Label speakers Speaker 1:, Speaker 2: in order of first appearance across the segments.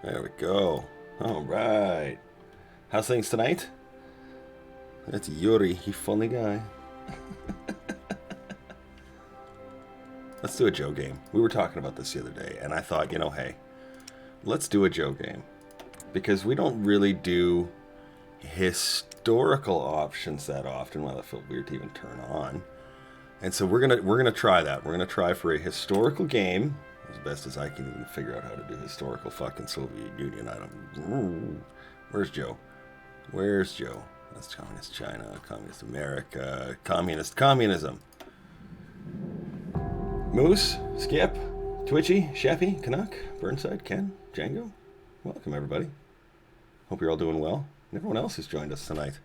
Speaker 1: There we go. All right. How's things tonight? That's Yuri. He funny guy. Let's do a Joe game. We were talking about this the other day, and I thought, hey, let's do a Joe game. Because we don't really do historical options that often. Well, that felt weird to even turn on. And so we're gonna try that. We're gonna try for a historical game, as best as I can even figure out how to do historical fucking Soviet Union. I don't. Where's Joe? Where's Joe? That's Communist China, Communist America, Communist Communism. Moose, Skip, Twitchy, Sheppy, Canuck, Burnside, Ken, Django. Welcome, everybody. Hope you're all doing well. And everyone else who's joined us tonight.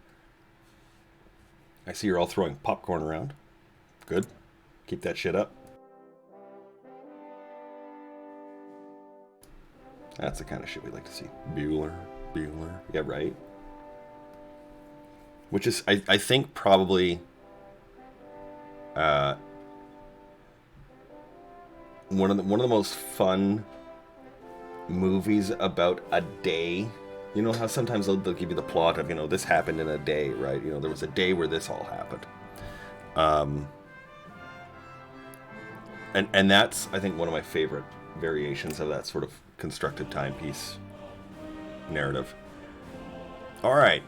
Speaker 1: I see you're all throwing popcorn around. Good. Keep that shit up. That's the kind of shit we like to see. Bueller. Yeah, right. Which is, I think, probably one of the most fun movies about a day. You know how sometimes they'll give you the plot of, this happened in a day, right? There was a day where this all happened. And that's, I think, one of my favorite variations of that sort of constructed timepiece narrative. All right.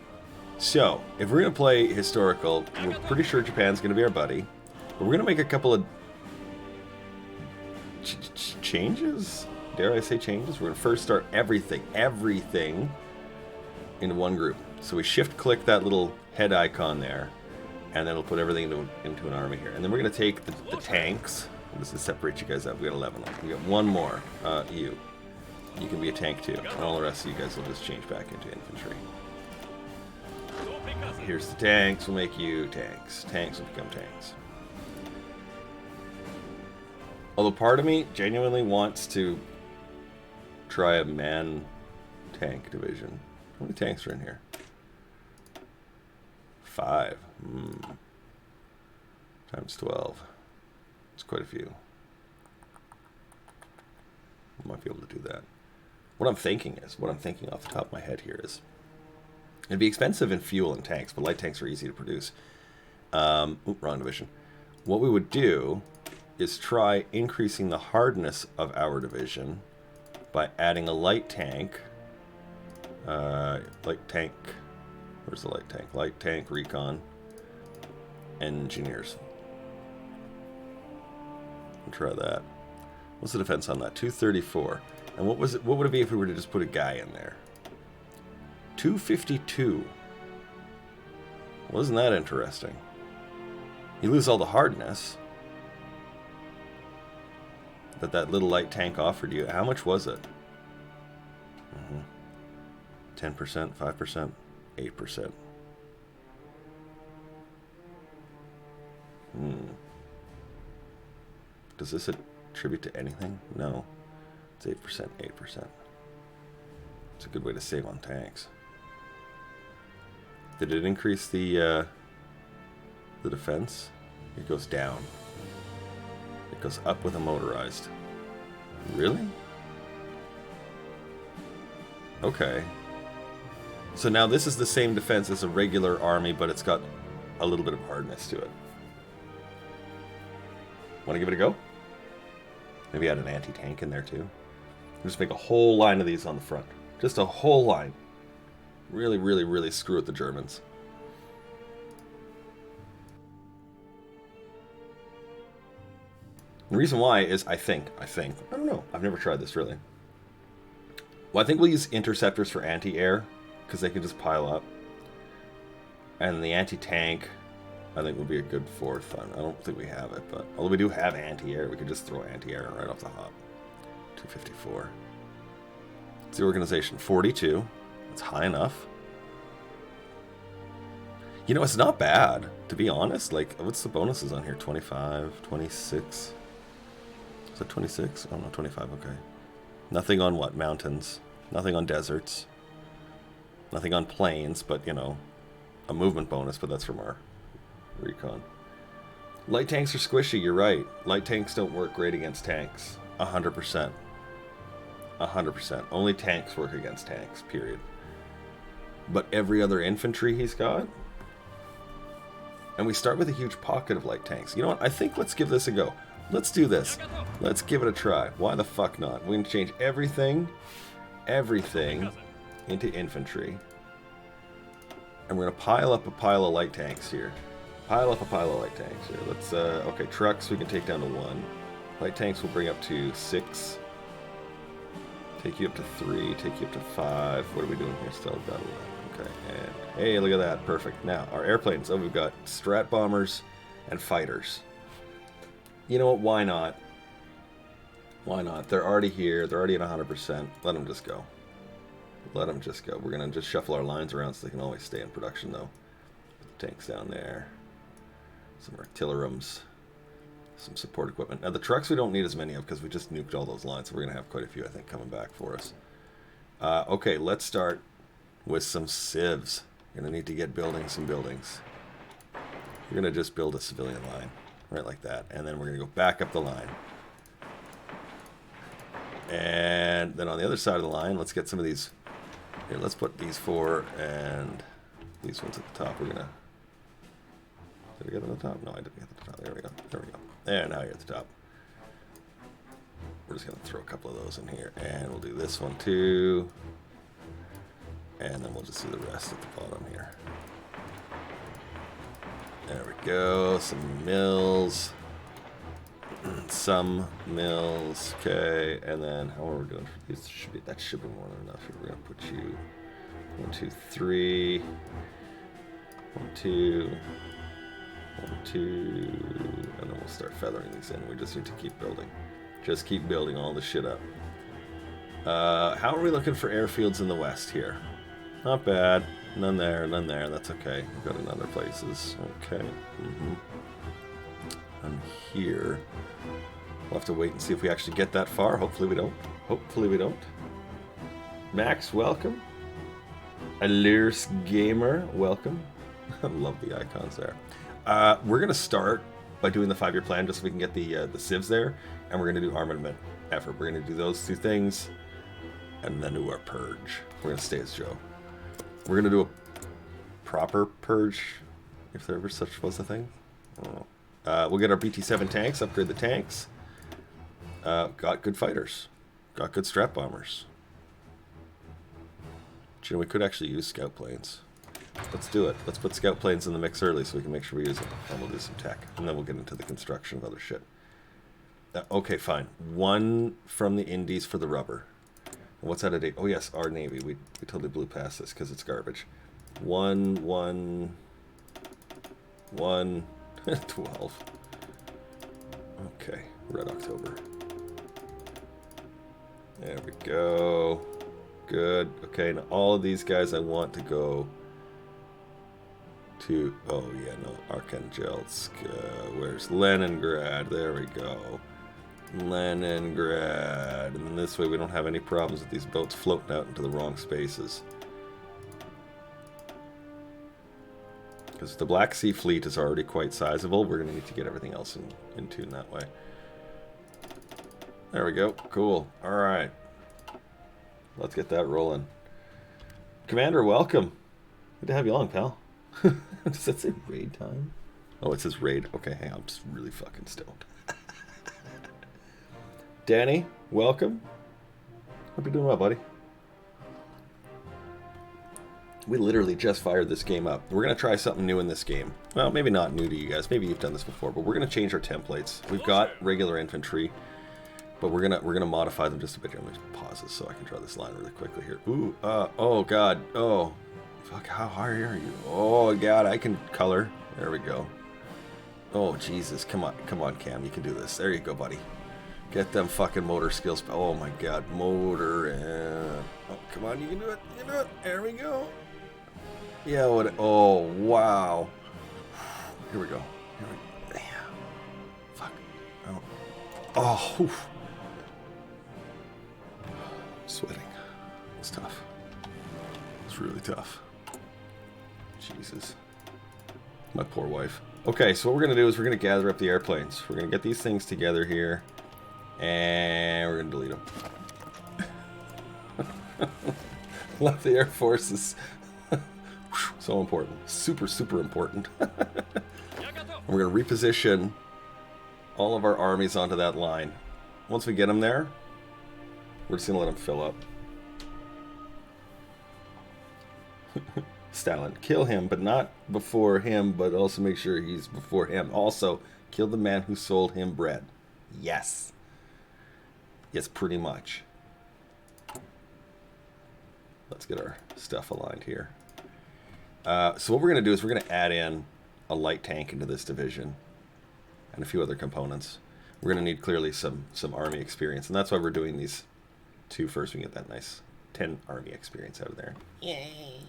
Speaker 1: So, if we're going to play historical, we're pretty sure Japan's going to be our buddy. But we're going to make a couple of changes? Dare I say changes? We're going to first start everything into one group. So we shift-click that little head icon there, and then it'll put everything into an army here. And then we're going to take the tanks. This is separate you guys up. We got 11 of them. We got one more. You can be a tank too. And all the rest of you guys will just change back into infantry. Here's the tanks. We'll make you tanks. Tanks will become tanks. Although part of me genuinely wants to try a man tank division. How many tanks are in here? 5. Times 12. It's quite a few. I might be able to do that. What I'm thinking off the top of my head here is, it'd be expensive in fuel and tanks, but light tanks are easy to produce. Wrong division. What we would do is try increasing the hardness of our division by adding a light tank. Light tank. Where's the light tank? Light tank recon. engineers. We'll try that. What's the defense on that? 234. And what was it? What would it be if we were to just put a guy in there? 252. Wasn't that interesting? You lose all the hardness that little light tank offered you. How much was it? 10%, 5%, 8%. Does this attribute to anything? No. It's 8%, 8%. It's a good way to save on tanks. Did it increase the defense? It goes down. It goes up with a motorized. Really? Okay. So now this is the same defense as a regular army, but it's got a little bit of hardness to it. Want to give it a go? Maybe add an anti-tank in there too. Just make a whole line of these on the front. Just a whole line. Really, really, really screw with the Germans. The reason why is I don't know. I've never tried this really. Well, I think we'll use interceptors for anti-air because they can just pile up. And the anti-tank, I think, would be a good fourth. I don't think we have it, but although we do have anti-air, we could just throw anti-air right off the hop. 254. It's the organization. 42. It's high enough. You know, it's not bad, to be honest. Like, what's the bonuses on here? 25, 26. Is that 26? Oh, no, 25, okay. Nothing on what? Mountains. Nothing on deserts. Nothing on plains, but, you know, a movement bonus, but that's from our recon. Light tanks are squishy, you're right. Light tanks don't work great against tanks. 100%. 100%. Only tanks work against tanks, period. But every other infantry he's got... And we start with a huge pocket of light tanks. You know what? I think let's give this a go. Let's do this. Let's give it a try. Why the fuck not? We can change everything into infantry. And we're going to pile up a pile of light tanks here. Pile up a pile of light tanks here. Let's, okay, trucks we can take down to 1. Light tanks will bring up to 6. Take you up to 3. Take you up to 5. What are we doing here? Still got 11. Okay, and hey, look at that. Perfect. Now, our airplanes. Oh, we've got strat bombers and fighters. You know what? Why not? Why not? They're already here. They're already at 100%. Let them just go. Let them just go. We're going to just shuffle our lines around so they can always stay in production, though. Tanks down there. Some artilleriums. Some support equipment. Now, the trucks we don't need as many of because we just nuked all those lines. So we're going to have quite a few, I think, coming back for us. Okay, let's start with some civs. You're going to need to get building some buildings. You're going to just build a civilian line. Right like that. And then we're going to go back up the line. And then on the other side of the line, let's get some of these. Here, let's put these 4 and these ones at the top. We're going to... Did I get them at the top? No, I didn't get them at the top. There we go. There we go. And now you're at the top. We're just going to throw a couple of those in here. And we'll do this one too. And then we'll just do the rest at the bottom here. There we go. Some mills. Some mills. Okay. And then how are we doing for these? That should be more than enough. We're going to put you 1, 2, 3. 1, 2. 1, 2. And then we'll start feathering these in. We just need to keep building. Just keep building all this shit up. How are we looking for airfields in the west here? Not bad. None there, none there. That's okay. We've got in other places. Okay. And here. We'll have to wait and see if we actually get that far. Hopefully we don't. Hopefully we don't. Max, welcome. Allures Gamer, welcome. I love the icons there. We're going to start by doing the 5-year plan just so we can get the civs there. And we're going to do armament effort. We're going to do those 2 things. And then do our purge. We're going to stay as Joe. We're going to do a proper purge, if there ever such was a thing. I don't know. We'll get our BT-7 tanks, upgrade the tanks. Got good fighters. Got good strat bombers. You know, we could actually use scout planes. Let's do it. Let's put scout planes in the mix early so we can make sure we use them. And we'll do some tech. And then we'll get into the construction of other shit. Okay, fine. One from the Indies for the rubber. And what's out of date? Oh, yes, our Navy. We totally blew past this because it's garbage. 1, 1, 1, 12. Okay, Red October. There we go. Good. Okay, now all of these guys I want to go to... Oh, yeah, no. Arkhangelsk. Where's Leningrad? There we go. Leningrad. And this way we don't have any problems with these boats floating out into the wrong spaces. Because the Black Sea Fleet is already quite sizable. We're going to need to get everything else in tune that way. There we go. Cool. Alright. Let's get that rolling. Commander, welcome. Good to have you on, pal. Does that say raid time? Oh, it says raid. Okay, hang on. I'm just really fucking stoned. Danny, welcome. Hope you're doing well, buddy. We literally just fired this game up. We're going to try something new in this game. Well, maybe not new to you guys. Maybe you've done this before, but we're going to change our templates. We've got regular infantry, but we're gonna modify them just a bit. Let me pause this so I can draw this line really quickly here. Ooh, oh god, oh, fuck, how high are you? Oh god, I can color. There we go. Oh Jesus, come on, Cam, you can do this. There you go, buddy. Get them fucking motor skills. Oh my god, motor and oh, come on, you can do it. You can do it. There we go. Yeah, what? Oh wow. Here we go. Damn. Fuck. Oh. Oh. Oof. Sweating. It's tough. It's really tough. Jesus. My poor wife. Okay, so what we're going to do is we're going to gather up the airplanes. We're going to get these things together here. And we're going to delete them. Left the Air Forces. So important. Super, super important. And we're going to reposition all of our armies onto that line. Once we get them there, we're just going to let them fill up. Stalin. Kill him, but not before him, but also make sure he's before him. Also, kill the man who sold him bread. Yes. Yes, pretty much. Let's get our stuff aligned here. So what we're going to do is we're going to add in a light tank into this division and a few other components. We're going to need clearly some army experience, and that's why we're doing these two first. We can get that nice 10 army experience out of there. Yay!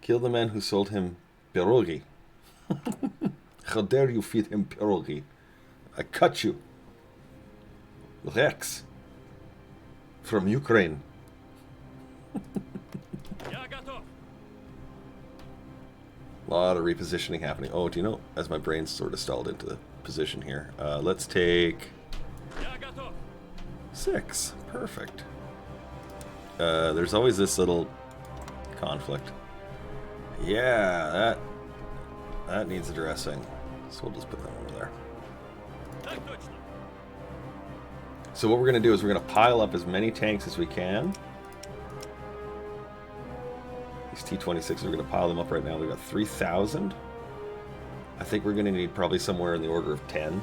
Speaker 1: Kill the man who sold him pierogi. How dare you feed him pierogi? I cut you. Rex. From Ukraine. A lot of repositioning happening. Oh, do you know, as my brain's sort of stalled into the position here, let's take 6. Perfect. There's always this little conflict. Yeah, that needs addressing. So we'll just put that over there. So what we're going to do is we're going to pile up as many tanks as we can. These T-26s, we're going to pile them up right now. We've got 3,000. I think we're going to need probably somewhere in the order of 10.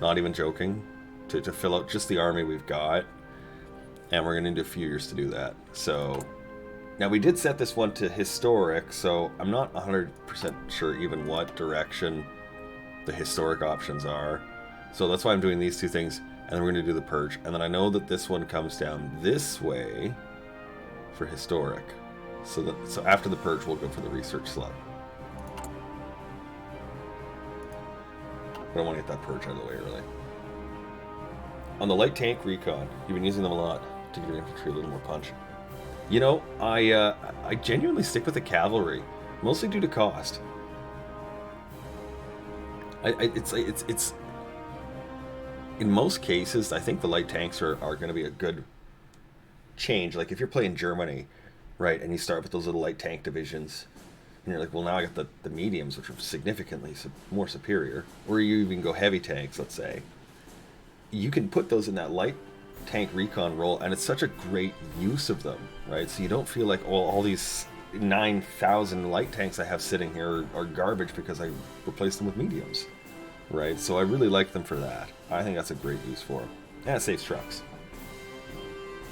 Speaker 1: Not even joking. To fill out just the army we've got. And we're going to need a few years to do that. So, now we did set this one to historic, so I'm not 100% sure even what direction the historic options are. So that's why I'm doing these two things. And then we're going to do the purge. And then I know that this one comes down this way for historic. So after the purge, we'll go for the research slot. But I want to get that purge out of the way early. On the light tank recon, you've been using them a lot to give your infantry a little more punch. You know, I genuinely stick with the cavalry, mostly due to cost. It's in most cases, I think the light tanks are going to be a good change. Like if you're playing Germany, right, and you start with those little light tank divisions, and you're like, well, now I got the mediums, which are significantly more superior. Or you even go heavy tanks, let's say. You can put those in that light tank recon role, and it's such a great use of them, right? So you don't feel like, oh, all these 9,000 light tanks I have sitting here are garbage because I replaced them with mediums, right? So I really like them for that. I think that's a great use for them. And it saves trucks.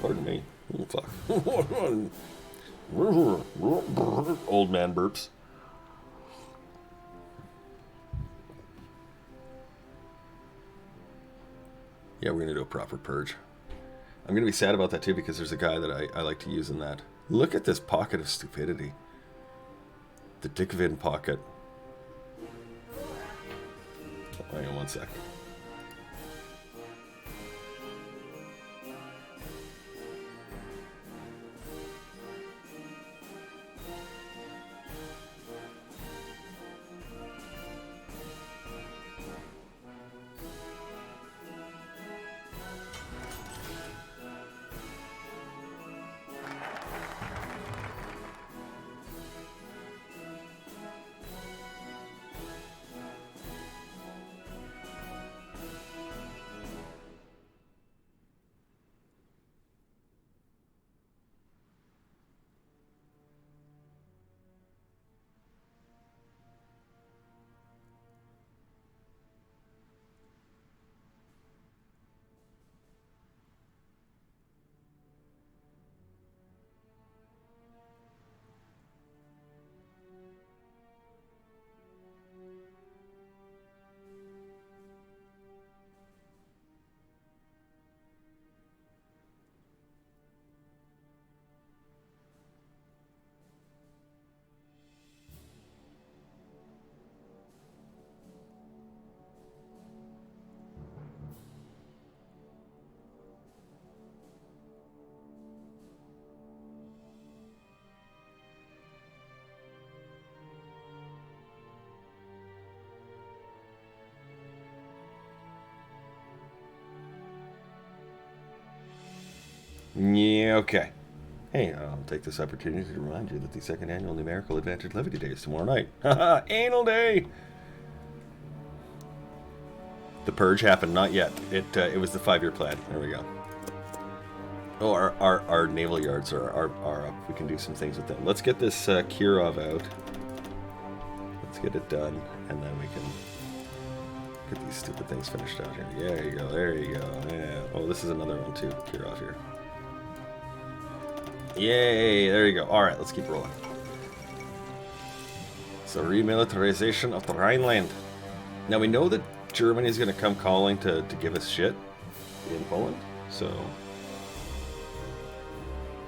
Speaker 1: Pardon me. Oh, fuck. Old man burps. Yeah, we're gonna do a proper purge. I'm gonna be sad about that too because there's a guy that I like to use in that. Look at this pocket of stupidity. The Dick Vin pocket. Oh, hang on one sec. Yeah, okay. Hey, I'll take this opportunity to remind you that the second annual Numerical Advantage Levity Day is tomorrow night. Haha, Anal Day! The purge happened, not yet. It was the 5-year plan. There we go. Oh, our naval yards are up. We can do some things with them. Let's get this Kirov out. Let's get it done, and then we can get these stupid things finished out here. Yeah, there you go, there you go. Yeah. Oh, this is another one too, Kirov here. Yay, there you go. Alright, let's keep rolling. So, remilitarization of the Rhineland. Now, we know that Germany is going to come calling to give us shit in Poland, so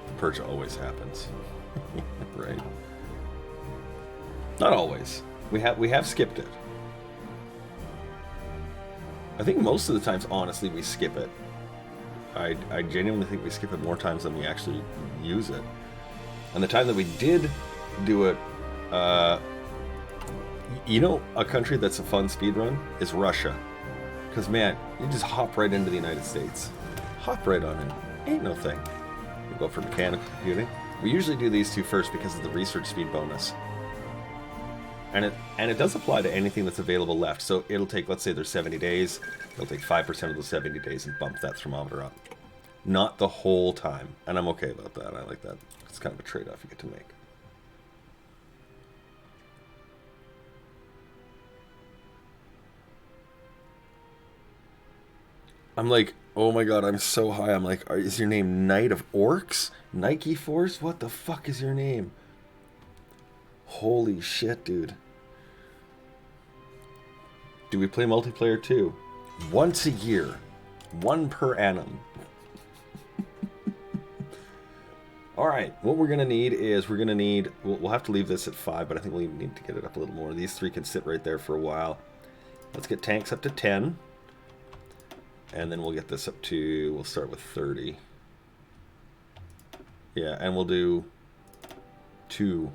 Speaker 1: the purge always happens. Right? Not always. We have skipped it. I think most of the times, honestly, we skip it. I genuinely think we skip it more times than we actually use it. And the time that we did do it, you know, a country that's a fun speedrun is Russia. Because, man, you just hop right into the United States. Hop right on in. Ain't no thing. We go for mechanical computing. We usually do these two first because of the research speed bonus. And it does apply to anything that's available left. So it'll take, let's say there's 70 days, it'll take 5% of those 70 days and bump that thermometer up. Not the whole time. And I'm okay about that. I like that. It's kind of a trade-off you get to make. I'm like, oh my god, I'm so high. I'm like, is your name Knight of Orcs? Nike Force? What the fuck is your name? Holy shit, dude. Do we play multiplayer too? Once a year. One per annum. Alright, what we're going to need is we'll have to leave this at 5, but I think we need to get it up a little more. These 3 can sit right there for a while. Let's get tanks up to 10. And then we'll get this up to, we'll start with 30. Yeah, and we'll do 2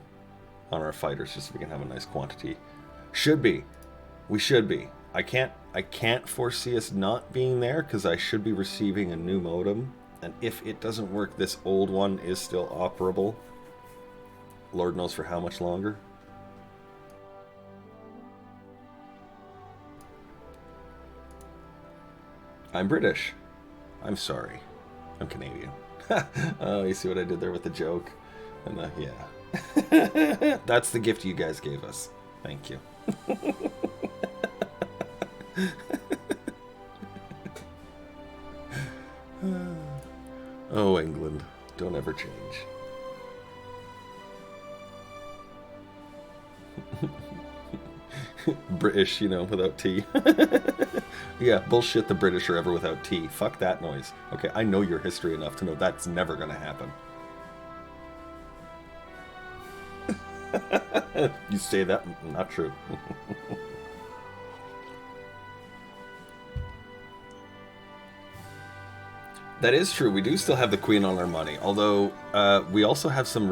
Speaker 1: on our fighters just so we can have a nice quantity. Should be. We should be. I can't foresee us not being there because I should be receiving a new modem. And if it doesn't work, this old one is still operable. Lord knows for how much longer. I'm British. I'm sorry. I'm Canadian. Oh, you see what I did there with the joke? And yeah. That's the gift you guys gave us. Thank you. Oh, England. Don't ever change. British, without tea. Yeah, bullshit the British are ever without tea. Fuck that noise. Okay, I know your history enough to know that's never gonna happen. You say that? Not true. That is true. We do still have the Queen on our money. Although, we also have some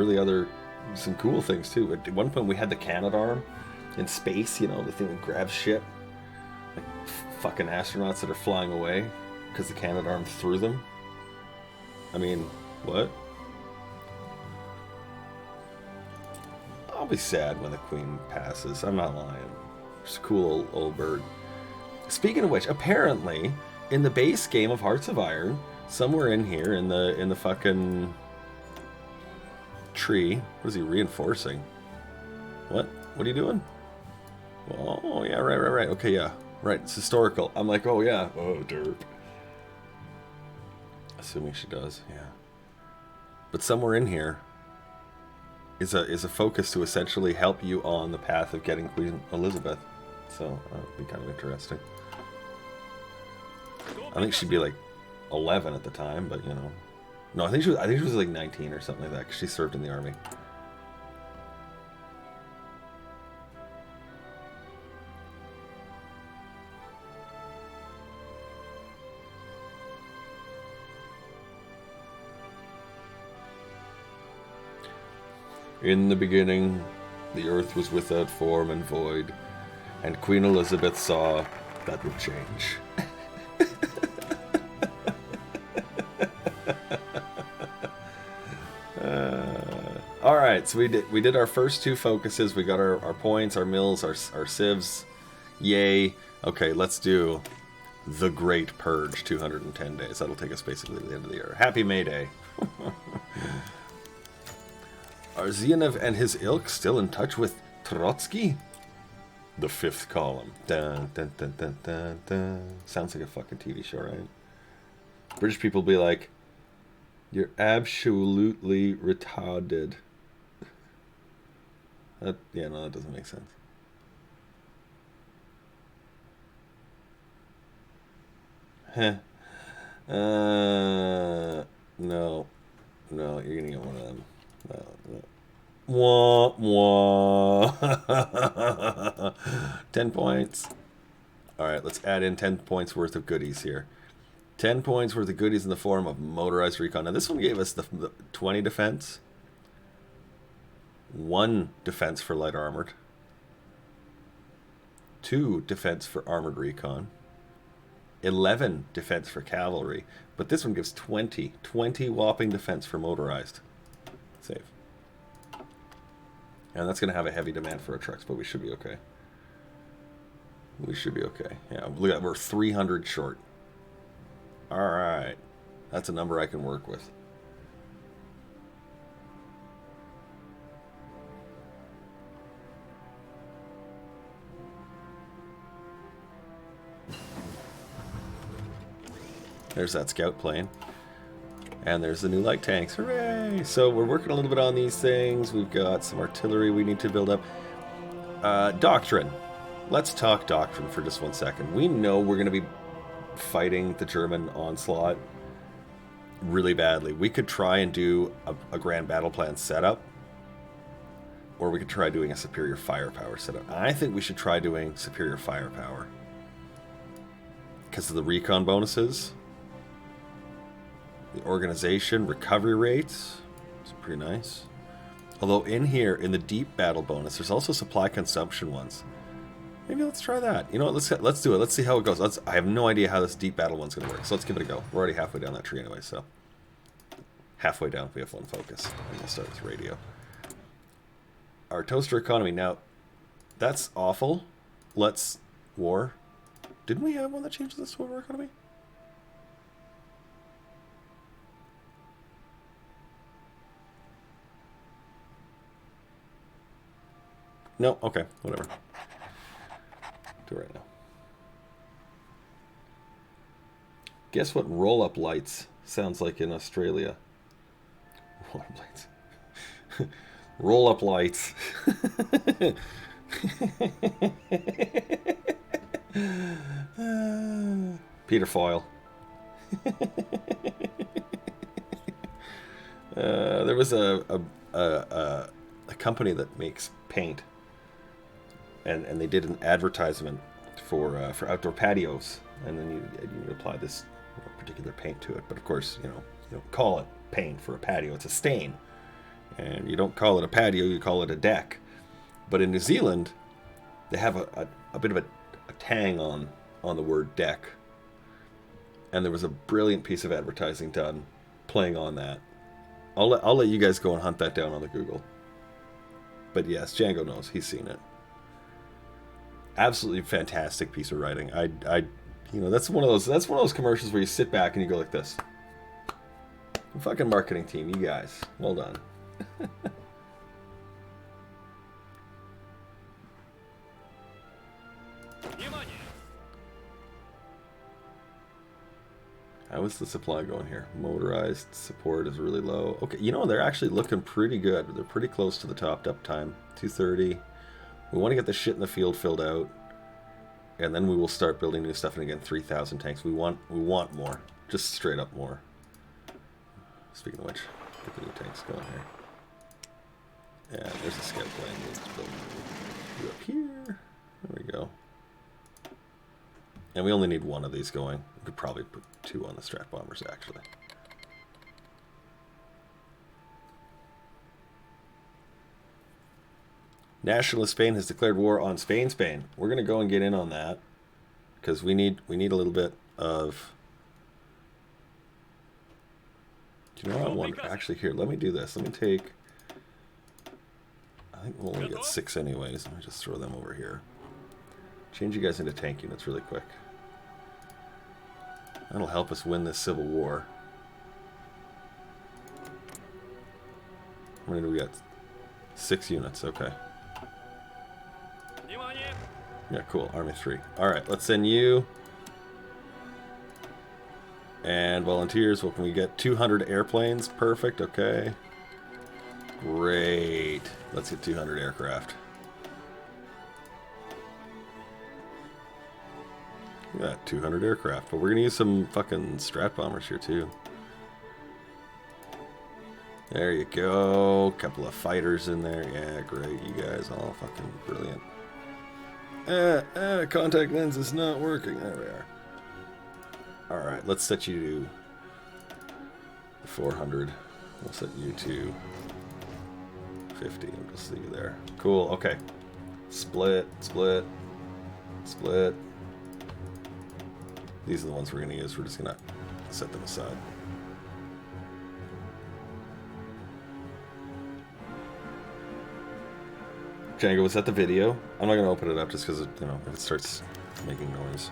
Speaker 1: cool things too. At one point we had the Canadarm in space, the thing that grabs shit. Like fucking astronauts that are flying away because the Canadarm threw them. I mean, what? I'll be sad when the Queen passes. I'm not lying. She's a cool old bird. Speaking of which, apparently, in the base game of Hearts of Iron, somewhere in here, in the fucking tree, what is he reinforcing? What? What are you doing? Oh, yeah, right. Okay, yeah. Right, it's historical. I'm like, oh, yeah. Oh, derp. Assuming she does, yeah. But somewhere in here is a focus to essentially help you on the path of getting Queen Elizabeth. So, it'd be kind of interesting. I think she'd be like 11 at the time, but no, I think she was like 19 or something like that, because she served in the army. In the beginning, the earth was without form and void, and Queen Elizabeth saw that would change. Alright, so we did our first two focuses. We got our points, our mills, our civs. Yay. Okay, let's do the Great Purge, 210 days. That'll take us basically to the end of the year. Happy May Day. Are Zianev and his ilk still in touch with Trotsky? The fifth column. Dun, dun, dun, dun, dun, dun. Sounds like a fucking TV show, right? British people be like, you're absolutely retarded. Yeah, no, that doesn't make sense. Heh. No. No, you're gonna get one of them. No. Wah, wah. 10 points. Alright, let's add in 10 points worth of goodies here. 10 points worth of goodies in the form of motorized recon. Now, this one gave us the 20 defense. 1 defense for light armored. 2 defense for armored recon. 11 defense for cavalry. But this one gives 20 whopping defense for motorized. Save. And that's going to have a heavy demand for our trucks, but we should be okay. We should be okay. Yeah, look at, we're 300 short. Alright. That's a number I can work with. There's that scout plane. And there's the new light tanks. Hooray! So we're working a little bit on these things. We've got some artillery we need to build up. Doctrine. Let's talk doctrine for just 1 second. We know we're going to be fighting the German onslaught really badly. We could try and do a grand battle plan setup. Or we could try doing a superior firepower setup. I think we should try doing superior firepower. Because of the recon bonuses. The organization, recovery rates. It's pretty nice. Although in here, in the deep battle bonus, there's also supply consumption ones. Maybe let's try that. You know what, let's do it. Let's see how it goes. I have no idea how this deep battle one's going to work. So let's give it a go. We're already halfway down that tree anyway, so. Halfway down, we have 1 focus. And we'll start with radio. Our toaster economy. Now, that's awful. Let's... War. Didn't we have one that changed this war economy? No? Okay, whatever. Do it right now. Guess what roll-up lights sounds like in Australia? Roll-up lights. Roll-up lights. Peter Foyle. There was a company that makes paint, and they did an advertisement for outdoor patios, and then you apply this particular paint to it. But of course, you don't call it paint for a patio; it's a stain, and you don't call it a patio; you call it a deck. But in New Zealand, they have a bit of a tang on the word deck, and there was a brilliant piece of advertising done playing on that. I'll let you guys go and hunt that down on the Google. But yes, Django knows. He's seen it. Absolutely fantastic piece of writing. That's one of those commercials where you sit back and you go like this. Fucking marketing team, you guys, well done. How is the supply going here? Motorized support is really low. Okay, they're actually looking pretty good. They're pretty close to the topped up time. 230. We want to get the shit in the field filled out, and then we will start building new stuff. And again, 3,000 tanks. We want more, just straight up more. Speaking of which, get the new tanks going here. Yeah, there's a scout plane. We'll just build you up here. There we go. And we only need one of these going. We could probably put 2 on the Strat Bombers, actually. Nationalist Spain has declared war on Spain. We're going to go and get in on that, because we need a little bit of... Do you know what I want? Actually, here, let me do this. Let me take... I think we'll only get 6 anyways. Let me just throw them over here. Change you guys into tank units really quick. That'll help us win this civil war. How many do we got? 6 units, okay. Yeah, cool. Army 3. Alright, let's send you. And volunteers, what can we get? 200 airplanes. Perfect, okay. Great. Let's get 200 aircraft. Yeah, 200 aircraft, but we're gonna use some fucking Strat Bombers here too. There you go. Couple of fighters in there. Yeah, great. You guys all fucking brilliant. Contact lens is not working. There we are. Alright, let's set you to 400. We'll set you to 50. We'll just leave you there. Cool, okay. Split. These are the ones we're going to use. We're just going to set them aside. Django, was that the video? I'm not going to open it up just because, if it starts making noise.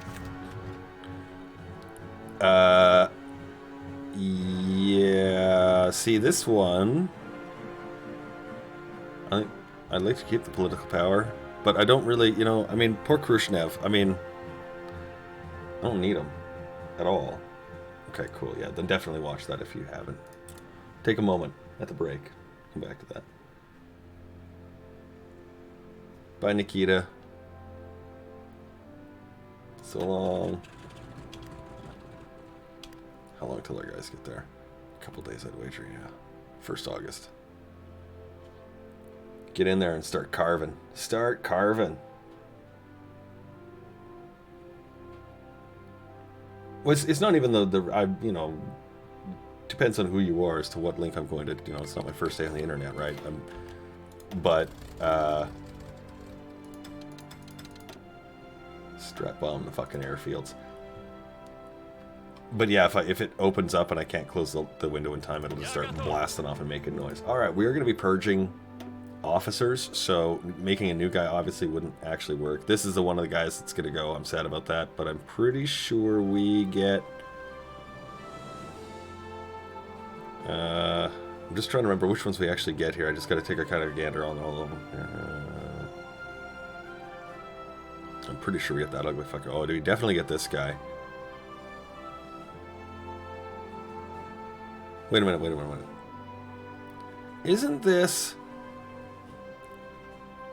Speaker 1: Yeah. See, this one... I'd like to keep the political power, but I don't really, poor Khrushchev, I don't need them at all. Okay, cool. Yeah, then definitely watch that if you haven't. Take a moment at the break. Come back to that. Bye, Nikita. So long. How long till our guys get there? A couple days, I'd wager, yeah. 1st August. Get in there and start carving. Start carving. Well, it's not even depends on who you are as to what link I'm going to, it's not my first day on the internet, right? Strat bomb the fucking airfields. But yeah, if it opens up and I can't close the window in time, it'll just start blasting off and making noise. Alright, we are going to be purging officers, so making a new guy obviously wouldn't actually work. This is the one of the guys that's gonna go. I'm sad about that, but I'm pretty sure we get... I'm just trying to remember which ones we actually get here. I just gotta take a kind of gander on all of them. I'm pretty sure we get that ugly fucker. Oh, do we definitely get this guy? Wait a minute. Isn't this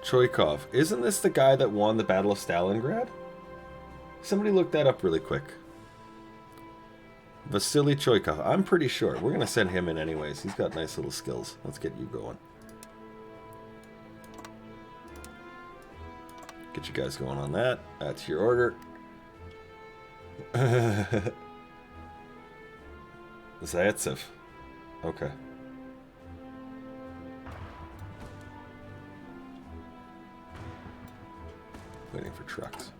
Speaker 1: Choikov? Isn't this the guy that won the Battle of Stalingrad? Somebody look that up really quick. Vasily Choikov. I'm pretty sure. We're going to send him in anyways. He's got nice little skills. Let's get you going. Get you guys going on that. That's your order. Zaitsev. Okay. Waiting for trucks.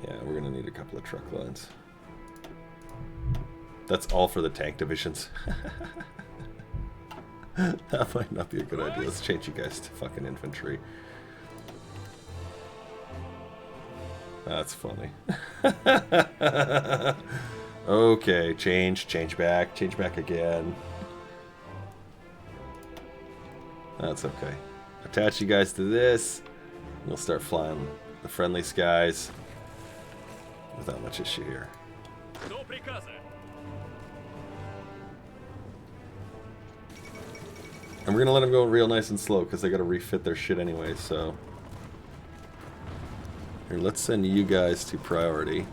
Speaker 1: Yeah, we're going to need a couple of truck lines. That's all for the tank divisions. That might not be a good idea. Let's change you guys to fucking infantry. That's funny. Okay, change back again. That's okay. Attach you guys to this. We'll start flying the friendly skies without much issue here. And we're gonna let them go real nice and slow because they gotta refit their shit anyway, so. Here, let's send you guys to priority.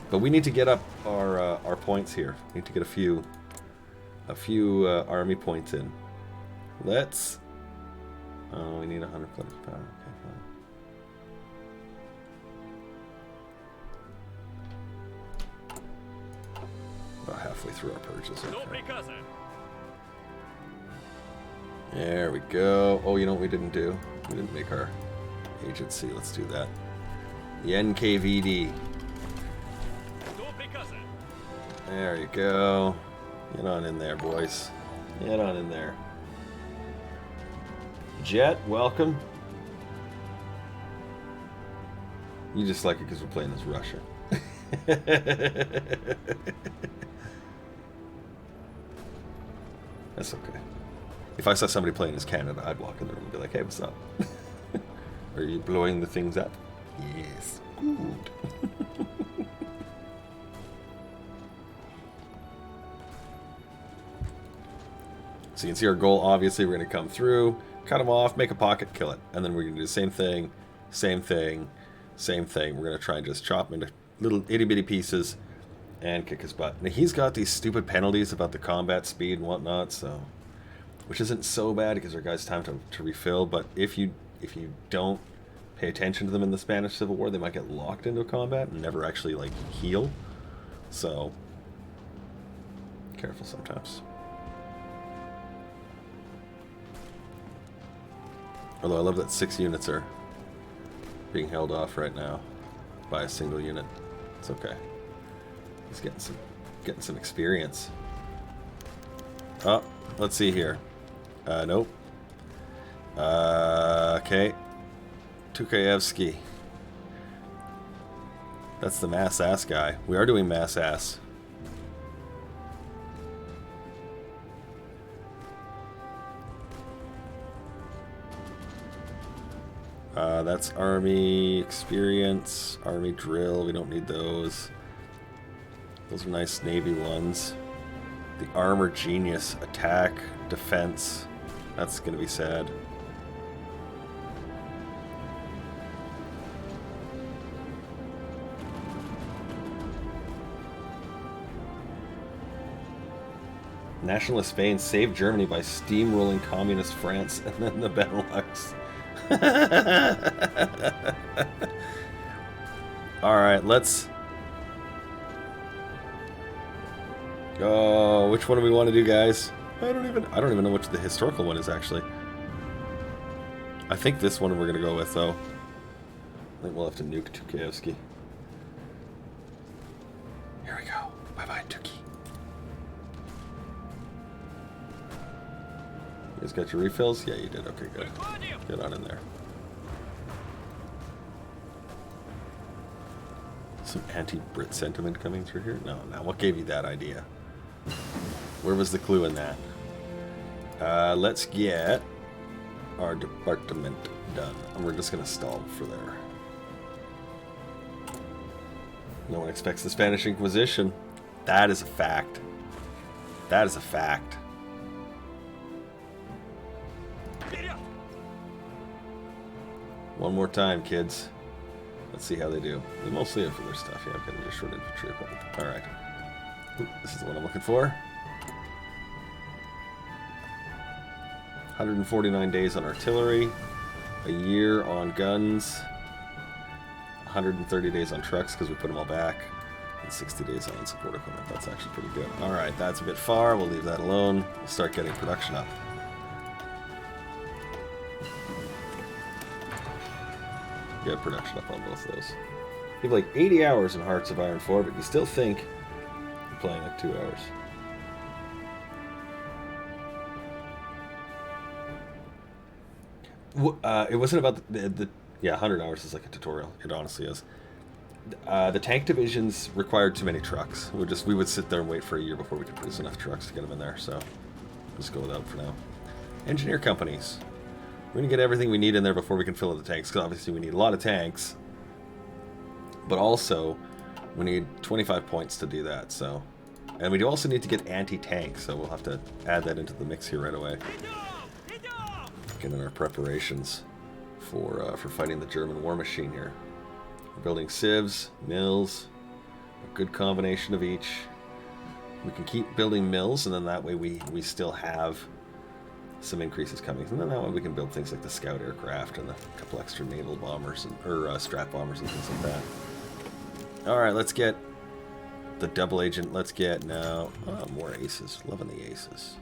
Speaker 1: But we need to get up our points here. We need to get a few army points in. Let's. Oh, we need 100 plus power. Okay, fine. About halfway through our purchase. Okay. There we go. Oh, you know what we didn't do? We didn't make our agency. Let's do that. The NKVD. There you go. Get on in there, boys. Get on in there. Jet, welcome. You just like it because we're playing as Russia. That's okay. If I saw somebody playing as Canada, I'd walk in the room and be like, hey, what's up? Are you blowing the things up? Yes. Good. So you can see our goal, obviously, we're going to come through, cut them off, make a pocket, kill it. And then we're going to do the same thing, same thing, same thing. We're going to try and just chop him into little itty-bitty pieces and kick his butt. Now, he's got these stupid penalties about the combat speed and whatnot, so... Which isn't so bad because our guys time to refill, but if you don't pay attention to them in the Spanish Civil War, they might get locked into a combat and never actually, like, heal. So, careful sometimes. Although I love that 6 units are being held off right now by a single unit. It's okay. He's getting some experience. Oh, let's see here. Nope. Okay. Tukayevsky. That's the mass ass guy. We are doing mass ass. That's army experience, army drill. We don't need those. Those are nice navy ones. The armor genius, attack, defense. That's gonna be sad. Nationalist Spain saved Germany by steamrolling communist France and then the Benelux. Alright, let's... Oh, which one do we want to do, guys? I don't even know which the historical one is, actually. I think this one we're gonna go with, though. I think we'll have to nuke Tukayevsky. Here we go. Bye-bye, Tuki. You guys got your refills? Yeah, you did. Okay, good. Get on in there. Some anti-Brit sentiment coming through here? No, now what gave you that idea? Where was the clue in that? Let's get our department done. And we're just going to stall for there. No one expects the Spanish Inquisition. That is a fact. That is a fact. One more time, kids. Let's see how they do. They mostly have their stuff. Yeah, okay, they're just short infantry equipment. Alright. This is the one I'm looking for. 149 days on artillery. A year on guns. 130 days on trucks because we put them all back. And 60 days on support equipment. That's actually pretty good. Alright, that's a bit far. We'll leave that alone. We'll start getting production up. Get production up on both of those. You have like 80 hours in Hearts of Iron 4, but you still think you're playing like 2 hours. It wasn't about the yeah, 100 hours is like a tutorial. It honestly is. The tank divisions required too many trucks. We would sit there and wait for a year before we could produce enough trucks to get them in there. So just go without for now. Engineer companies. We're gonna get everything we need in there before we can fill up the tanks. Because obviously we need a lot of tanks, but also we need 25 points to do that. So, and we do also need to get anti-tank. So we'll have to add that into the mix here right away. Get in our preparations for fighting the German war machine here. We're building civs, mills, a good combination of each. We can keep building mills, and then that way we still have some increases coming. And then that way we can build things like the scout aircraft and a couple extra naval bombers, or strat bombers and things like that. Alright, let's get the double agent. Let's get now... Oh, more aces. Loving the aces.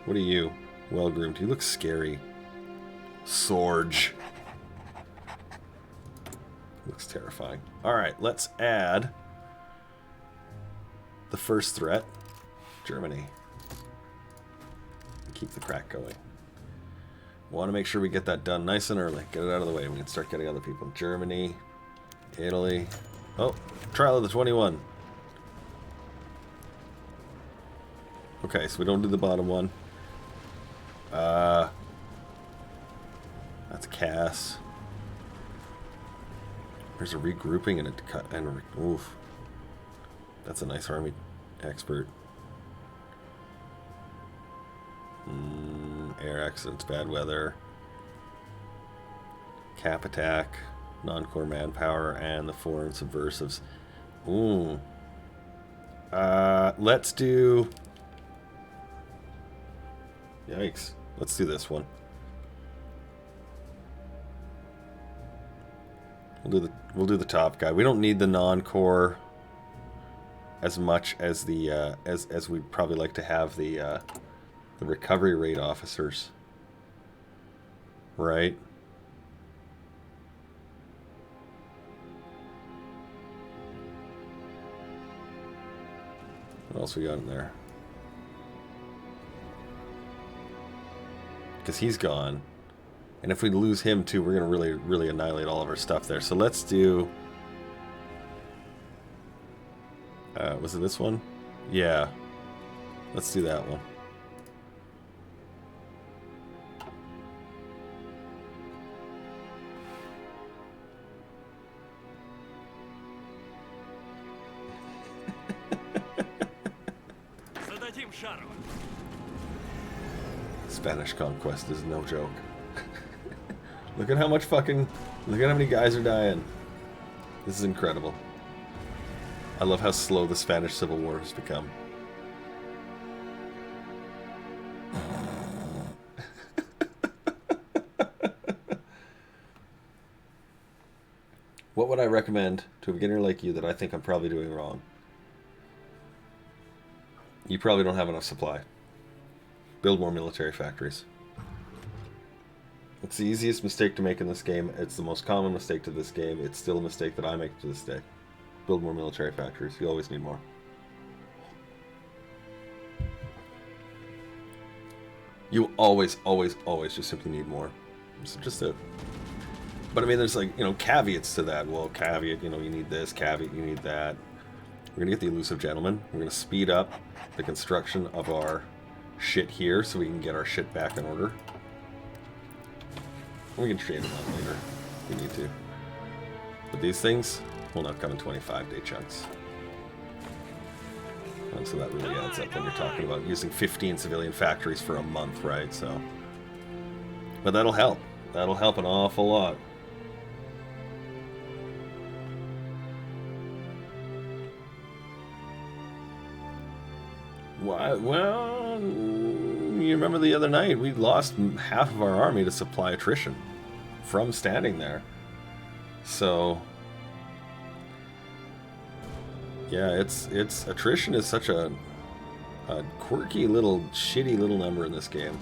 Speaker 1: What are you? Well-groomed. You look scary. Sorge. Looks terrifying. Alright, let's add the first threat. Germany. Keep the crack going. Want to make sure we get that done nice and early. Get it out of the way. We can start getting other people. Germany. Italy. Oh, trial of the 21. Okay, so we don't do the bottom one. That's Cass. There's a regrouping and a cut and oof. That's a nice army expert. Air accidents, bad weather, cap attack, non-core manpower, and the foreign subversives. Ooh. Let's do. Yikes. Let's do this one. We'll do the top guy. We don't need the non-core as much as the as we'd probably like to have the recovery rate officers. Right? What else we got in there? Because he's gone. And if we lose him too, we're going to really annihilate all of our stuff there. So let's do... was it this one? Yeah. Let's do that one. Spanish conquest is no joke. Look at how much fucking... Look at how many guys are dying. This is incredible. I love how slow the Spanish Civil War has become. What would I recommend to a beginner like you that I think I'm probably doing wrong? You probably don't have enough supply. Build more military factories. It's the easiest mistake to make in this game. It's the most common mistake to this game. It's still a mistake that I make to this day. Build more military factories. You always need more. You always just simply need more. So just it. But I mean, there's like, you know, caveats to that. Well, caveat, you know, you need this. Caveat, you need that. We're going to get the Elusive Gentleman. We're going to speed up the construction of our shit here so we can get our shit back in order. We can trade them on later if we need to. But these things will not come in 25-day chunks. And so that really adds up when you're talking about using 15 civilian factories for a month, right? So, but that'll help. That'll help an awful lot. Why? Well, you remember the other night we lost half of our army to supply attrition from standing there. So yeah, it's attrition is such a quirky little shitty little number in this game.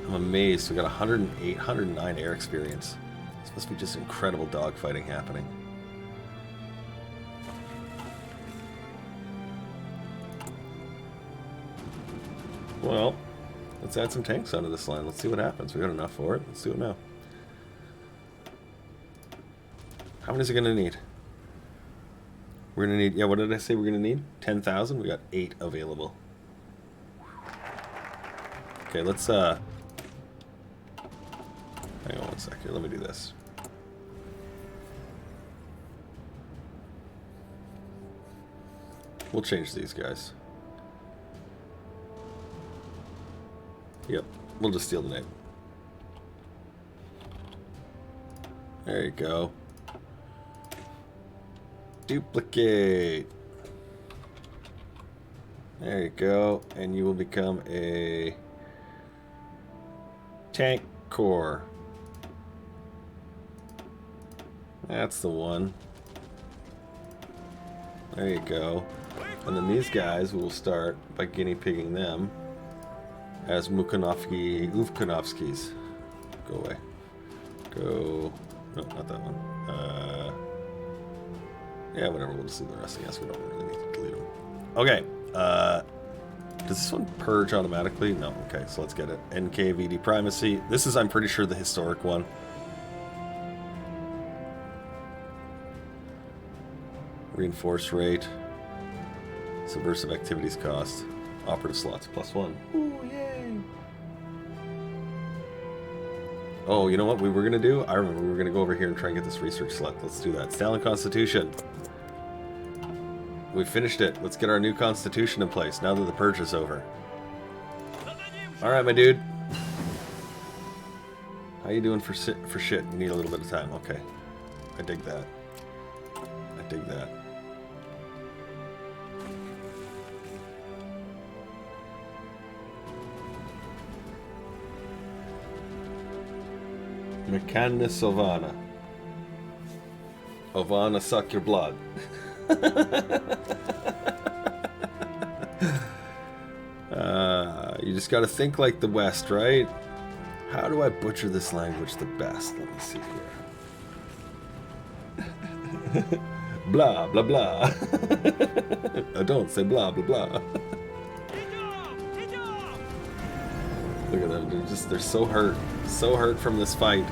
Speaker 1: I'm amazed. We got 108, 109 air experience. This must be just incredible dogfighting happening. Well, let's add some tanks onto this line. Let's see what happens. We got enough for it. Let's do it now. How many is it going to need? We're going to need, yeah, what did I say we're going to need? 10,000? We got 8 available. Okay, let's, hang on one sec here. Let me do this. We'll change these guys. Yep, we'll just steal the name. There you go. Duplicate. There you go, and you will become a tank corps. That's the one. There you go. And then these guys, we will start by guinea pigging them as Uvkanovskis. Go away. Go. No, not that one. Yeah, whatever. We'll just leave the rest. Yes, we don't really need to delete them. Okay. Does this one purge automatically? No. Okay, so let's get it. NKVD primacy. This is, I'm pretty sure, the historic one. Reinforce rate. Subversive activities cost. Operative slots +1. Ooh, yay! Oh, you know what we were going to do? I remember we were going to go over here and try and get this research slot. Let's do that. Stalin Constitution. We finished it. Let's get our new constitution in place now that the purge is over. Alright, my dude. How you doing for shit? You need a little bit of time. Okay. I dig that. I dig that. Mekanna Sovana. Ovana, suck your blood. You just gotta think like the West, right? How do I butcher this language the best? Let me see here. Blah, blah, blah. Don't say blah, blah, blah. Look at them, they're so hurt. So hurt from this fight.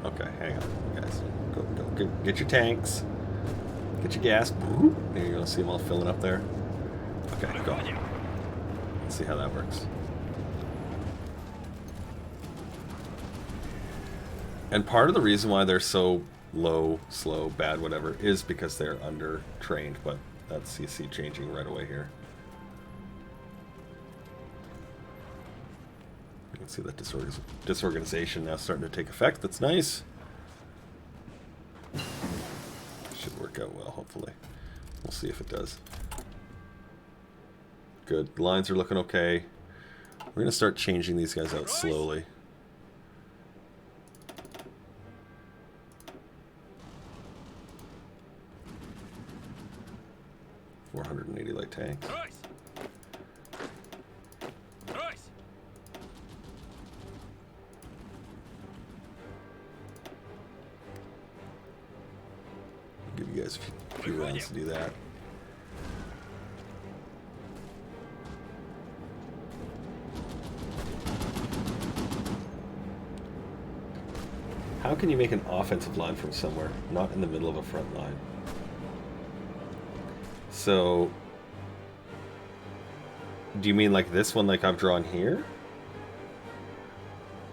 Speaker 1: Okay, hang on, guys. Go, get your tanks. Get your gas. There you go, see them all filling up there. Okay, go. Let's see how that works. And part of the reason why they're so low, slow, bad, whatever, is because they're under-trained, but that's, you see, changing right away here. You can see that disorganization now starting to take effect. That's nice. Should work out well, hopefully. We'll see if it does. Good. The lines are looking okay. We're going to start changing these guys out slowly. .480 light tanks. Give you guys a few rounds to do that. How can you make an offensive line from somewhere, not in the middle of a front line? So, do you mean like this one, like I've drawn here?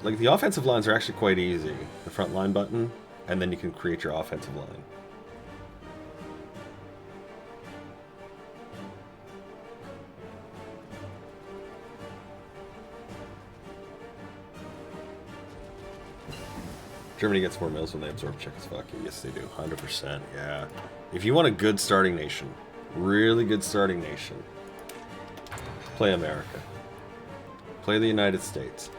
Speaker 1: Like, the offensive lines are actually quite easy. The front line button, and then you can create your offensive line. Germany gets more mills when they absorb Czechoslovakia. Yes, they do. 100%. Yeah. If you want a good starting nation, really good starting nation, play America. Play the United States.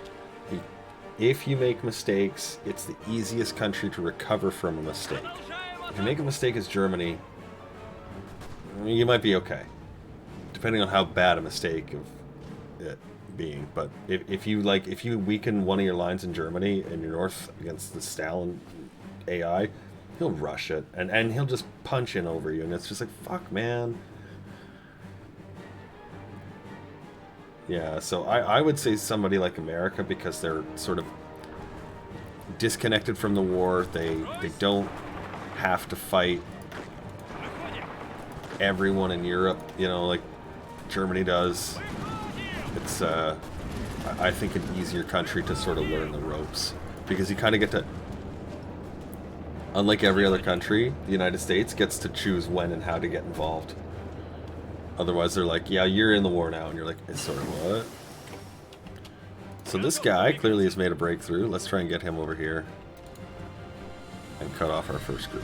Speaker 1: If you make mistakes, it's the easiest country to recover from a mistake. If you make a mistake as Germany, you might be okay, depending on how bad a mistake of it being. But if you weaken one of your lines in Germany in your north against the Stalin AI, he'll rush it and he'll just punch in over you, and it's just like, fuck, man. Yeah, so I would say somebody like America, because they're sort of disconnected from the war. They don't have to fight everyone in Europe, you know, like Germany does. It's, I think, an easier country to sort of learn the ropes, because you kind of get to, unlike every other country, the United States gets to choose when and how to get involved. Otherwise, they're like, yeah, you're in the war now, and you're like, it's sort of what? So this guy clearly has made a breakthrough. Let's try and get him over here and cut off our first group.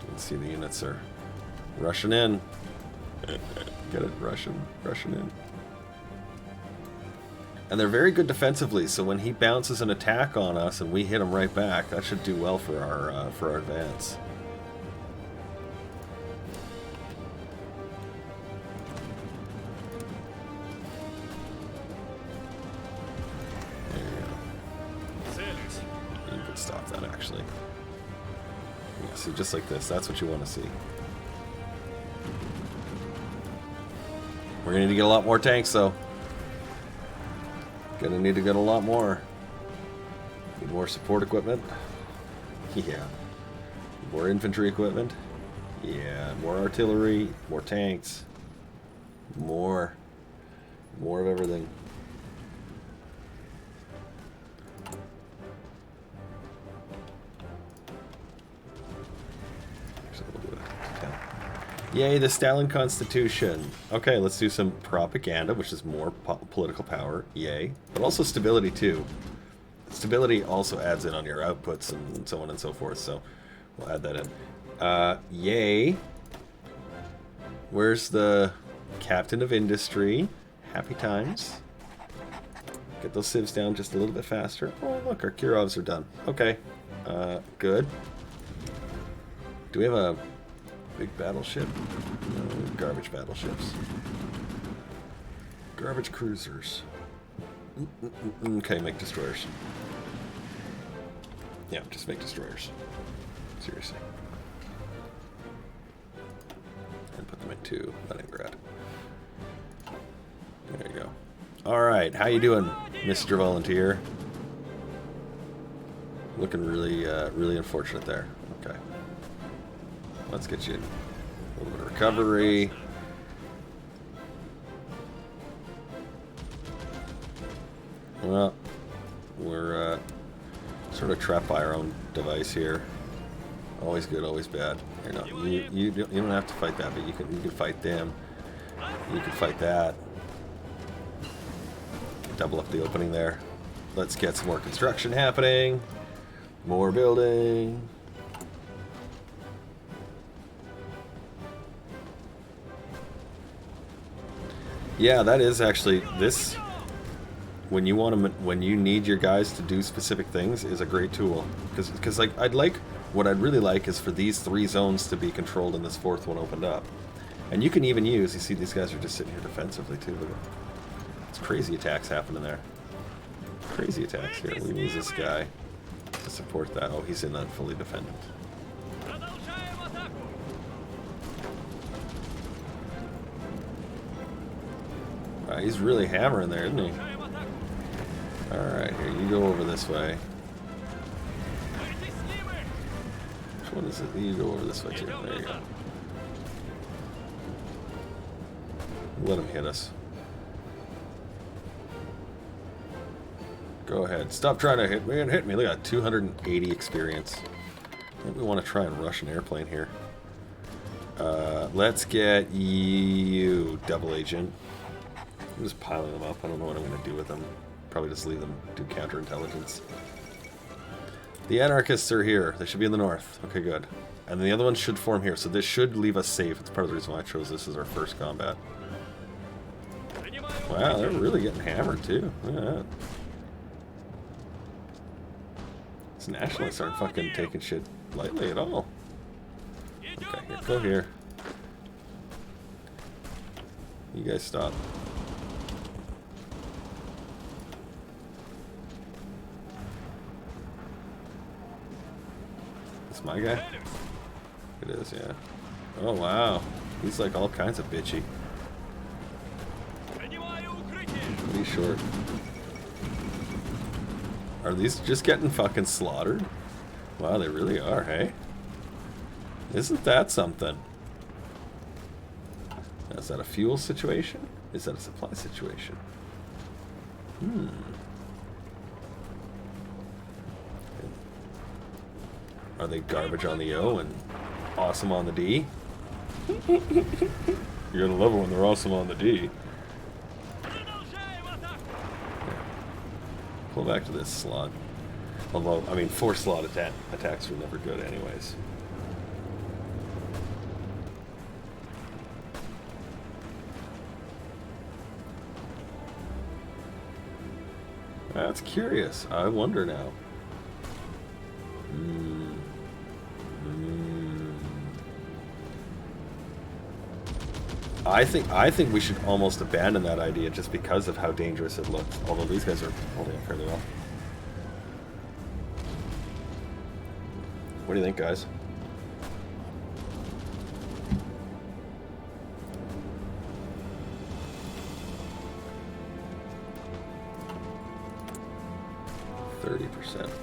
Speaker 1: You can see the units are rushing in. Get it? Rushing in. And they're very good defensively, so when he bounces an attack on us and we hit him right back, that should do well for our advance. Stop that, actually. Yeah, see, just like this. That's what you want to see. We're going to need to get a lot more tanks, though. Gonna need to get a lot more. Need more support equipment. Yeah. More infantry equipment. Yeah. More artillery. More tanks. More of everything. Yay, the Stalin Constitution. Okay, let's do some propaganda, which is more political power. Yay. But also stability, too. Stability also adds in on your outputs and so on and so forth, so we'll add that in. Yay. Where's the Captain of Industry? Happy times. Get those civs down just a little bit faster. Oh, look, our Kirovs are done. Okay. Good. Do we have a big battleship? No, garbage battleships. Garbage cruisers. Okay, make destroyers. Yeah, just make destroyers. Seriously. And put them into Leningrad. There you go. Alright, how you doing, Mr. Volunteer? Looking really, really unfortunate there. Okay. Let's get you a little bit of recovery. Well, we're sort of trapped by our own device here. Always good, always bad. You don't have to fight that, but you can fight them. You can fight that. Double up the opening there. Let's get some more construction happening. More building. Yeah, that is actually this. When you need your guys to do specific things, is a great tool. Because like what I'd really like is for these 3 zones to be controlled and this 4th one opened up. And you can even use. You see, these guys are just sitting here defensively too. Look at it's crazy attacks happening there. Crazy attacks here. We can use this guy to support that. Oh, he's in fully defendant. Wow, he's really hammering there, isn't he? Alright, here, you go over this way. Which one is it? You go over this way too. There you go. Let him hit us. Go ahead. Stop trying to hit me and hit me. Look at that, 280 experience. I think we want to try and rush an airplane here. Let's get you, double agent. I'm just piling them up. I don't know what I'm going to do with them. Probably just leave them, do counterintelligence. The anarchists are here. They should be in the north. Okay, good. And the other ones should form here, so this should leave us safe. It's part of the reason why I chose this as our first combat. Wow, they're really getting hammered, too. Look at that. These nationalists aren't fucking taking shit lightly at all. Okay, here, go here. You guys stop. It's my guy? It is, yeah. Oh, wow. He's like all kinds of bitchy. Pretty short. Are these just getting fucking slaughtered? Wow, they really are, hey? Isn't that something? Is that a fuel situation? Is that a supply situation? Are they garbage on the O and awesome on the D? You're gonna love it when they're awesome on the D. Pull back to this slot. Although, I mean, 4 slot attacks were never good anyways. That's curious. I wonder now. I think we should almost abandon that idea just because of how dangerous it looks. Although these guys are holding up fairly well. What do you think, guys?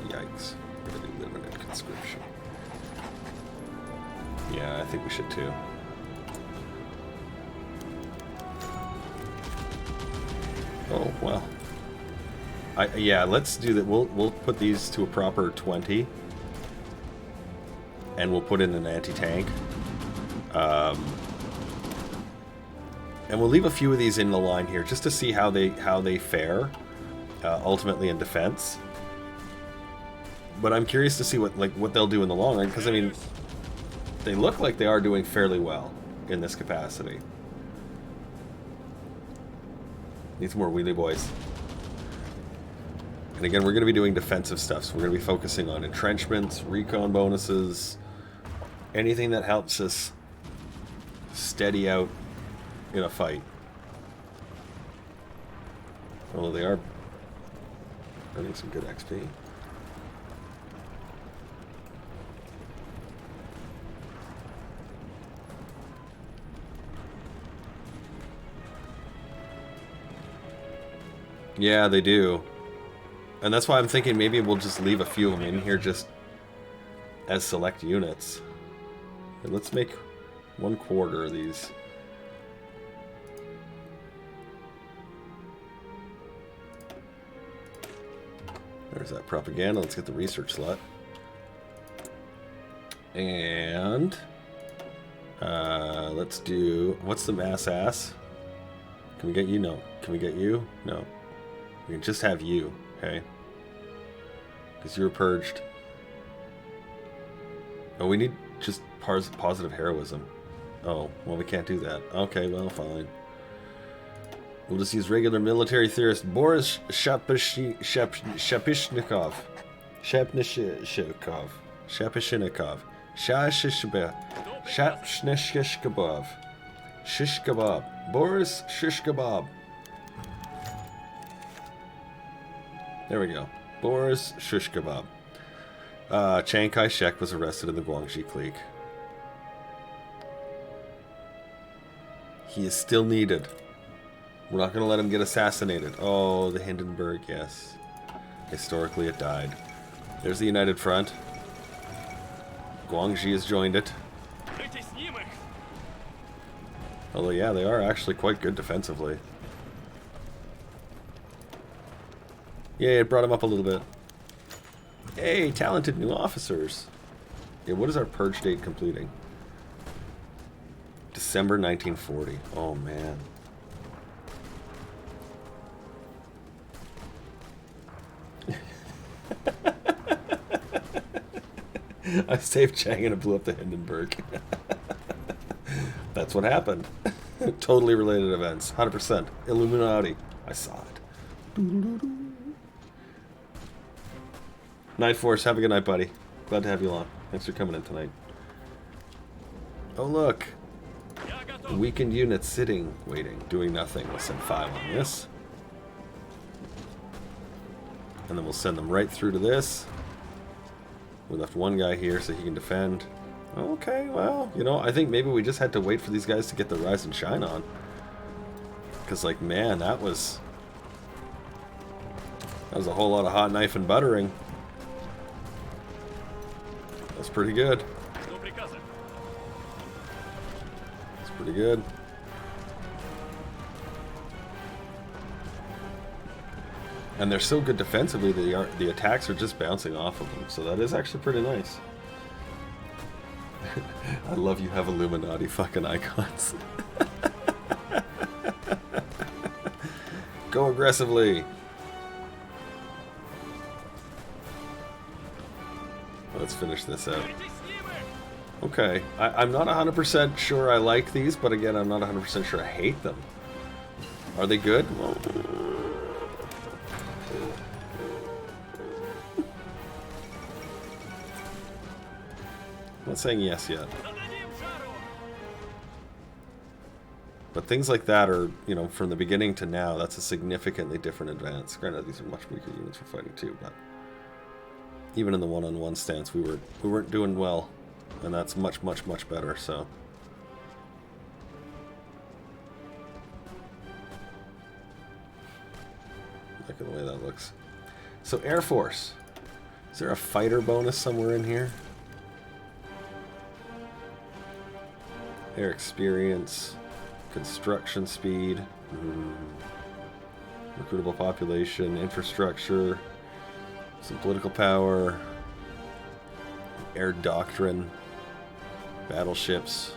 Speaker 1: Yikes. We're gonna do limited conscription. Yeah, I think we should too. Oh, well. Yeah, let's do that. We'll put these to a proper 20. And we'll put in an anti-tank. And we'll leave a few of these in the line here just to see how they fare ultimately in defense. But I'm curious to see what they'll do in the long run, because I mean, they look like they are doing fairly well in this capacity. Need some more wheelie boys. And again, we're going to be doing defensive stuff, so we're going to be focusing on entrenchments, recon bonuses, anything that helps us steady out in a fight. Although they are earning some good XP. Yeah, they do. And that's why I'm thinking maybe we'll just leave a few of them in here just as select units. And let's make 1/4 of these. There's that propaganda. Let's get the research slot. And let's do, what's the mass ass? Can we get you? No. Can we get you? No. We can just have you, okay? Because you were purged. Oh, we need just positive heroism. Oh, well, we can't do that. Okay, well, fine. We'll just use regular military theorist Boris Shapishnikov. Shishkabab. Boris Shishkabab. There we go. Boris Shishkabab. Chiang Kai-shek was arrested in the Guangxi clique. He is still needed. We're not going to let him get assassinated. Oh, the Hindenburg, yes. Historically, it died. There's the United Front. Guangxi has joined it. Although, yeah, they are actually quite good defensively. Yeah, it brought him up a little bit. Hey, talented new officers. Yeah, what is our purge date completing? December 1940. Oh, man. I saved Chang and it blew up the Hindenburg. That's what happened. Totally related events. 100%. Illuminati. I saw it. Night Force, have a good night, buddy. Glad to have you along. Thanks for coming in tonight. Oh, look. Weakened units sitting, waiting, doing nothing. We'll send 5 on this. And then we'll send them right through to this. We left 1 guy here so he can defend. Okay, well, you know, I think maybe we just had to wait for these guys to get the Rise and Shine on. Because, like, man, that was a whole lot of hot knife and buttering. That's pretty good. That's pretty good. And they're so good defensively, the attacks are just bouncing off of them. So that is actually pretty nice. I love you have Illuminati fucking icons. Go aggressively. Let's finish this out. Okay, I'm not 100% sure I like these, but again, I'm not 100% sure I hate them. Are they good? Well, I'm not saying yes yet. But things like that are, you know, from the beginning to now, that's a significantly different advance. Granted, these are much weaker units for fighting too, but even in the one-on-one stance, we weren't doing well, and that's much, much, much better. So, look at the way that looks. So, Air Force. Is there a fighter bonus somewhere in here? Air experience, construction speed, recruitable population, infrastructure, some political power, air doctrine, battleships,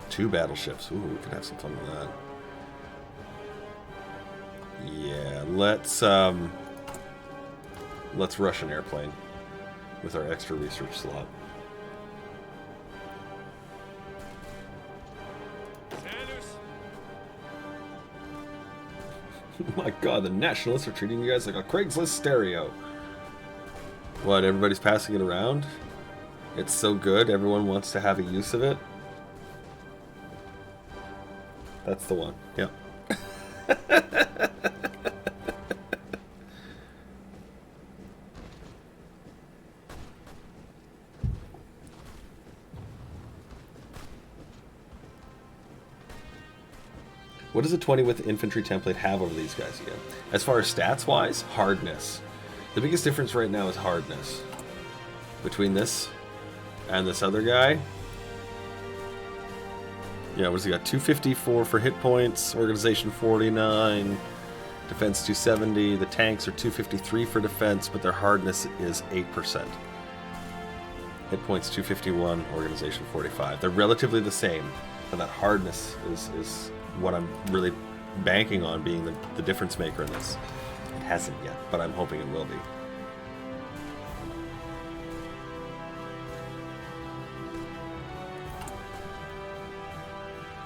Speaker 1: 2 battleships. Ooh, we could have some fun with that. Yeah, let's rush an airplane with our extra research slot. My god, the nationalists are treating you guys like a Craigslist stereo. What, everybody's passing it around? It's so good, everyone wants to have a use of it? That's the one, yep. What does a 20 with infantry template have over these guys again? As far as stats wise, hardness. The biggest difference right now is hardness. Between this and this other guy. Yeah, what does he got? 254 for hit points, organization 49, defense 270. The tanks are 253 for defense, but their hardness is 8%. Hit points 251, organization 45. They're relatively the same, but that hardness is what I'm really banking on being the difference maker in this. It hasn't yet, but I'm hoping it will be.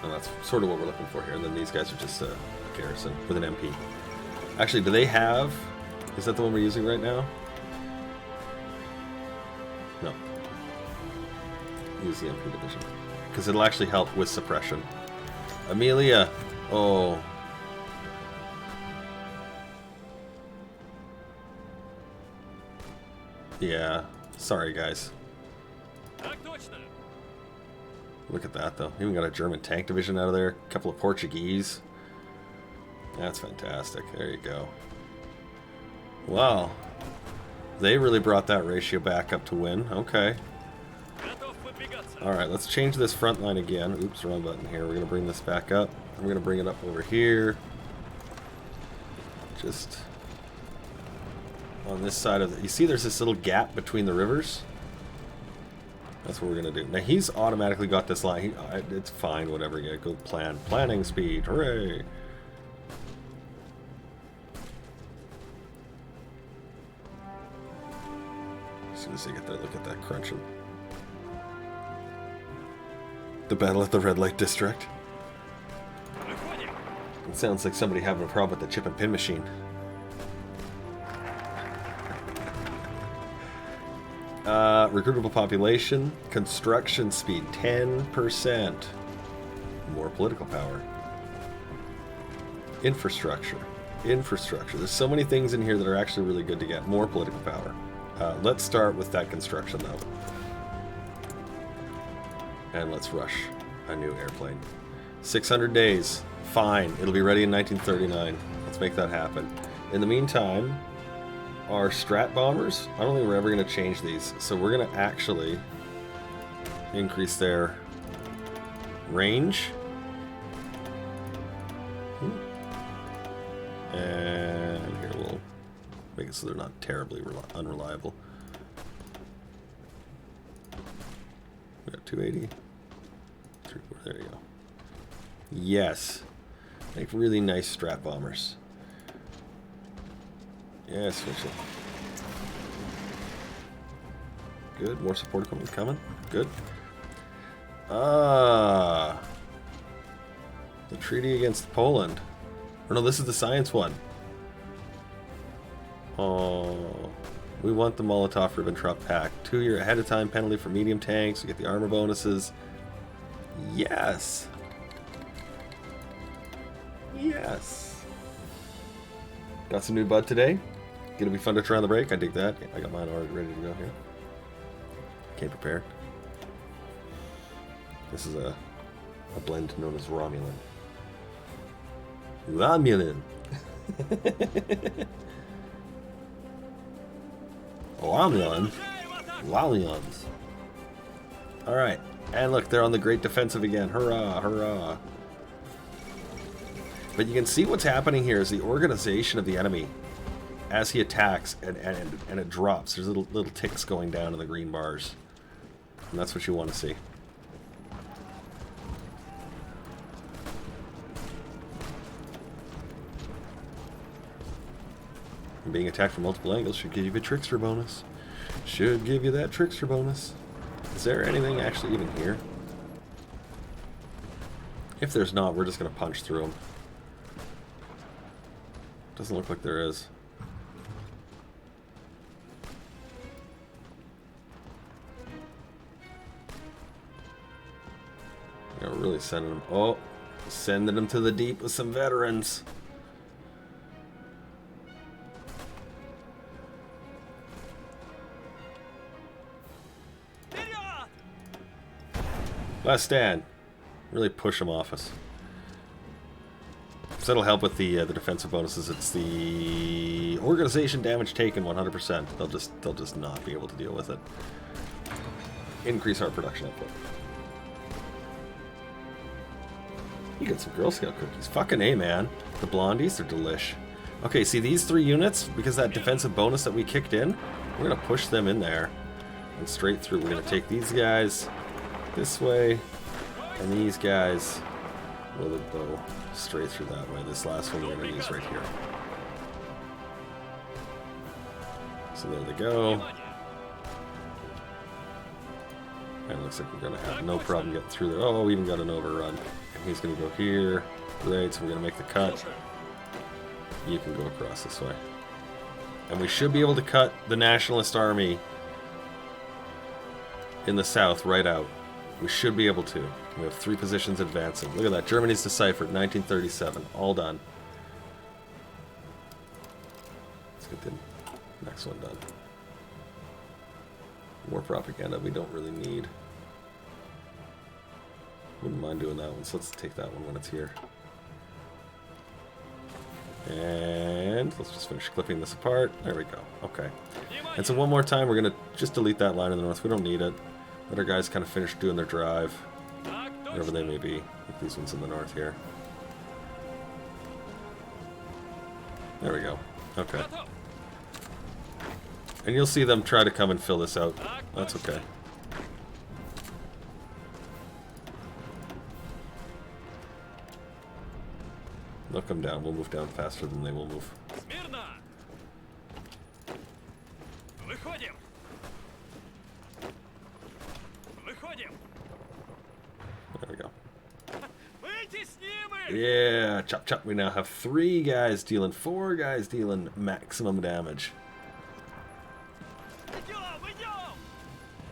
Speaker 1: And that's sort of what we're looking for here. And then these guys are just a garrison with an MP. Actually, do they have... Is that the one we're using right now? No. Use the MP division. Because it'll actually help with suppression. Amelia! Oh. Yeah. Sorry, guys. Look at that, though. Even got a German tank division out of there. A couple of Portuguese. That's fantastic. There you go. Wow. They really brought that ratio back up to win. Okay. Alright, let's change this front line again. Oops, wrong button here. We're going to bring this back up. We're going to bring it up over here. Just on this side of the... You see there's this little gap between the rivers? That's what we're going to do. Now, he's automatically got this line. It's fine, whatever. Yeah, go plan. Planning speed. Hooray! As soon as they get there, look at that crunching. The battle at the red light district. It sounds like somebody having a problem with the chip and pin machine. Recruitable population, construction speed 10%. More political power. Infrastructure. There's so many things in here that are actually really good to get. More political power. Let's start with that construction though. And let's rush a new airplane. 600 days. Fine. It'll be ready in 1939. Let's make that happen. In the meantime, our strat bombers, I don't think we're ever going to change these. So we're going to actually increase their range. And here we'll make it so they're not terribly unreliable. We got 280. 340, there you go. Yes. Make really nice strat bombers. Yeah, switch it. Good. More support equipment coming. Good. Ah. The treaty against Poland. Or no, this is the science one. Oh. We want the Molotov-Ribbentrop pack. 2-year ahead of time penalty for medium tanks. We get the armor bonuses. Yes. Yes. Got some new bud today. Gonna be fun to try on the break. I dig that. I got mine already ready to go here. Came prepared. This is a blend known as Romulan. Romulan. Romulan. Romulans. Alright. And look, they're on the great defensive again. Hurrah, hurrah. But you can see what's happening here is the organization of the enemy as he attacks and it drops. There's little ticks going down in the green bars. And that's what you want to see. And being attacked from multiple angles should give you a trickster bonus. Should give you that trickster bonus. Is there anything actually even here? If there's not, we're just going to punch through them. Doesn't look like there is. Yeah, we're really sending them. Oh, sending them to the deep with some veterans. Last stand. Really push them off us. So that'll help with the defensive bonuses. It's the organization damage taken 100%. They'll just not be able to deal with it. Increase our production output. You get some Girl Scout cookies. Fucking A, man. The blondies are delish. Okay, see these 3 units, because that defensive bonus that we kicked in, we're gonna push them in there and straight through. We're gonna take these guys this way, and these guys will go straight through that way. This last one we're going to use right here. So there they go. And it looks like we're going to have no problem getting through there. Oh, we even got an overrun. And he's going to go here. Great, so we're going to make the cut. You can go across this way. And we should be able to cut the Nationalist Army in the south right out. We should be able to. We have 3 positions advancing. Look at that. Germany's deciphered. 1937. All done. Let's get the next one done. War propaganda we don't really need. Wouldn't mind doing that one, so let's take that one when it's here. And let's just finish clipping this apart. There we go. Okay. And so one more time, we're going to just delete that line in the north. We don't need it. Let our guys kind of finish doing their drive. Whatever they may be. Like these ones in the north here. There we go. Okay. And you'll see them try to come and fill this out. That's okay. They'll come down. We'll move down faster than they will move. There we go. Yeah, chop chop. We now have 3 guys dealing, 4 guys dealing maximum damage.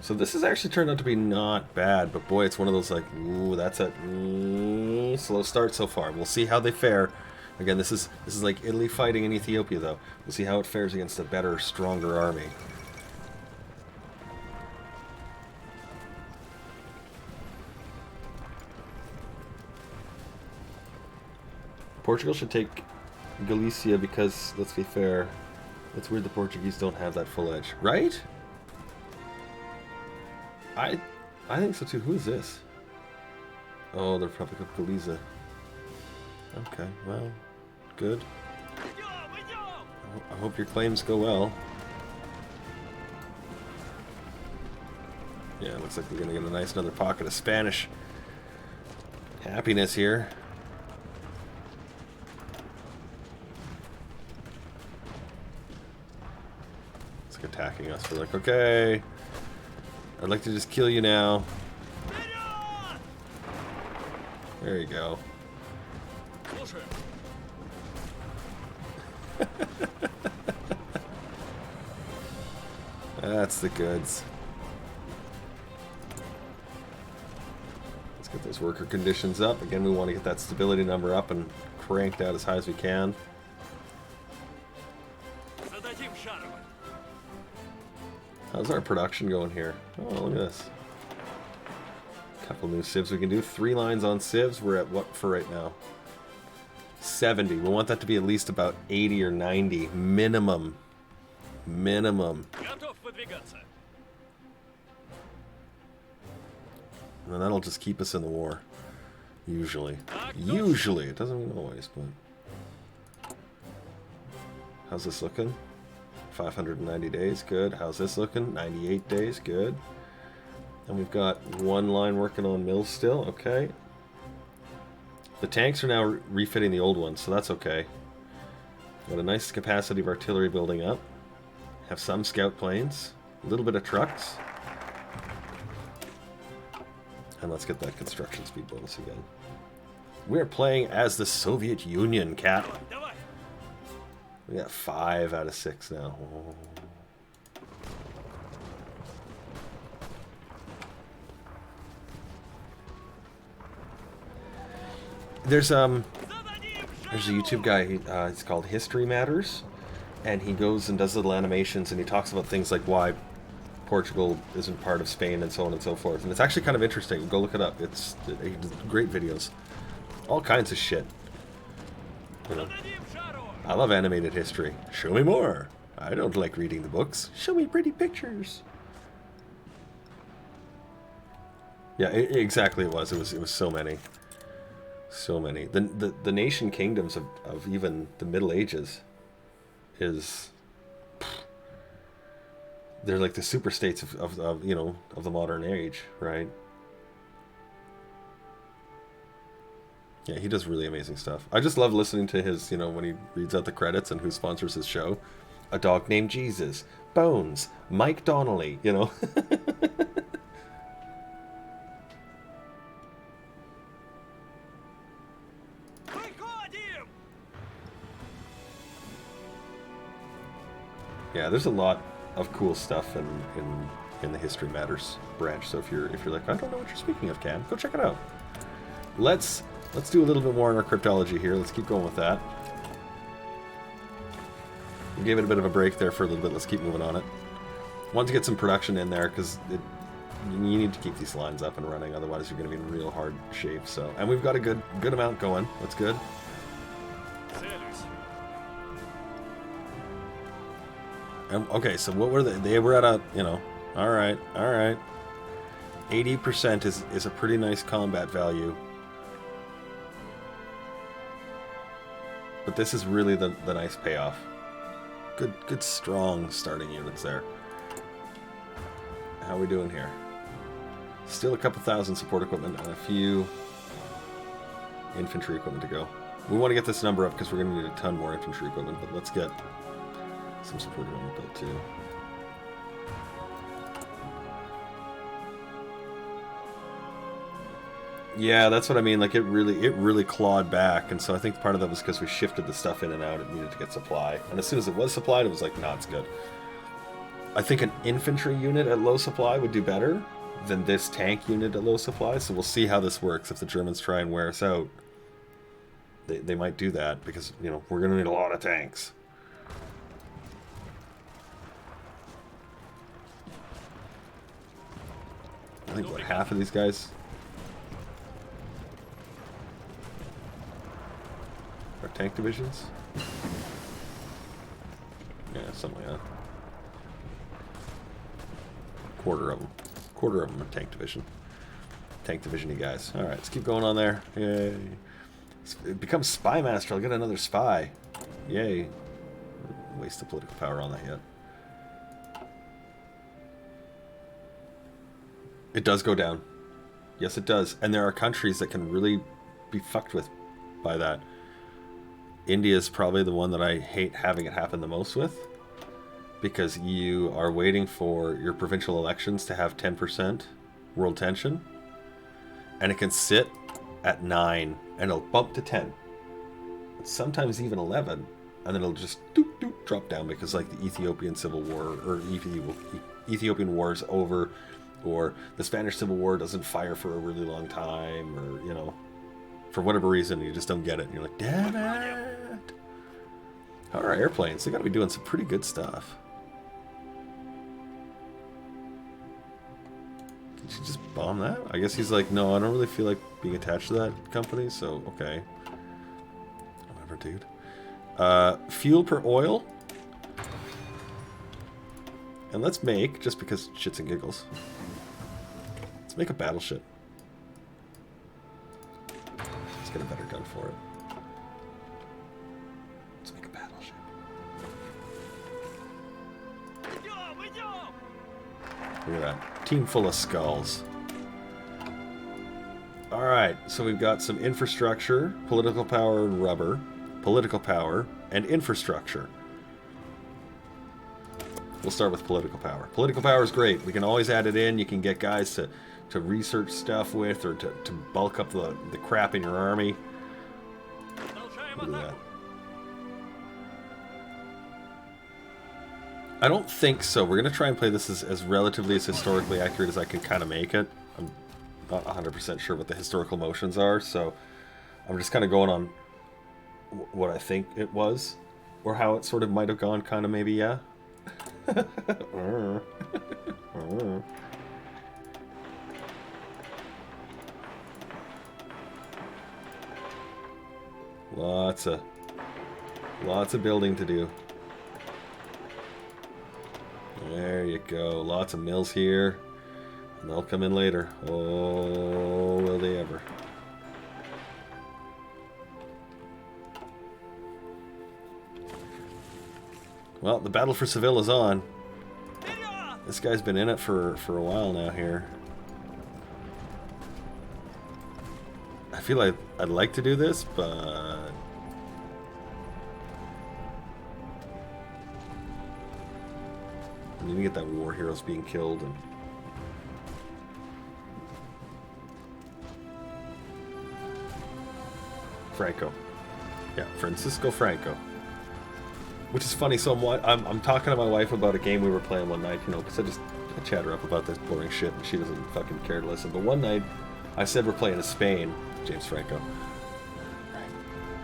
Speaker 1: So this has actually turned out to be not bad, but boy, it's one of those like, ooh, that's a slow start so far. We'll see how they fare. Again, this is like Italy fighting in Ethiopia, though. We'll see how it fares against a better, stronger army. Portugal should take Galicia because, let's be fair, it's weird the Portuguese don't have that full edge, right? I think so too. Who is this? Oh, the Republic of Galicia. Okay, well, good. I hope your claims go well. Yeah, it looks like we're gonna get a nice another pocket of Spanish happiness here. It's like attacking us. We're like, okay, I'd like to just kill you now. There you go. That's the goods. Let's get those worker conditions up. Again, we want to get that stability number up and cranked out as high as we can. How's our production going here? Oh, look at this. Couple new civs we can do. 3 lines on civs. We're at what for right now? 70. We want that to be at least about 80 or 90 minimum. Minimum. And then that'll just keep us in the war. Usually. Usually. It doesn't mean always, but... How's this looking? 590 days. Good. How's this looking? 98 days. Good. And we've got 1 line working on mills still. Okay. The tanks are now refitting the old ones, so that's okay. Got a nice capacity of artillery building up. Have some scout planes. A little bit of trucks. And let's get that construction speed bonus again. We're playing as the Soviet Union, Cat. We got 5 out of 6 now. Oh. There's a YouTube guy, he's called History Matters, and he goes and does little animations, and he talks about things like why Portugal isn't part of Spain and so on and so forth. And it's actually kind of interesting. Go look it up. He does great videos. All kinds of shit. You know. I love animated history. Show me more. I don't like reading the books. Show me pretty pictures. Yeah, exactly it was. It was so many. So many. The nation kingdoms of even the Middle Ages is... They're like the super states of you know, of the modern age, right? Yeah, he does really amazing stuff. I just love listening to his, you know, when he reads out the credits and who sponsors his show. A Dog Named Jesus, Bones, Mike Donnelly, you know. Yeah, there's a lot of cool stuff in the History Matters branch. So if you're like, I don't know what you're speaking of, Cam, go check it out. Let's do a little bit more on our cryptology here. Let's keep going with that. We gave it a bit of a break there for a little bit. Let's keep moving on it. Want to get some production in there because you need to keep these lines up and running. Otherwise, you're going to be in real hard shape. So, and we've got a good amount going. That's good. Okay, so what were they? They were at a, you know, all right. 80% is a pretty nice combat value. But this is really the nice payoff. good strong starting units there. How are we doing here? Still a couple thousand support equipment and a few infantry equipment to go. We want to get this number up because we're going to need a ton more infantry equipment, but let's get some support equipment built too. Yeah, that's what I mean. Like it really clawed back, and so I think part of that was because we shifted the stuff in and out. It needed to get supply, and as soon as it was supplied, it was like, nah, it's good. I think an infantry unit at low supply would do better than this tank unit at low supply. So we'll see how this works. If the Germans try and wear us out, they might do that because you know we're gonna need a lot of tanks. I think what, half of these guys. Or tank divisions? Yeah, something like that. Quarter of them. Quarter of them are tank division. Tank division-y guys. Alright, let's keep going on there. Yay. It becomes spy master. I'll get another spy. Yay. Waste the political power on that yet. It does go down. Yes, it does. And there are countries that can really be fucked with by that. India is probably the one that I hate having it happen the most with, because you are waiting for your provincial elections to have 10% world tension, and it can sit at 9 and it'll bump to 10, sometimes even 11, and then it'll just drop down because like the Ethiopian Civil War or Ethiopian War is over, or the Spanish Civil War doesn't fire for a really long time, or you know, for whatever reason you just don't get it and you're like, damn it. How are our airplanes? They gotta be doing some pretty good stuff. Did you just bomb that? I guess he's like, no, I don't really feel like being attached to that company, so okay. Whatever, dude. Fuel per oil. And let's make, just because shits and giggles, let's make a battleship. Let's get a better gun for it. Let's make a battleship. Look at that. Team full of skulls. Alright, so we've got some infrastructure, political power and rubber, political power, and infrastructure. We'll start with political power. Political power is great. We can always add it in. You can get guys to research stuff with, or to bulk up the crap in your army. Look at that. I don't think so. We're going to try and play this as relatively as historically accurate as I can kind of make it. I'm not 100% sure what the historical motions are, so I'm just kind of going on what I think it was, or how it sort of might have gone, kind of maybe, yeah. Lots of building to do. There you go. Lots of mills here. And they'll come in later. Oh, will they ever. Well, the battle for Seville is on. This guy's been in it for a while now here. I feel like I'd like to do this, but I need to get that war heroes being killed and Franco. Yeah, Francisco Franco. Which is funny, so I'm talking to my wife about a game we were playing one night, you know, because I chat her up about this boring shit and she doesn't fucking care to listen. But one night, I said we're playing as Spain, James Franco.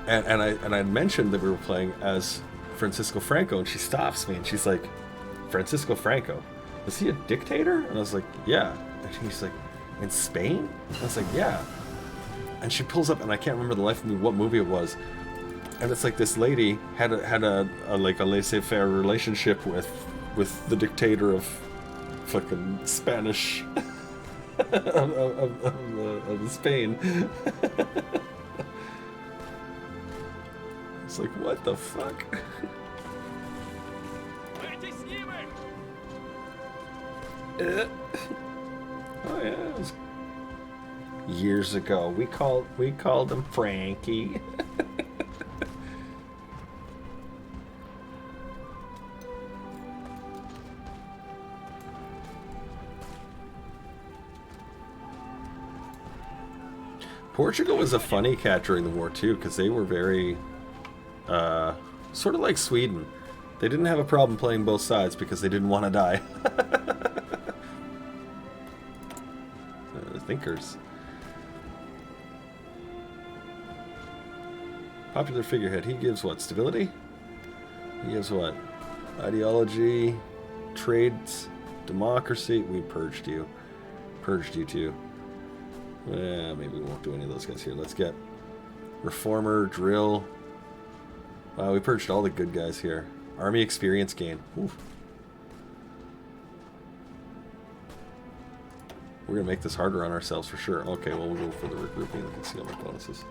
Speaker 1: And I mentioned that we were playing as Francisco Franco, and she stops me and she's like, Francisco Franco, was he a dictator? And I was like, yeah. And she's like, in Spain? And I was like, yeah. And she pulls up, and I can't remember the life of me what movie it was. And it's like this lady had a like a laissez-faire relationship with the dictator of fucking Spanish of Spain. It's like, what the fuck? Oh yeah, it was years ago. We called him Frankie. Portugal was a funny cat during the war too, because they were very, sort of like Sweden. They didn't have a problem playing both sides because they didn't want to die. Thinkers. Popular figurehead. He gives what? Stability? He gives what? Ideology, trades, democracy. We purged you. Purged you too. Maybe we won't do any of those guys here. Let's get Reformer, Drill. Wow, we purged all the good guys here. Army experience gain. Ooh. We're going to make this harder on ourselves for sure. Okay, well, we'll go for the regrouping and the concealment bonuses.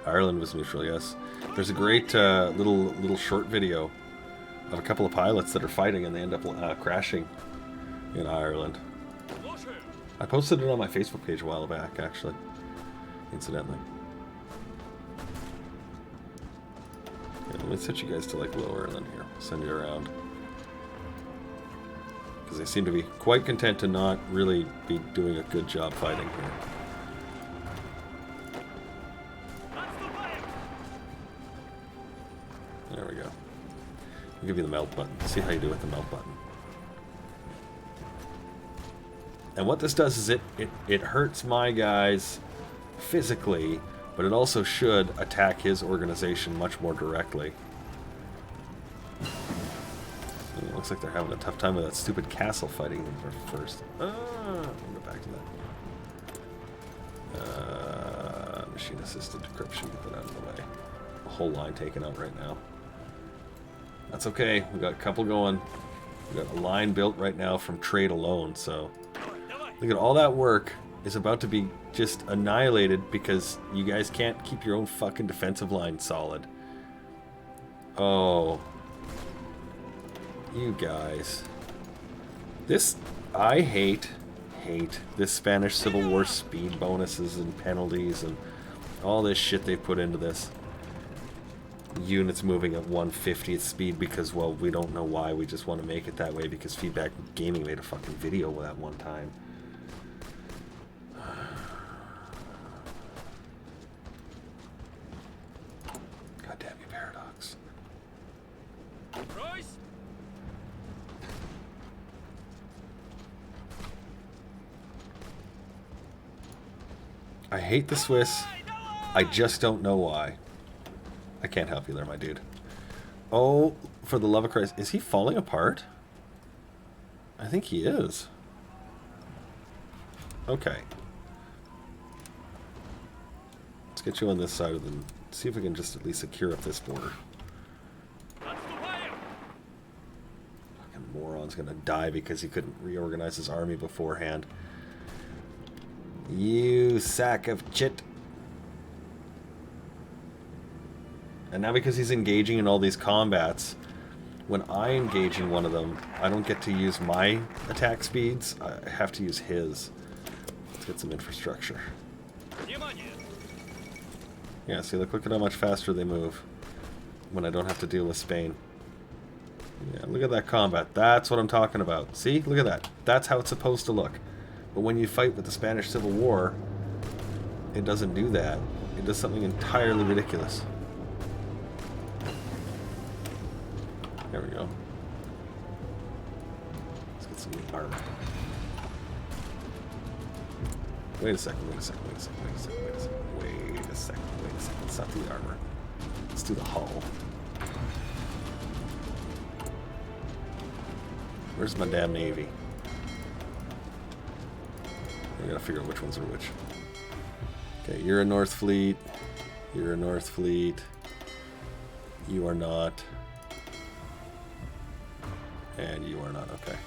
Speaker 1: Ireland was neutral, yes. There's a great little short video of a couple of pilots that are fighting and they end up crashing in Ireland. I posted it on my Facebook page a while back, actually, incidentally. Yeah, let me set you guys to like lower and then here, send you around. Because they seem to be quite content to not really be doing a good job fighting here. There we go. I'll give you the melt button. See how you do with the melt button. And what this does is it hurts my guys physically, but it also should attack his organization much more directly. It looks like they're having a tough time with that stupid castle fighting first. We'll go back to that. Machine-assisted decryption, get that out of the way. A whole line taken out right now. That's okay. We got a couple going. We got a line built right now from trade alone, so... Look at all that work is about to be just annihilated because you guys can't keep your own fucking defensive line solid. Oh. You guys. This, I hate this Spanish Civil War speed bonuses and penalties and all this shit they put into this. Units moving at 1/50th speed because, well, we don't know why. We just want to make it that way because Feedback Gaming made a fucking video that one time. I hate the Swiss. I just don't know why. I can't help you there, my dude. Oh, for the love of Christ. Is he falling apart? I think he is. Okay. Let's get you on this side of the... See if we can just at least secure up this border. Fucking moron's gonna die because he couldn't reorganize his army beforehand. You sack of shit. And now because he's engaging in all these combats, when I engage in one of them, I don't get to use my attack speeds. I have to use his. Let's get some infrastructure. Yeah, see, look at how much faster they move when I don't have to deal with Spain. Yeah, look at that combat. That's what I'm talking about. See? Look at that. That's how it's supposed to look. But when you fight with the Spanish Civil War, it doesn't do that. It does something entirely ridiculous. There we go. Let's get some armor. Wait a second, wait a second, wait a second, wait a second, wait a second, wait a second, wait a second. It's not the armor. Let's do the hull. Where's my damn navy? I gotta figure out which ones are which. Okay, you're a North Fleet. You're a North Fleet. You are not. And you are not. Okay.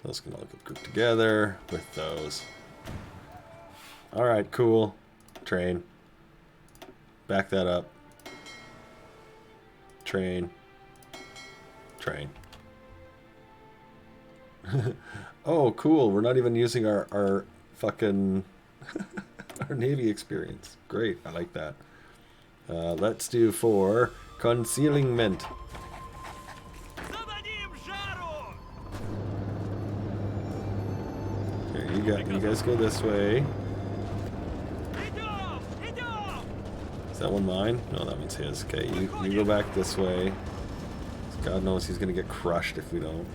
Speaker 1: Those can all get grouped together with those. Alright, cool. Train. Back that up. Train. train. Oh, cool. We're not even using our fucking our Navy experience. Great. I like that. Let's do for concealment. Here, you guys go this way. Is that one mine? No, that one's his. Okay, you go back this way. God knows he's gonna get crushed if we don't.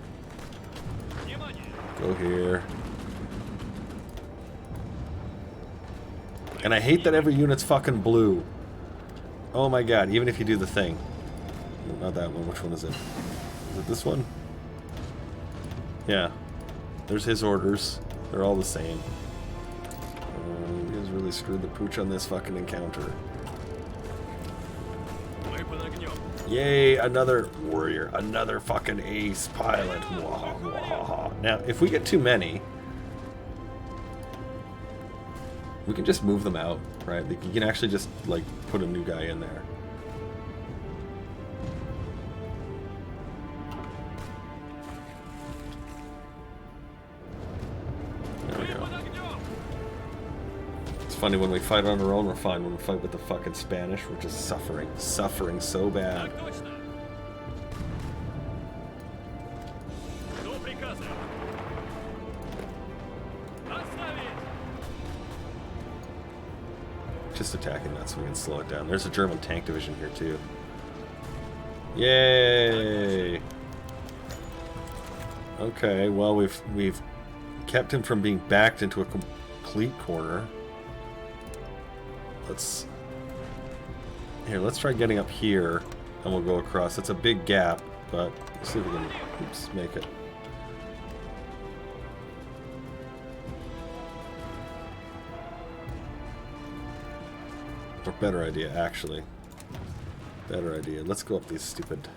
Speaker 1: Go here. And I hate that every unit's fucking blue. Oh my god, even if you do the thing. Not that one, which one is it? Is it this one? Yeah. There's his orders. They're all the same. You guys really screwed the pooch on this fucking encounter. Yay, another warrior. Another fucking ace pilot. Mwah, mwah. Now, if we get too many, we can just move them out, right? You can actually just, like, put a new guy in there. There we go. It's funny, when we fight on our own, we're fine. When we fight with the fucking Spanish, we're just suffering. Suffering so bad. Just attacking that so we can slow it down. There's a German tank division here too. Yay! Okay, well we've kept him from being backed into a complete corner. Let's try getting up here and we'll go across. That's a big gap, but let's see if we can make it. Or better idea, actually. Better idea. Let's go up these stupid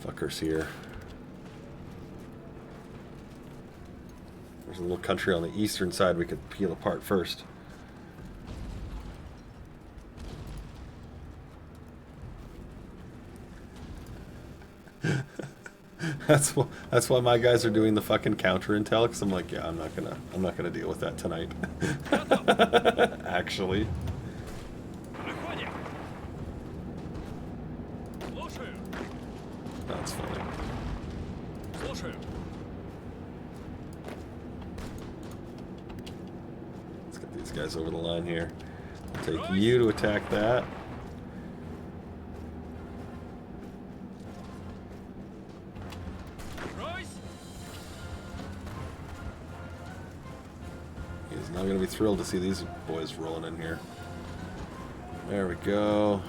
Speaker 1: fuckers here. There's a little country on the eastern side we could peel apart first. That's why my guys are doing the fucking counter intel, because I'm like, yeah, I'm not gonna deal with that tonight. Actually. That's funny. Let's get these guys over the line here. I'll take you to attack that. I'm gonna be thrilled to see these boys rolling in here. There we go.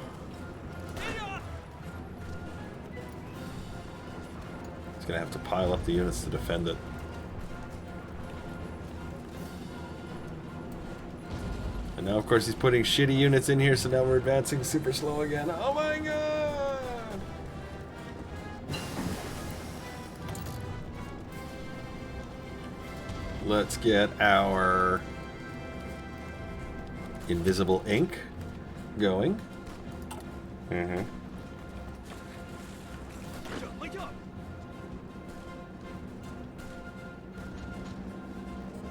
Speaker 1: He's gonna have to pile up the units to defend it. And now, of course, he's putting shitty units in here, so now we're advancing super slow again. Oh my god! Let's get our invisible ink going.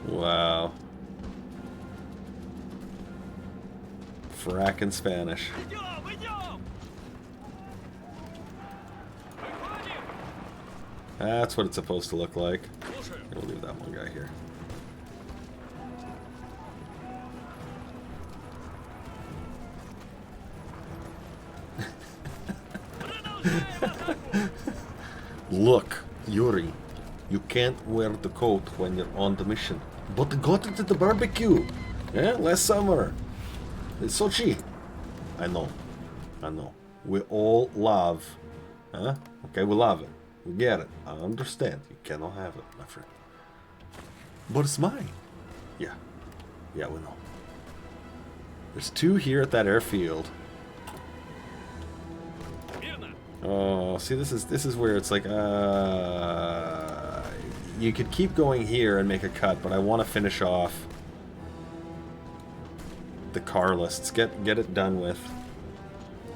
Speaker 1: Wow. Frackin' Spanish. That's what it's supposed to look like. We'll leave that one guy here. Look, Yuri, you can't wear the coat when you're on the mission. But got it at the barbecue. Yeah, last summer. It's Sochi. I know. We all love. Huh? Okay, we love it. We get it. I understand. You cannot have it, my friend. But it's mine. Yeah. Yeah, we know. There's two here at that airfield. Oh, see, this is where it's like, you could keep going here and make a cut, but I want to finish off the car lists. Get it done with.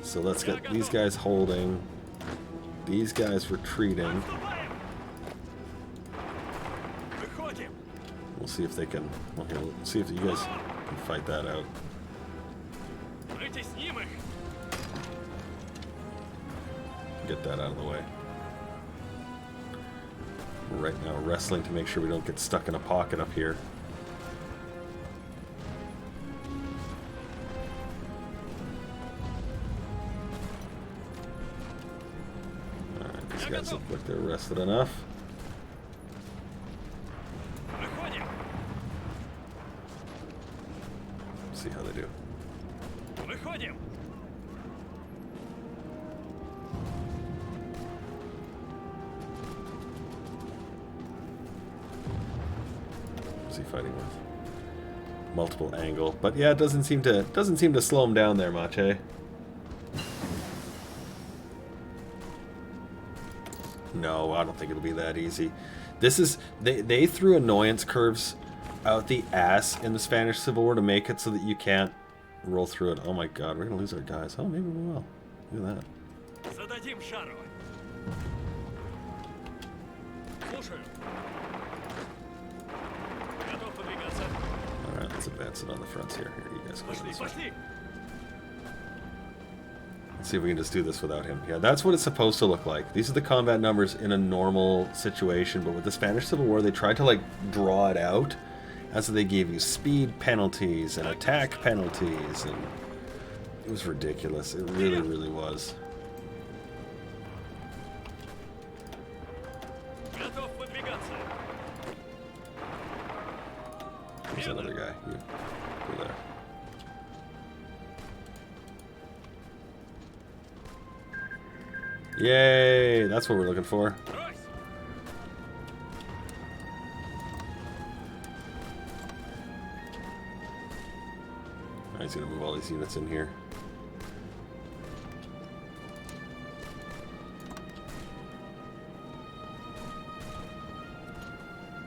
Speaker 1: So let's get these guys holding. These guys retreating. We'll see if they can. Well, here, we'll see if you guys can fight that out. Get that out of the way. We're right now wrestling to make sure we don't get stuck in a pocket up here. Alright, these guys look like they're rested enough. See how they do. What's he fighting with? Multiple angle, but yeah, it doesn't seem to slow him down there much, eh? No, I don't think it'll be that easy. This is they threw annoyance curves out the ass in the Spanish Civil War to make it so that you can't roll through it. Oh my god, we're gonna lose our guys. Oh, maybe we will. Look at that. Alright, let's advance it on the fronts here. Here, you guys go this way. Let's see if we can just do this without him. Yeah, that's what it's supposed to look like. These are the combat numbers in a normal situation, but with the Spanish Civil War, they tried to, like, draw it out. And so they gave you speed penalties and attack penalties, and it was ridiculous. It really, really was. There's another guy. You go there. Yay! That's what we're looking for. He's gonna move all these units in here.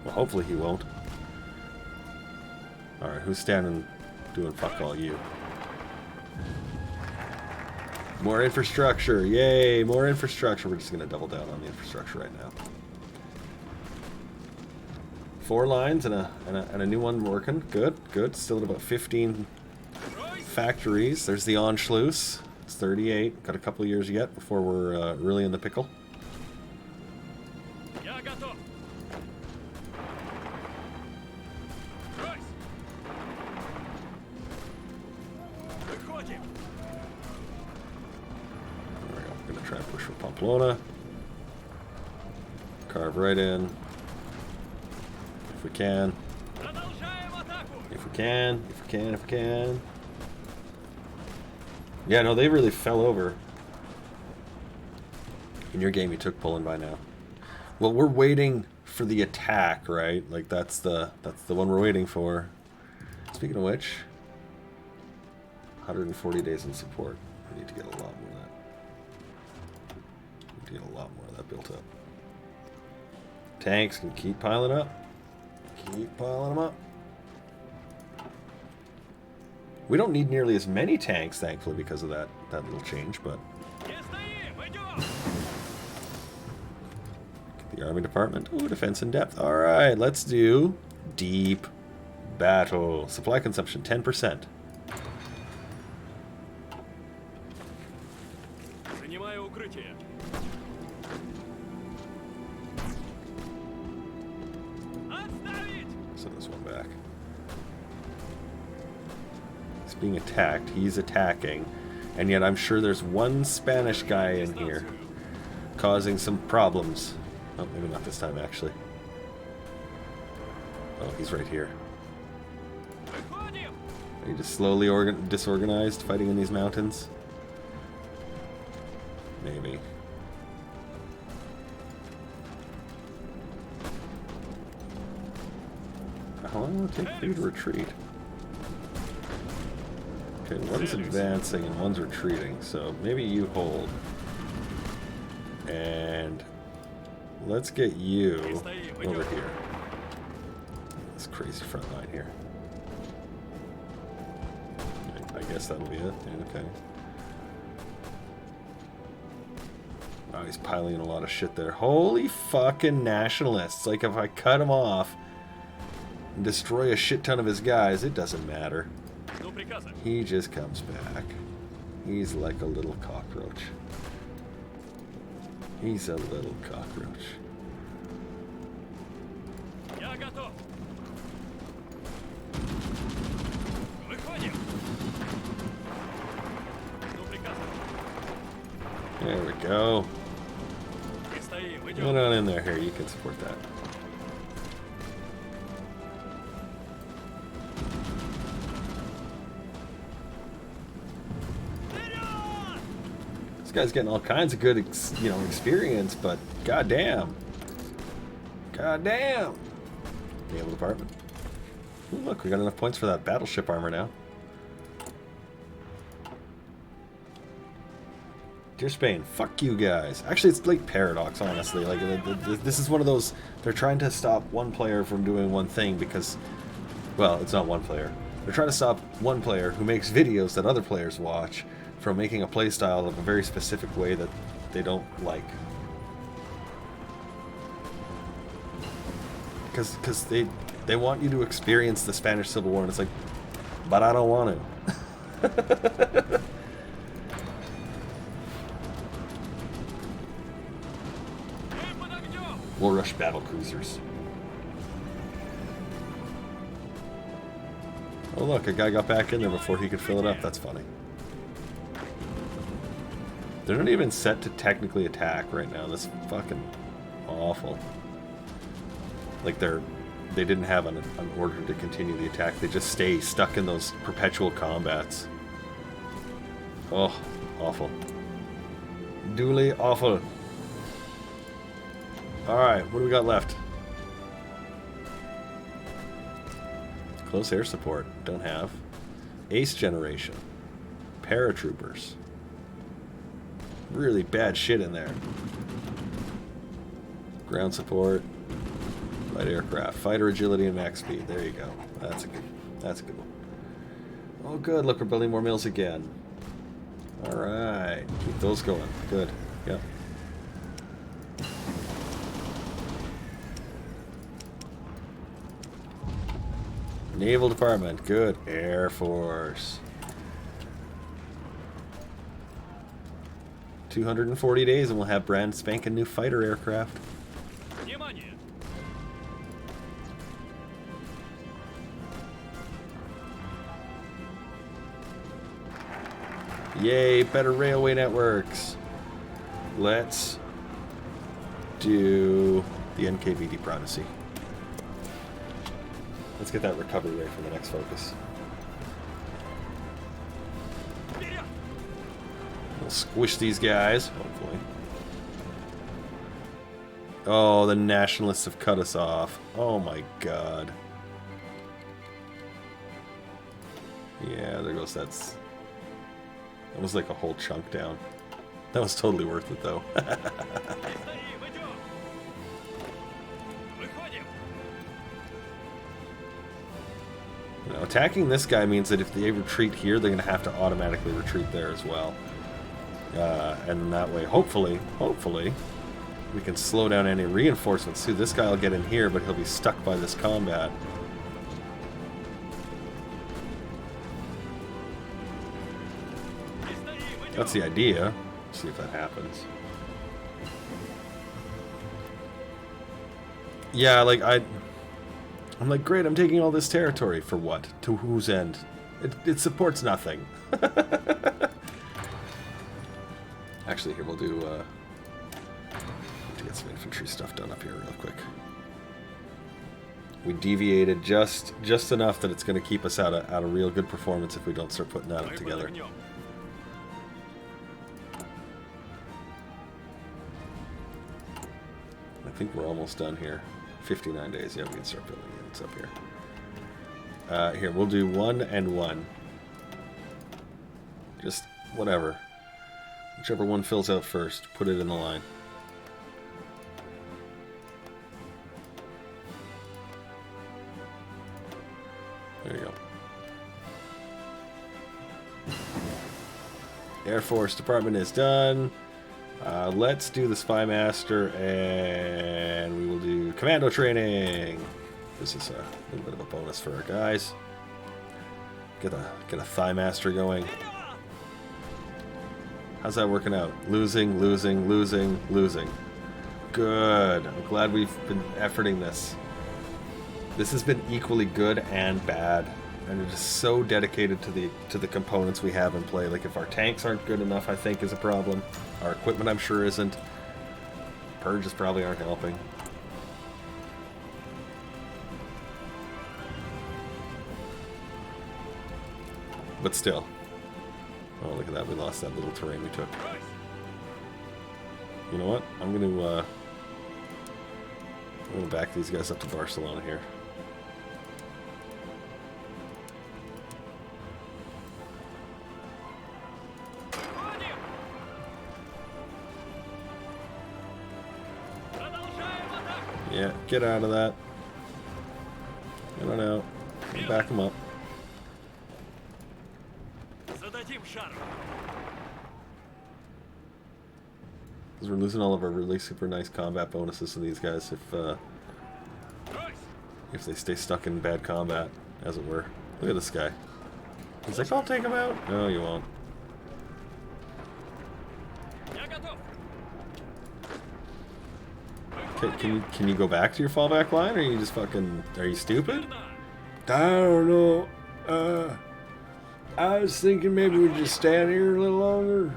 Speaker 1: Well, hopefully he won't. Alright, who's standing doing fuck all you? More infrastructure! Yay! More infrastructure! We're just gonna double down on the infrastructure right now. 4 lines and a new one working. Good, good. Still at about 15 factories. There's the Anschluss. It's 38. Got a couple of years yet before we're really in the pickle. We're gonna try and push for Pamplona. Carve right in. If we can. If we can. If we can. If we can. Yeah, no, they really fell over. In your game, you took Poland by now. Well, we're waiting for the attack, right? Like that's the one we're waiting for. Speaking of which, 140 days in support. We need to get a lot more of that. We need to get a lot more of that built up. Tanks can keep piling up. Keep piling them up. We don't need nearly as many tanks, thankfully, because of that little change, but... The Army Department. Ooh, defense in depth. Alright, let's do deep battle. Supply consumption, 10%. Send this one back. Being attacked, he's attacking, and yet I'm sure there's one Spanish guy in here causing some problems. Oh, maybe not this time, actually. Oh, he's right here. Are you just slowly disorganized, fighting in these mountains? Maybe. How long will it take for you to retreat? Okay, one's advancing and one's retreating, so maybe you hold. And let's get you over here. This crazy front line here. I guess that'll be it. Yeah, okay. Wow, he's piling in a lot of shit there. Holy fucking nationalists. Like, if I cut him off and destroy a shit ton of his guys, it doesn't matter. He just comes back. He's like a little cockroach. He's a little cockroach. There we go. Get on in there. Here, you can support that. This guy's getting all kinds of good, experience, but goddamn. Goddamn. Naval Department. Ooh, look, we got enough points for that battleship armor now. Dear Spain, fuck you guys. Actually, it's like Paradox, honestly. Like, this is one of those, they're trying to stop one player from doing one thing because, well, it's not one player. They're trying to stop one player who makes videos that other players watch from making a playstyle of a very specific way that they don't like. Because they want you to experience the Spanish Civil War, and it's like, but I don't want to. We'll rush battle cruisers. Oh look, a guy got back in there before he could fill it up. That's funny. They're not even set to technically attack right now. That's fucking awful. Like they didn't have an order to continue the attack. They just stay stuck in those perpetual combats. Oh, awful. Duly awful. Alright, what do we got left? Close air support. Don't have. Ace generation. Paratroopers. Really bad shit in there. Ground support. Light aircraft. Fighter agility and max speed. There you go. That's a good one. Oh good, look, we're building more mills again. Alright. Keep those going. Good. Yep. Naval Department, good. Air Force. 240 days and we'll have brand spanking new fighter aircraft. Yay, better railway networks. Let's do the NKVD primacy. Let's get that recovery rate for the next focus. We'll squish these guys, hopefully. Oh, the nationalists have cut us off. Oh my god. Yeah, there goes that was like a whole chunk down. That was totally worth it though. Attacking this guy means that if they retreat here, they're going to have to automatically retreat there as well. And that way, hopefully, we can slow down any reinforcements. See, this guy will get in here, but he'll be stuck by this combat. That's the idea. See if that happens. Yeah, like, I'm like, great, I'm taking all this territory. For what? To whose end? It supports nothing. Actually, here, we'll do, to get some infantry stuff done up here real quick. We deviated just enough that it's going to keep us out of real good performance if we don't start putting that up together. I think we're almost done here. 59 days. Yeah, we can start building units up here. Here, we'll do 1 and 1. Just whatever. Whichever one fills out first, put it in the line. There you go. Air Force Department is done. Let's do the Spy Master, and we will do Commando Training. This is a little bit of a bonus for our guys. Get a Thigh Master going. How's that working out? Losing, losing, losing, losing. Good. I'm glad we've been efforting this. This has been equally good and bad. And we're just so dedicated to the components we have in play. Like, if our tanks aren't good enough, I think is a problem. Our equipment, I'm sure, isn't. Purges probably aren't helping. But still. Oh, look at that. We lost that little terrain we took. You know what? I'm gonna back these guys up to Barcelona here. Yeah, get out of that. I don't know. Back them up. Because we're losing all of our really super nice combat bonuses to these guys if they stay stuck in bad combat, as it were. Look at this guy. He's like, I'll take him out. No, you won't. Okay, can you go back to your fallback line, or are you just fucking... Are you stupid?
Speaker 2: I don't know. I was thinking maybe we'd just stand here a little longer.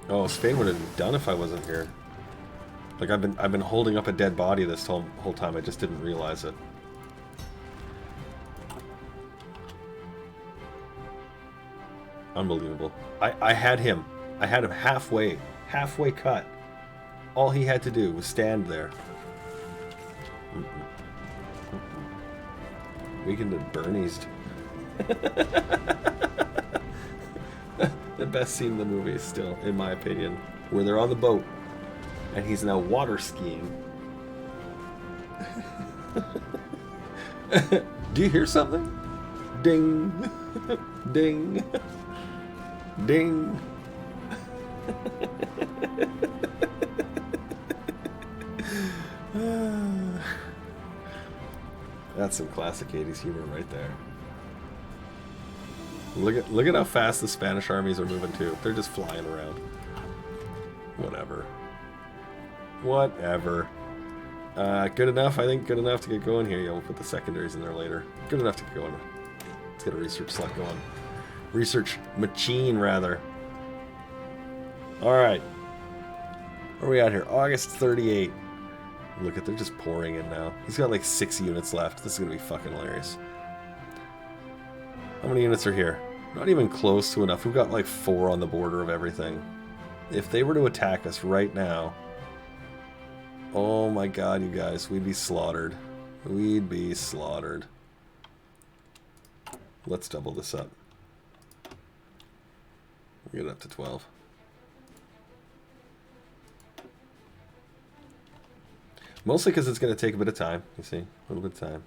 Speaker 1: Oh, Spain would have been done if I wasn't here. Like, I've been holding up a dead body this whole time. I just didn't realize it. Unbelievable. I had him. I had him halfway cut. All he had to do was stand there. Weakened and Bernie's. The best scene in the movie, still, in my opinion, where they're on the boat and he's now water skiing. Do you hear something? Ding, ding, ding. That's some classic 80s humor right there. Look at how fast the Spanish armies are moving too. They're just flying around. Whatever. Whatever. Good enough, I think. Good enough to get going here. Yeah, we'll put the secondaries in there later. Good enough to get going. Let's get a research slot going. Research machine, rather. Alright. Where are we at here? August 38. Look at, they're just pouring in now. He's got like 6 units left. This is going to be fucking hilarious. How many units are here? Not even close to enough. We've got like 4 on the border of everything. If they were to attack us right now... Oh my god, you guys. We'd be slaughtered. We'd be slaughtered. Let's double this up. We'll get it up to 12. Mostly because it's going to take a bit of time, you see. A little bit of time.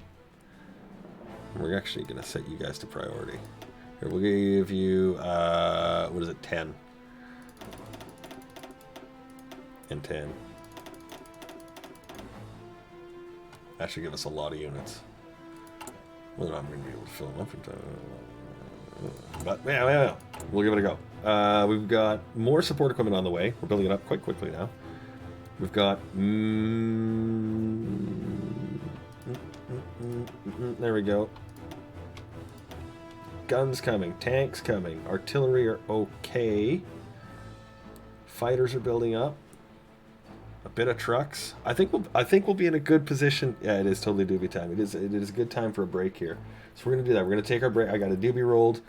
Speaker 1: And we're actually going to set you guys to priority. Here, we'll give you, what is it, 10. And 10. That should give us a lot of units. Whether I'm going to be able to fill them up in time. But, yeah, we'll give it a go. We've got more support equipment on the way. We're building it up quite quickly now. We've got... there we go. Guns coming. Tanks coming. Artillery are okay. Fighters are building up. A bit of trucks. I think we'll be in a good position. Yeah, it is totally doobie time. It is a good time for a break here. So we're gonna do that. We're gonna take our break. I got a doobie rolled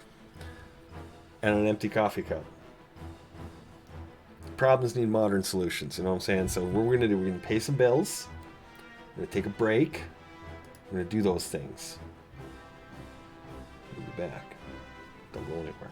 Speaker 1: and an empty coffee cup. Problems need modern solutions, you know what I'm saying? So what we're going to do, we're going to pay some bills, we're going to take a break, we're going to do those things. We'll be back. Don't go anywhere.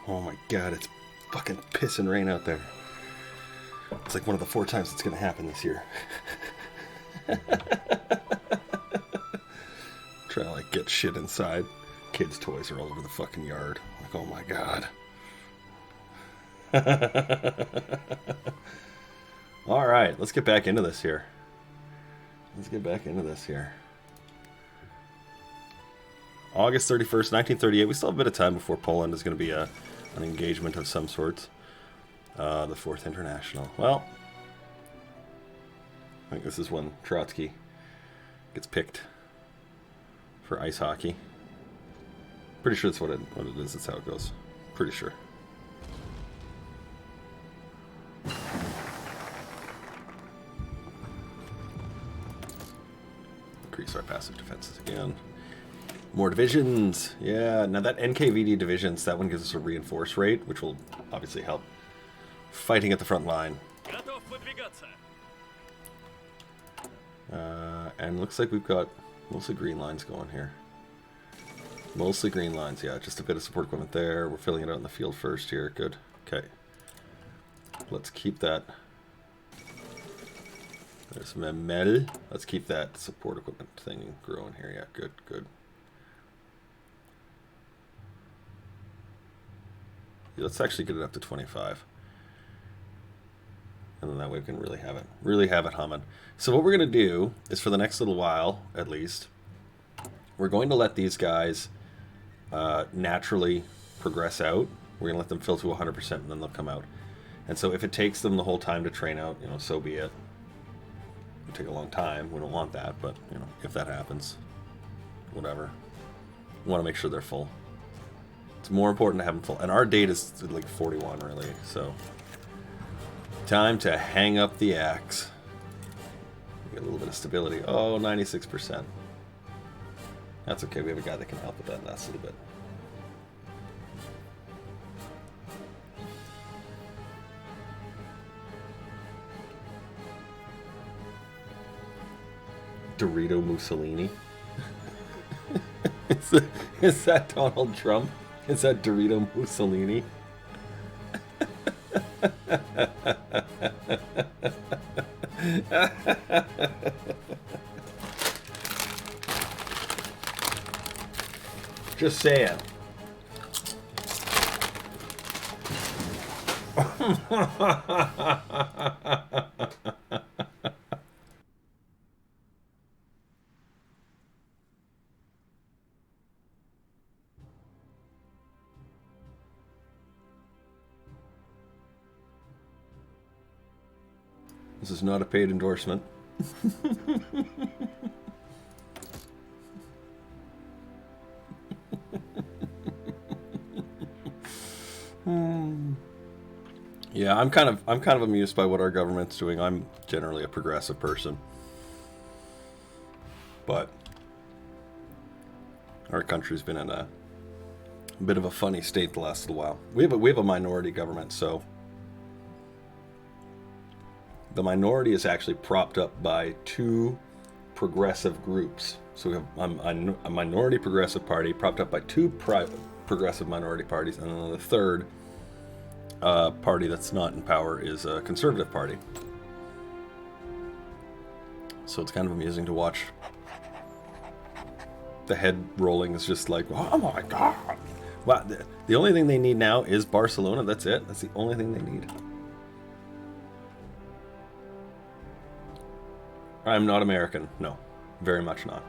Speaker 1: Oh my god, it's fucking pissing rain out there. It's like one of the 4 times it's gonna happen this year. Trying to like get shit inside. Kids' toys are all over the fucking yard. Like, oh my god. Alright, let's get back into this here. August 31st, 1938. We still have a bit of time before Poland is going to be an engagement of some sorts. The Fourth International. Well, I think this is when Trotsky gets picked for ice hockey. Pretty sure that's what it is. That's how it goes. Pretty sure. Increase our passive defenses again. More divisions. Yeah, now that NKVD divisions, that one gives us a reinforce rate, which will obviously help fighting at the front line. And looks like we've got mostly green lines going here. Mostly green lines, yeah. Just a bit of support equipment there. We're filling it out in the field first here. Good. Okay. Let's keep that. There's Memel. Let's keep that support equipment thing growing here. Yeah, good, good. Yeah, let's actually get it up to 25. And then that way we can really have it humming. So what we're going to do is, for the next little while, at least, we're going to let these guys naturally progress out. We're going to let them fill to 100% and then they'll come out. And so if it takes them the whole time to train out, you know, so be it. It'll take a long time. We don't want that, but, you know, if that happens, whatever. We want to make sure they're full. It's more important to have them full. And our date is like 41, really, so... Time to hang up the axe. Get a little bit of stability. Oh, 96%. That's okay. We have a guy that can help with that last little bit. Dorito Mussolini. Is that Donald Trump? Is that Dorito Mussolini? Just saying. This is not a paid endorsement. Yeah, I'm kind of amused by what our government's doing. I'm generally a progressive person, but our country's been in a bit of a funny state the last little while. We have a minority government, so the minority is actually propped up by 2 progressive groups. So we have a minority progressive party propped up by 2 progressive minority parties, and then the third party that's not in power is a conservative party. So it's kind of amusing to watch. The head rolling is just like, oh my god. Wow, the only thing they need now is Barcelona. That's it. That's the only thing they need. I'm not American. No, very much not.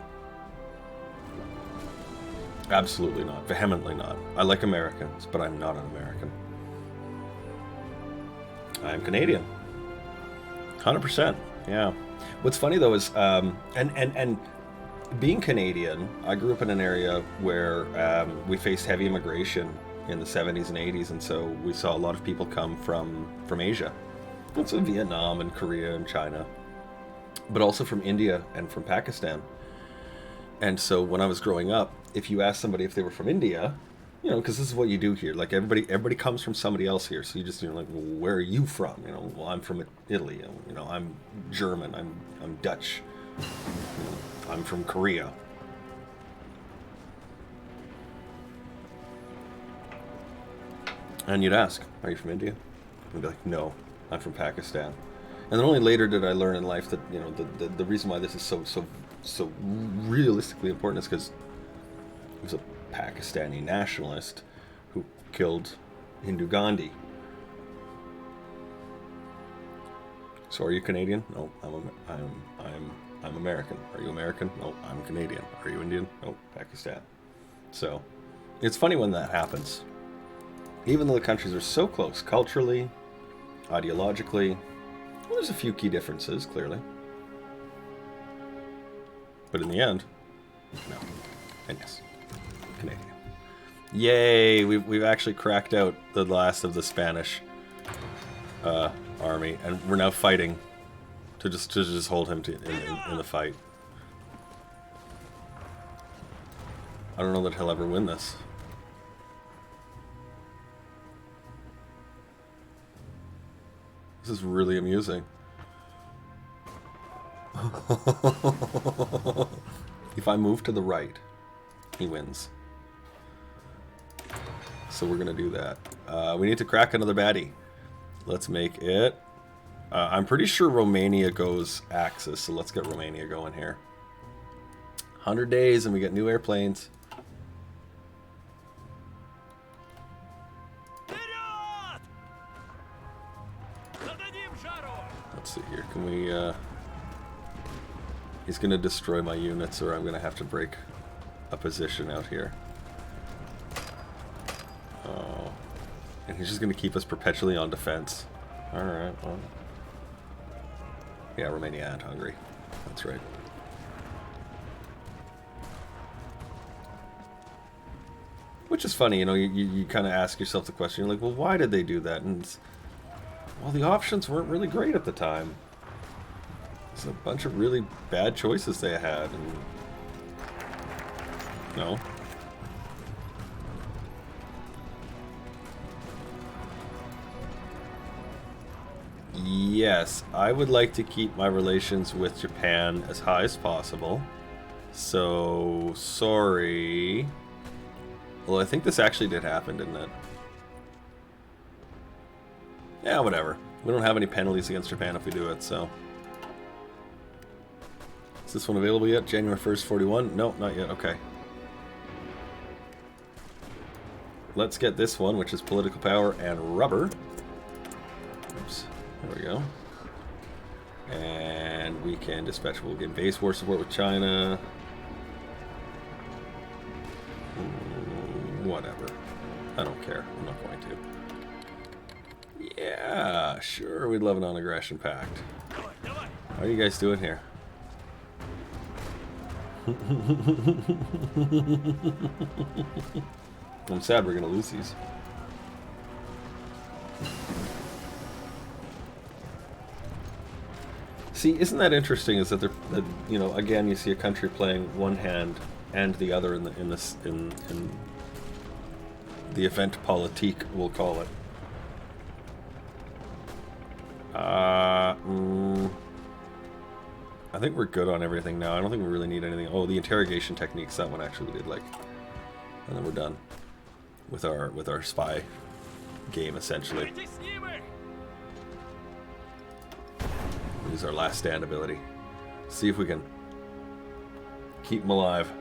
Speaker 1: Absolutely not. Vehemently not. I like Americans, but I'm not an American. I'm Canadian. 100%. Yeah. What's funny though is, and being Canadian, I grew up in an area where we faced heavy immigration in the 70s and 80s, and so we saw a lot of people come from Asia. So Vietnam and Korea and China, but also from India and from Pakistan. And so when I was growing up, if you asked somebody if they were from India, you know, because this is what you do here. Like everybody comes from somebody else here. So you just, like, well, where are you from? You know, well, I'm from Italy. You know, I'm German. I'm Dutch. You know, I'm from Korea. And you'd ask, are you from India? And they'd be like, no, I'm from Pakistan. And then only later did I learn in life that, you know, the reason why this is so realistically important is because he was a Pakistani nationalist who killed Hindu Gandhi. So are you Canadian? No, I'm American. Are you American? No, I'm Canadian. Are you Indian? No, Pakistan. So it's funny when that happens. Even though the countries are so close culturally, ideologically, well, there's a few key differences, clearly. But in the end, no. And yes, Canadian. Yay! We've actually cracked out the last of the Spanish army, and we're now fighting to just hold him in the fight. I don't know that he'll ever win this. This is really amusing. If I move to the right, he wins. So we're gonna do that. We need to crack another baddie. Let's make it... I'm pretty sure Romania goes Axis, so let's get Romania going here. 100 days and we get new airplanes. Let's see here. Can we... He's going to destroy my units, or I'm going to have to break a position out here. Oh. And he's just going to keep us perpetually on defense. Alright, well... Yeah, Romania and Hungary. That's right. Which is funny, you know, you kind of ask yourself the question, you're like, well, why did they do that? And, well, the options weren't really great at the time. There's a bunch of really bad choices they had, and... No. Yes, I would like to keep my relations with Japan as high as possible. So, sorry. Well, I think this actually did happen, didn't it? Yeah, whatever. We don't have any penalties against Japan if we do it, so... Is this one available yet? January 1st, 41? No, not yet. Okay. Let's get this one, which is political power and rubber. Oops. There we go. And we can dispatch. We'll get base war support with China. Whatever. I don't care. I'm not going to. Yeah, sure. We'd love a non-aggression pact. How are you guys doing here? I'm sad we're gonna lose these. See, isn't that interesting? Is that they're, you know, again, you see a country playing one hand and the other in the event politique, we'll call it. I think we're good on everything now. I don't think we really need anything. Oh, the interrogation techniques, that one actually we did like. And then we're done with our spy game, essentially. Use our last stand ability. See if we can keep him alive.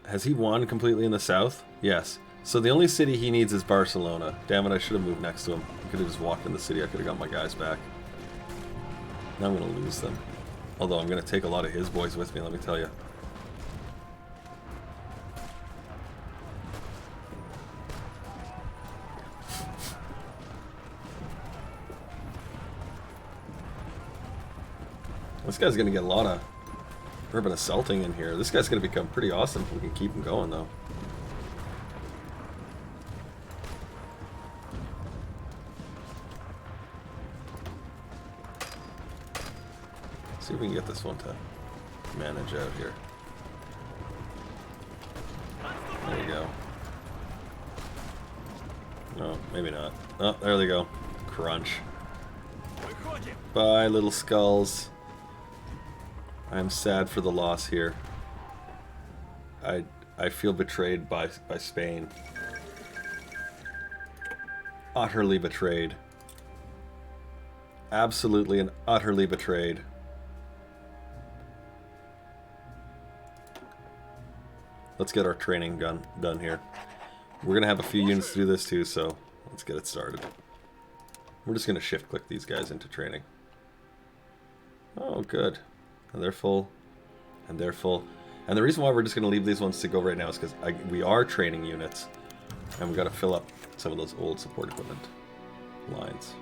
Speaker 1: Has he won completely in the south? Yes. So the only city he needs is Barcelona. Damn it, I should have moved next to him. I could have just walked in the city. I could have got my guys back. Now I'm going to lose them. Although I'm going to take a lot of his boys with me, let me tell you. This guy's going to get a lot of urban assaulting in here. This guy's going to become pretty awesome if we can keep him going, though. See if we can get this one to manage out here. There you go. No, maybe not. Oh, there they go. Crunch. Bye, little skulls. I'm sad for the loss here. I feel betrayed by Spain. utterly betrayed. Absolutely and utterly betrayed. Let's get our training done here. We're going to have a few units do this too, so let's get it started. We're just going to shift click these guys into training. Oh, good. And they're full. And they're full. And the reason why we're just going to leave these ones to go right now is because we are training units. And we've got to fill up some of those old support equipment lines.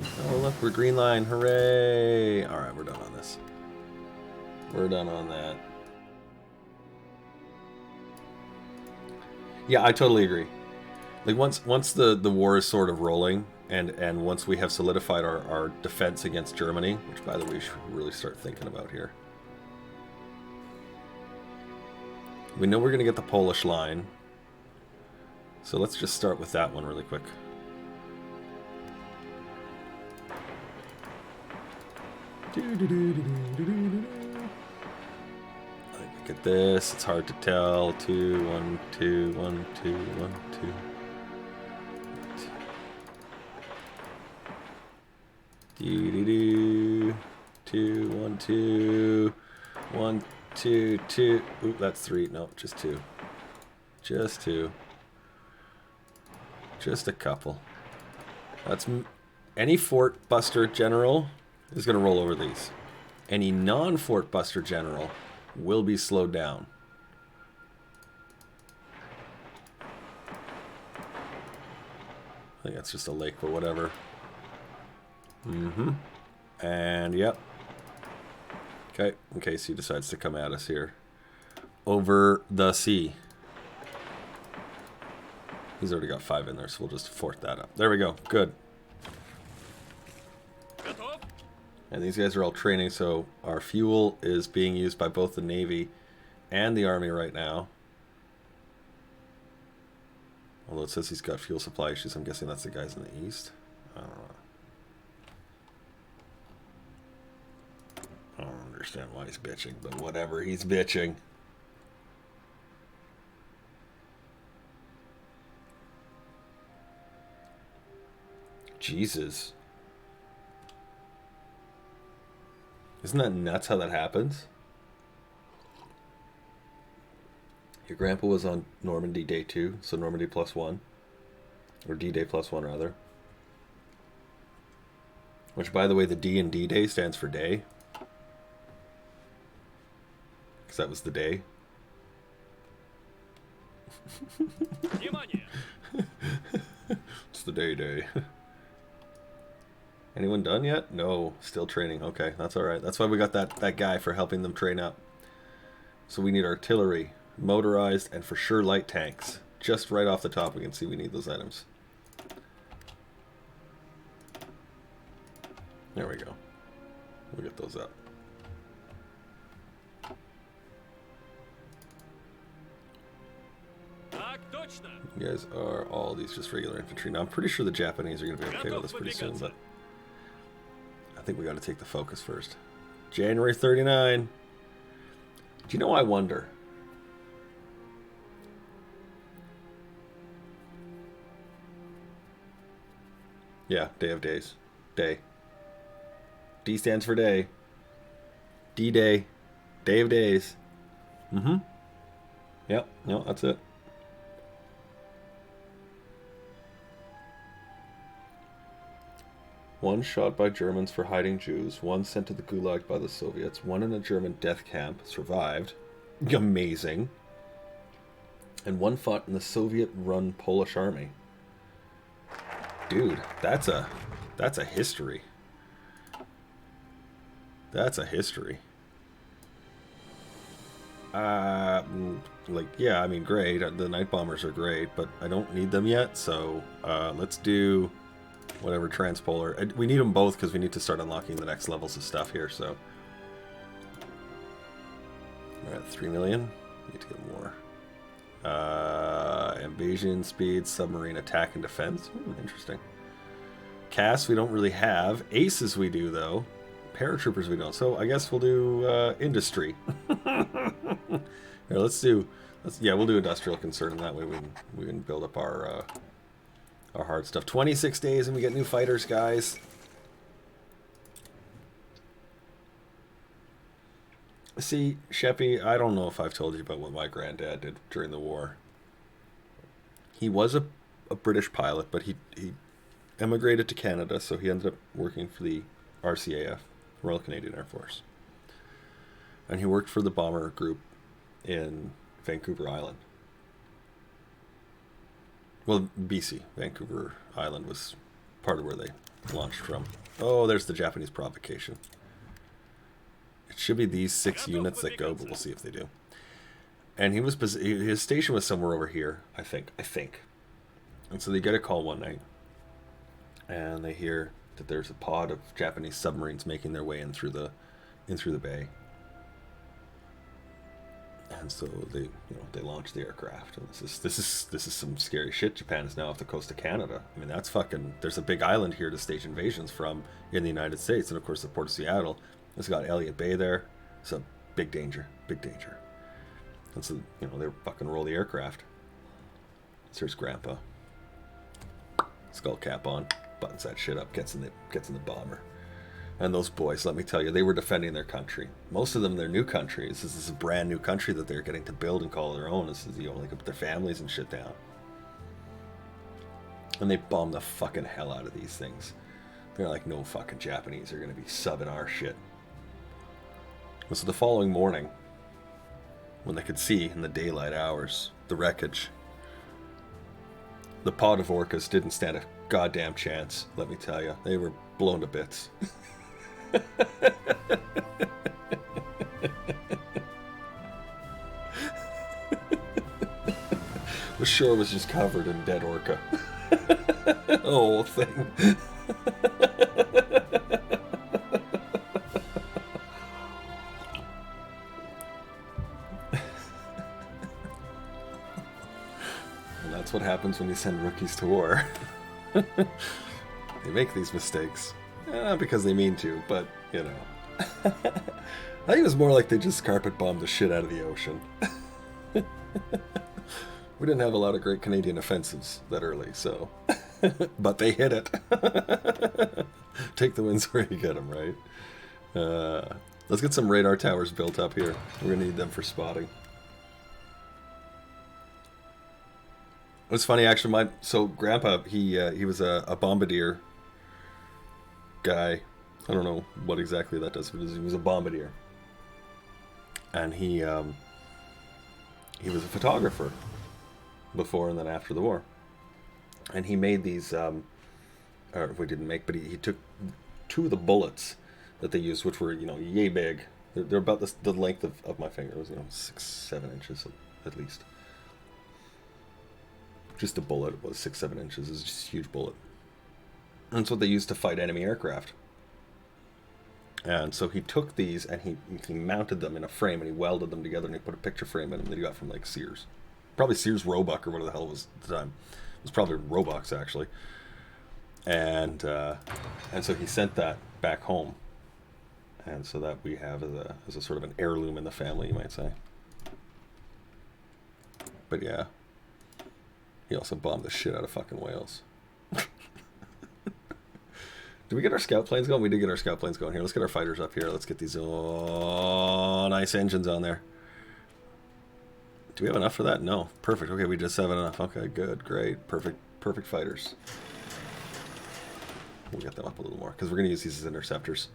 Speaker 1: Oh, look, we're green line. Hooray! Alright, we're done on this. We're done on that. Yeah, I totally agree. Like, once the war is sort of rolling, and once we have solidified our defense against Germany, which, by the way, we should really start thinking about here. We know we're going to get the Polish line. So let's just start with that one really quick. Look at this. It's hard to tell. 2, 1, 2, 1, 2, 1, 2. 2, 1, 2, 1, 2, 2. Oop, that's 3. No, just 2. Just 2. Just a couple. That's any Fort Buster general is going to roll over these. Any non-Fort Buster general will be slowed down. I think that's just a lake, but whatever. And yep. Okay, in case he decides to come at us here. Over the sea. He's already got 5 in there, so we'll just fort that up. There we go. Good. And these guys are all training, so our fuel is being used by both the Navy and the Army right now. Although it says he's got fuel supply issues, I'm guessing that's the guys in the east. I don't know. I don't understand why he's bitching, but whatever, he's bitching. Jesus. Isn't that nuts how that happens? Your grandpa was on Normandy Day 2, so Normandy +1. Or D-Day +1, rather. Which, by the way, the D in D-Day stands for day. Because that was the day. It's the day. Anyone done yet? No, still training. Okay, that's alright. That's why we got that guy for helping them train up. So we need artillery, motorized, and for sure light tanks. Just right off the top we can see we need those items. There we go. We'll get those up. You guys are all these just regular infantry. Now I'm pretty sure the Japanese are going to be okay with us pretty soon, but I think we got to take the focus first. January 39. Do you know, I wonder? Yeah, Day of Days. Day. D stands for day. D-Day. Day of Days. Yep, no, that's it. One shot by Germans for hiding Jews, one sent to the Gulag by the Soviets, one in a German death camp, survived. Amazing. And one fought in the Soviet-run Polish army. Dude, that's a history. That's a history. Like, yeah, I mean, great. The night bombers are great, but I don't need them yet, so let's do whatever transpolar. We need them both because we need to start unlocking the next levels of stuff here, so. We're at 3 million. Need to get more. Invasion, speed, submarine attack, and defense. Interesting. Casts we don't really have. Aces we do, though. Paratroopers we don't. So I guess we'll do industry. Here, we'll do industrial concern, and that way we can build up our our hard stuff. 26 days and we get new fighters, guys. See, Sheppy, I don't know if I've told you about what my granddad did during the war. He was a British pilot, but he emigrated to Canada, so he ended up working for the RCAF, Royal Canadian Air Force. And he worked for the bomber group in Vancouver Island. Well, BC. Vancouver Island was part of where they launched from. Oh, there's the Japanese provocation. It should be these 6 units that go, but we'll see if they do. And his station was somewhere over here, I think. And so they get a call one night, and they hear that there's a pod of Japanese submarines making their way in through the bay. And so they launch the aircraft. And this is some scary shit. Japan is now off the coast of Canada. I mean, that's fucking. There's a big island here to stage invasions from in the United States, and of course the port of Seattle. It's got Elliott Bay there. So big danger. And so they fucking roll the aircraft. So here's Grandpa. Skull cap on, buttons that shit up, gets in the bomber. And those boys, let me tell you, they were defending their country. Most of them, their new country. This is a brand new country that they're getting to build and call their own. This is, they put their families and shit down. And they bomb the fucking hell out of these things. They're like, no fucking Japanese are going to be subbing our shit. And so the following morning, when they could see in the daylight hours the wreckage, the pod of orcas didn't stand a goddamn chance, let me tell you. They were blown to bits. The shore was just covered in dead orca. The whole thing. And that's what happens when you send rookies to war. They make these mistakes. Not because they mean to, but, I think it was more like they just carpet bombed the shit out of the ocean. We didn't have a lot of great Canadian offensives that early, so... but they hit it. Take the wins where you get them, right? Let's get some radar towers built up here. We're going to need them for spotting. It's funny, actually. So Grandpa, he was a bombardier guy. I don't know what exactly that does, but he was a bombardier, and he was a photographer before and then after the war, and he made these. Or we didn't make, but he took 2 of the bullets that they used, which were yay big. They're about the length of my finger. It was 6-7 inches at least. Just a bullet was 6-7 inches. It was just a huge bullet. And that's what they used to fight enemy aircraft. And so he took these and he mounted them in a frame and he welded them together and he put a picture frame in them that he got from like Sears. Probably Sears Roebuck or whatever the hell it was at the time. It was probably Roebuck's actually. And so he sent that back home. And so that we have as a sort of an heirloom in the family, you might say. But yeah. He also bombed the shit out of fucking whales. Did we get our scout planes going? We did get our scout planes going here. Let's get our fighters up here. Let's get these nice engines on there. Do we have enough for that? No. Perfect. Okay, we just have enough. Okay, good. Great. Perfect fighters. We'll get them up a little more because we're going to use these as interceptors.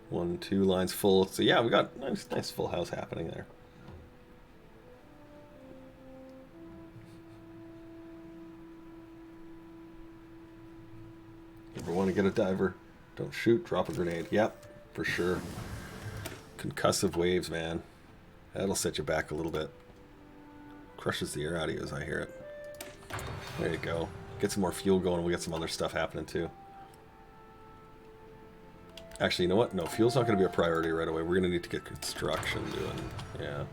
Speaker 1: 1, 2 lines full. So yeah, we got nice full house happening there. Ever want to get a diver? Don't shoot, drop a grenade. Yep, for sure. Concussive waves, man. That'll set you back a little bit. Crushes the air out of you as I hear it. There you go. Get some more fuel going and we got some other stuff happening too. Actually, you know what? No, fuel's not going to be a priority right away. We're going to need to get construction doing. Yeah.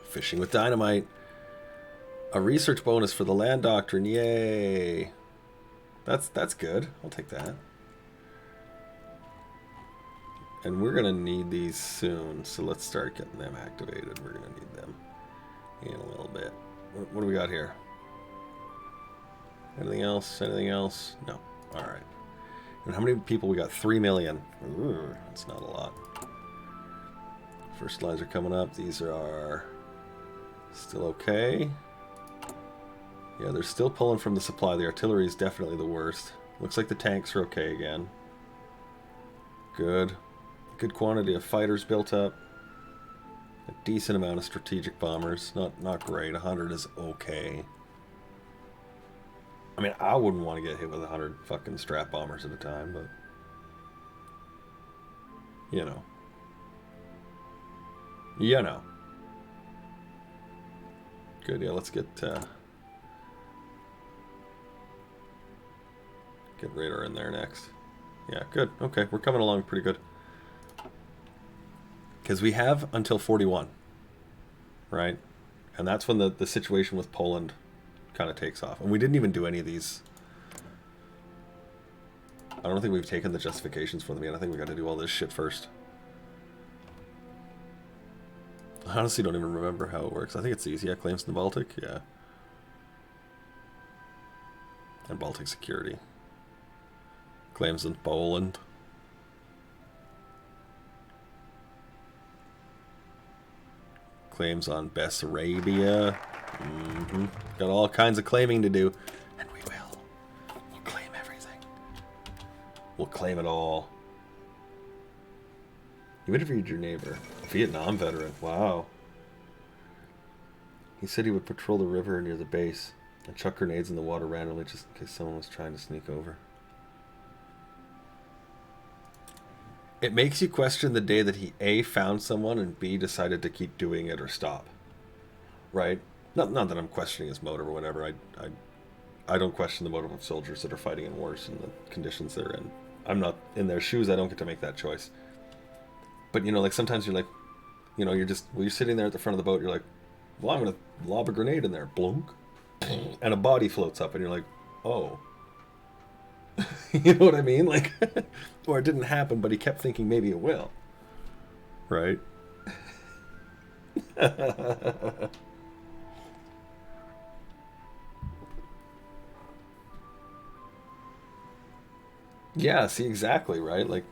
Speaker 1: Fishing with dynamite. A research bonus for the land doctrine. Yay. That's good. I'll take that. And we're going to need these soon, so let's start getting them activated. We're going to need them. in a little bit. What do we got here? Anything else? Anything else? No. All right. And how many people we got? 3 million. Ooh, that's not a lot. First lines are coming up. These are still okay. Yeah, they're still pulling from the supply. The artillery is definitely the worst. Looks like the tanks are okay again. Good. Good quantity of fighters built up. A decent amount of strategic bombers. Not great. 100 is okay. I mean, I wouldn't want to get hit with 100 fucking strap bombers at a time, but... You know. You know. Good, yeah, let's get radar in there next. Yeah, good. Okay, we're coming along pretty good. Because we have until 41, right? And that's when the situation with Poland kind of takes off. And we didn't even do any of these. I don't think we've taken the justifications for them yet. I think we got to do all this shit first. I honestly don't even remember how it works. I think it's easy. Yeah, claims in the Baltic. Yeah. And Baltic security. Claims in Poland. Claims on Bessarabia. Got all kinds of claiming to do. And we will. We'll claim everything. We'll claim it all. You interviewed your neighbor. A Vietnam veteran. Wow. He said he would patrol the river near the base and chuck grenades in the water randomly just in case someone was trying to sneak over. It makes you question the day that he A, found someone, and B, decided to keep doing it or stop. Right? Not that I'm questioning his motive or whatever. I don't question the motive of soldiers that are fighting in wars and the conditions they're in. I'm not in their shoes. I don't get to make that choice. But, you know, like, sometimes you're like, you know, you're sitting there at the front of the boat, you're like, well, I'm going to lob a grenade in there. Blunk. And a body floats up, and you're like, oh. You know what I mean? Like, or it didn't happen, but he kept thinking maybe it will. Right? Yeah, see, exactly, right? Like,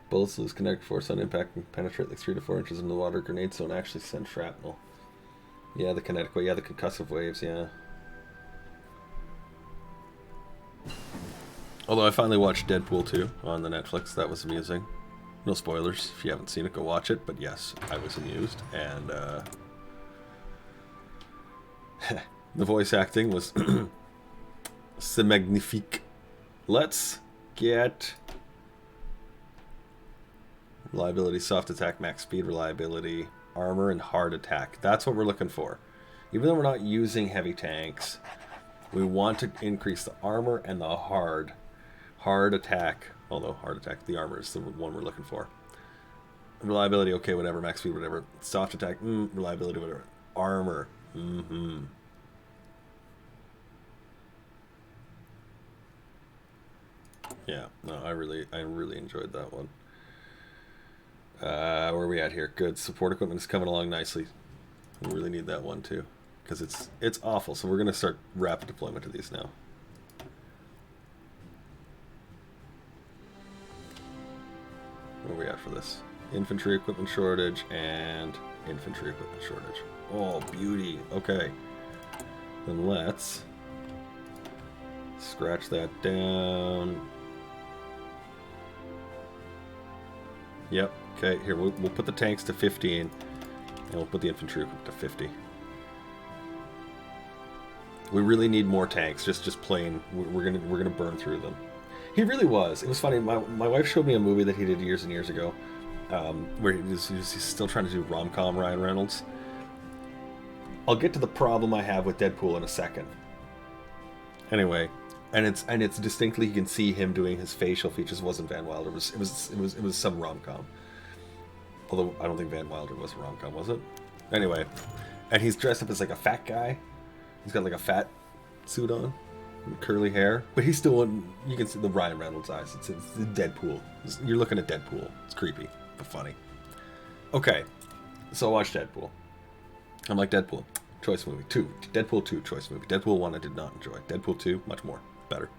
Speaker 1: bullets lose kinetic force on impact and penetrate like 3 to 4 inches into the water. Grenades don't actually send shrapnel. Yeah, the kinetic wave. Yeah, the concussive waves, yeah. Although I finally watched Deadpool 2 on the Netflix. That was amusing. No spoilers. If you haven't seen it, go watch it. But yes, I was amused. And the voice acting was c'est magnifique. Let's get reliability, soft attack, max speed, reliability, armor, and hard attack. That's what we're looking for. Even though we're not using heavy tanks, we want to increase the armor and the hard attack. Although hard attack, the armor is the one we're looking for. Reliability, okay, whatever. Max speed, whatever. Soft attack, reliability, whatever. Armor, Yeah, no, I really enjoyed that one. Where are we at here? Good. Support equipment is coming along nicely. We really need that one too, because it's awful. So we're gonna start rapid deployment of these now. Where are we at for this? Infantry equipment shortage and infantry equipment shortage. Oh, beauty. Okay. Then let's scratch that down. Yep. Okay, here, we'll put the tanks to 15, and we'll put the infantry equipment to 50. We really need more tanks, just plain. We're gonna burn through them. He really was. It was funny. My wife showed me a movie that he did years and years ago, where he's still trying to do rom-com Ryan Reynolds. I'll get to the problem I have with Deadpool in a second. Anyway, and it's distinctly, you can see him doing his facial features. It wasn't Van Wilder. It was some rom-com. Although I don't think Van Wilder was a rom-com, was it? Anyway, and he's dressed up as like a fat guy. He's got like a fat suit on. curly hair, but he's still you can see the Ryan Reynolds eyes. It's Deadpool. You're looking at Deadpool. It's creepy but funny. Okay, so I watched Deadpool. I'm like, Deadpool, choice movie. 2, Deadpool 2, choice movie. Deadpool 1 I did not enjoy. Deadpool 2, much more better.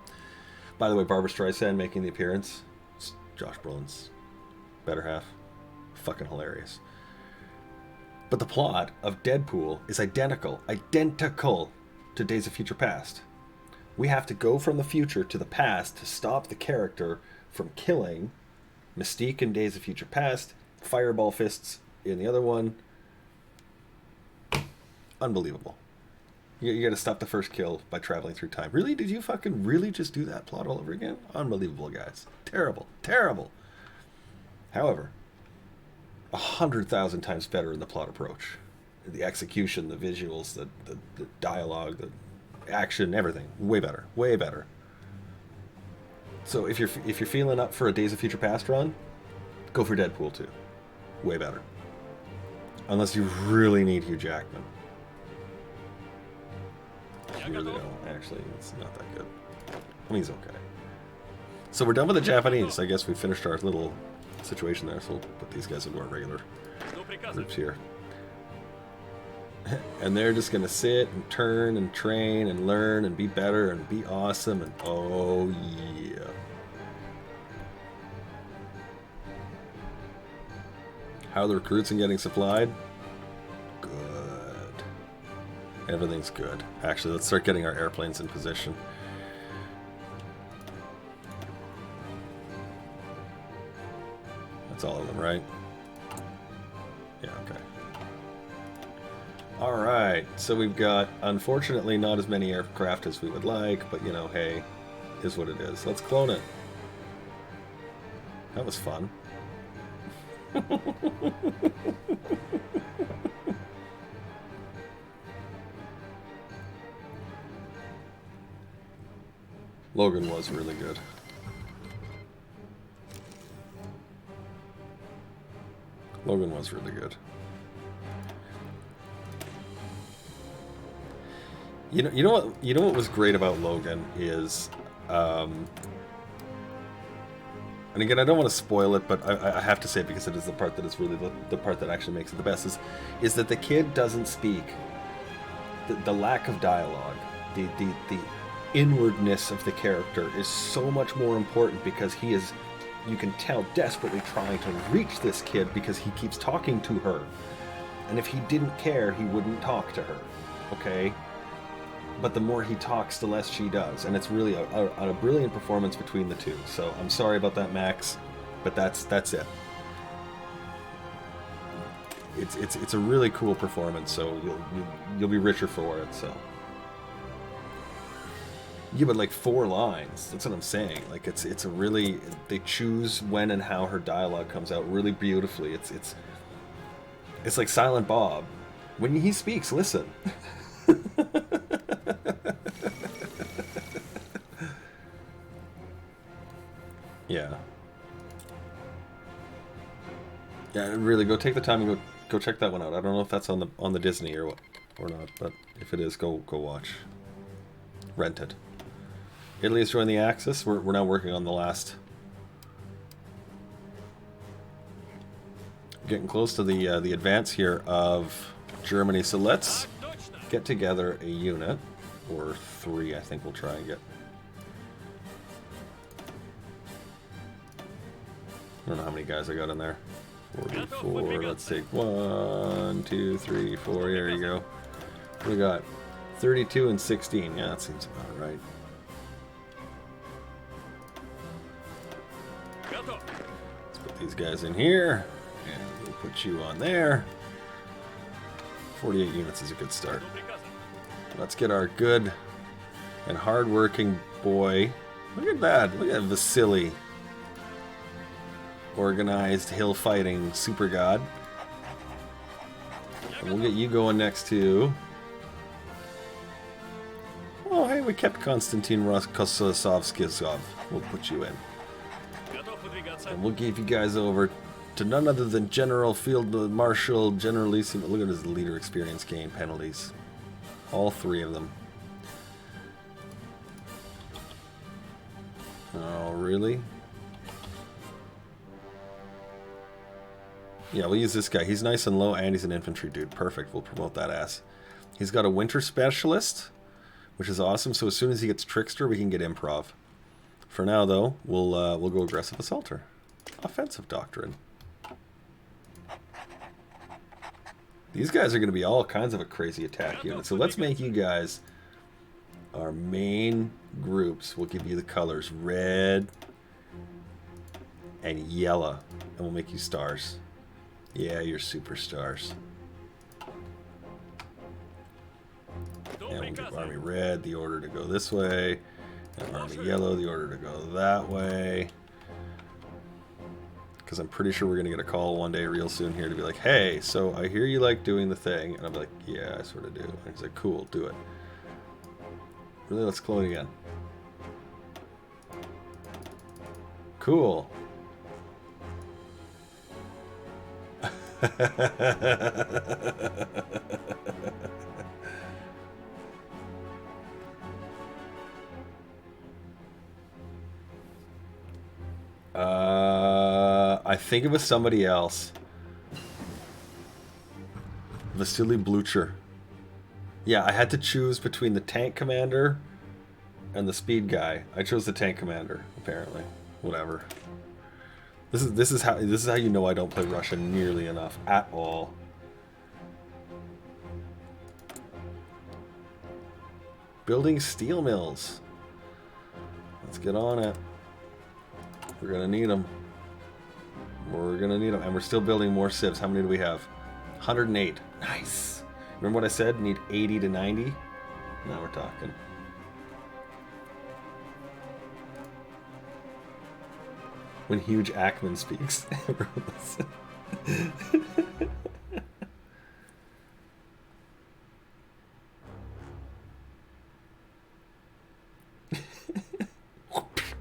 Speaker 1: By the way, Barbara Streisand making the appearance. It's Josh Brolin's better half. Fucking hilarious. But the plot of Deadpool is identical to Days of Future Past. We have to go from the future to the past to stop the character from killing Mystique in Days of Future Past, Fireball Fists in the other one. Unbelievable. You got to stop the first kill by traveling through time. Really? Did you fucking really just do that plot all over again? Unbelievable, guys. Terrible. Terrible. However, 100,000 times better in the plot approach. The execution, the visuals, the dialogue, the action, everything. Way better. Way better. So if you're feeling up for a Days of Future Past run, go for Deadpool 2. Way better. Unless you really need Hugh Jackman. You really don't. Actually, it's not that good. I mean, he's okay. So we're done with the Japanese. I guess we finished our little situation there, so we'll put these guys into our regular groups here. And they're just gonna sit and turn and train and learn and be better and be awesome and oh yeah. How are the recruits and getting supplied? Good. Everything's good. Actually, let's start getting our airplanes in position. That's all of them, right? Yeah, okay. Alright, so we've got, unfortunately, not as many aircraft as we would like, but, you know, hey, is what it is. Let's clone it. That was fun. Logan was really good. Logan was really good. You know what was great about Logan is, and again, I don't want to spoil it, but I have to say it because it is the part that is really the part that actually makes it the best, is that the kid doesn't speak. The lack of dialogue, the inwardness of the character is so much more important because he is, you can tell, desperately trying to reach this kid because he keeps talking to her. And if he didn't care, he wouldn't talk to her. Okay? But the more he talks, the less she does. And it's really a brilliant performance between the two. So I'm sorry about that, Max, but that's it. It's a really cool performance, so you'll be richer for it, so. Yeah, but like 4 lines. That's what I'm saying. Like it's a really, they choose when and how her dialogue comes out really beautifully. It's like Silent Bob. When he speaks, listen. Yeah. Yeah, really go take the time and go check that one out. I don't know if that's on the Disney or not, but if it is, go watch. Rent it. Italy has joined the Axis. We're now working on the last. Getting close to the advance here of Germany. So let's get together a unit, or 3. I think we'll try and get. I don't know how many guys I got in there. 44. Let's take 1, 2, 3, 4. Here you go. We got 32 and 16. Yeah, that seems about right. Let's put these guys in here, and we'll put you on there. 48 units is a good start. Let's get our good and hard-working boy. Look at that. Look at Vasily. Organized hill fighting super god. And we'll get you going next too. Oh, hey, we kept Konstantin Roskosovskizov. We'll put you in. And we'll give you guys over to none other than General Field Marshal Generalissimo. Look at his leader experience gain penalties. All 3 of them. Oh, really? Yeah, we'll use this guy. He's nice and low, and he's an infantry dude. Perfect. We'll promote that ass. He's got a winter specialist, which is awesome. So as soon as he gets trickster, we can get improv. For now, though, we'll go aggressive assaulter, offensive doctrine. These guys are going to be all kinds of a crazy attack unit. So let's make you guys our main groups. We'll give you the colors red and yellow, and we'll make you stars. Yeah, you're superstars. And we'll give Army Red the order to go this way, and Army Yellow the order to go that way. Because I'm pretty sure we're going to get a call one day real soon here to be like, hey, so I hear you like doing the thing. And I'll be like, yeah, I sort of do. And he's like, cool, do it. Really, let's clone again. Cool. I think it was somebody else. Vasily Blucher. Yeah, I had to choose between the tank commander and the speed guy. I chose the tank commander, apparently. Whatever. This is how you know I don't play Russia nearly enough at all. Building steel mills. Let's get on it. We're gonna need them. We're gonna need them, and we're still building more civs. How many do we have? 108. Nice. Remember what I said? Need 80 to 90. Now we're talking. When Hugh Jackman speaks.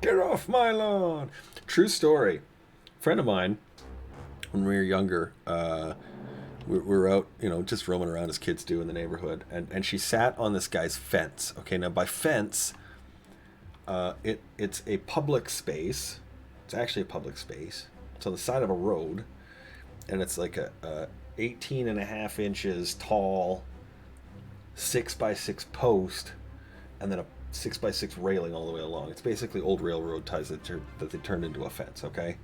Speaker 1: Get off my lawn! True story. A friend of mine, when we were younger, we were out, you know, just roaming around as kids do in the neighborhood, and she sat on this guy's fence. Okay, now by fence, it's a public space. It's actually a public space. It's on the side of a road, and it's like a 18.5 inches tall 6x6 post, and then a 6x6 railing all the way along. It's basically old railroad ties that they turned into a fence, okay?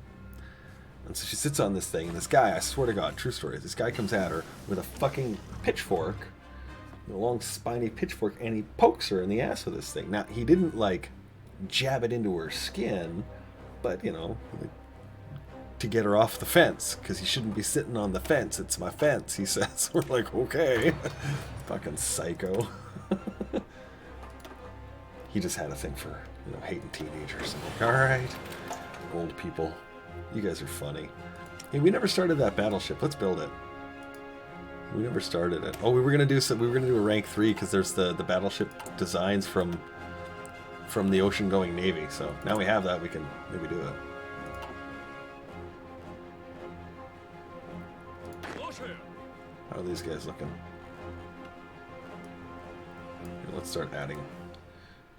Speaker 1: And so she sits on this thing, and this guy, I swear to God, true story, this guy comes at her with a fucking pitchfork, a long spiny pitchfork, and he pokes her in the ass with this thing. Now, he didn't, like, jab it into her skin, but, you know, like, to get her off the fence, because he shouldn't be sitting on the fence. It's my fence, he says. We're like, okay. Fucking psycho. He just had a thing for, you know, hating teenagers. I'm like, alright, old people. You guys are funny. Hey, we never started that battleship. Let's build it. We never started it. Oh, we were gonna do a rank 3 because there's the battleship designs from the ocean-going navy. So now we have that, we can maybe do it. How are these guys looking? Here, let's start adding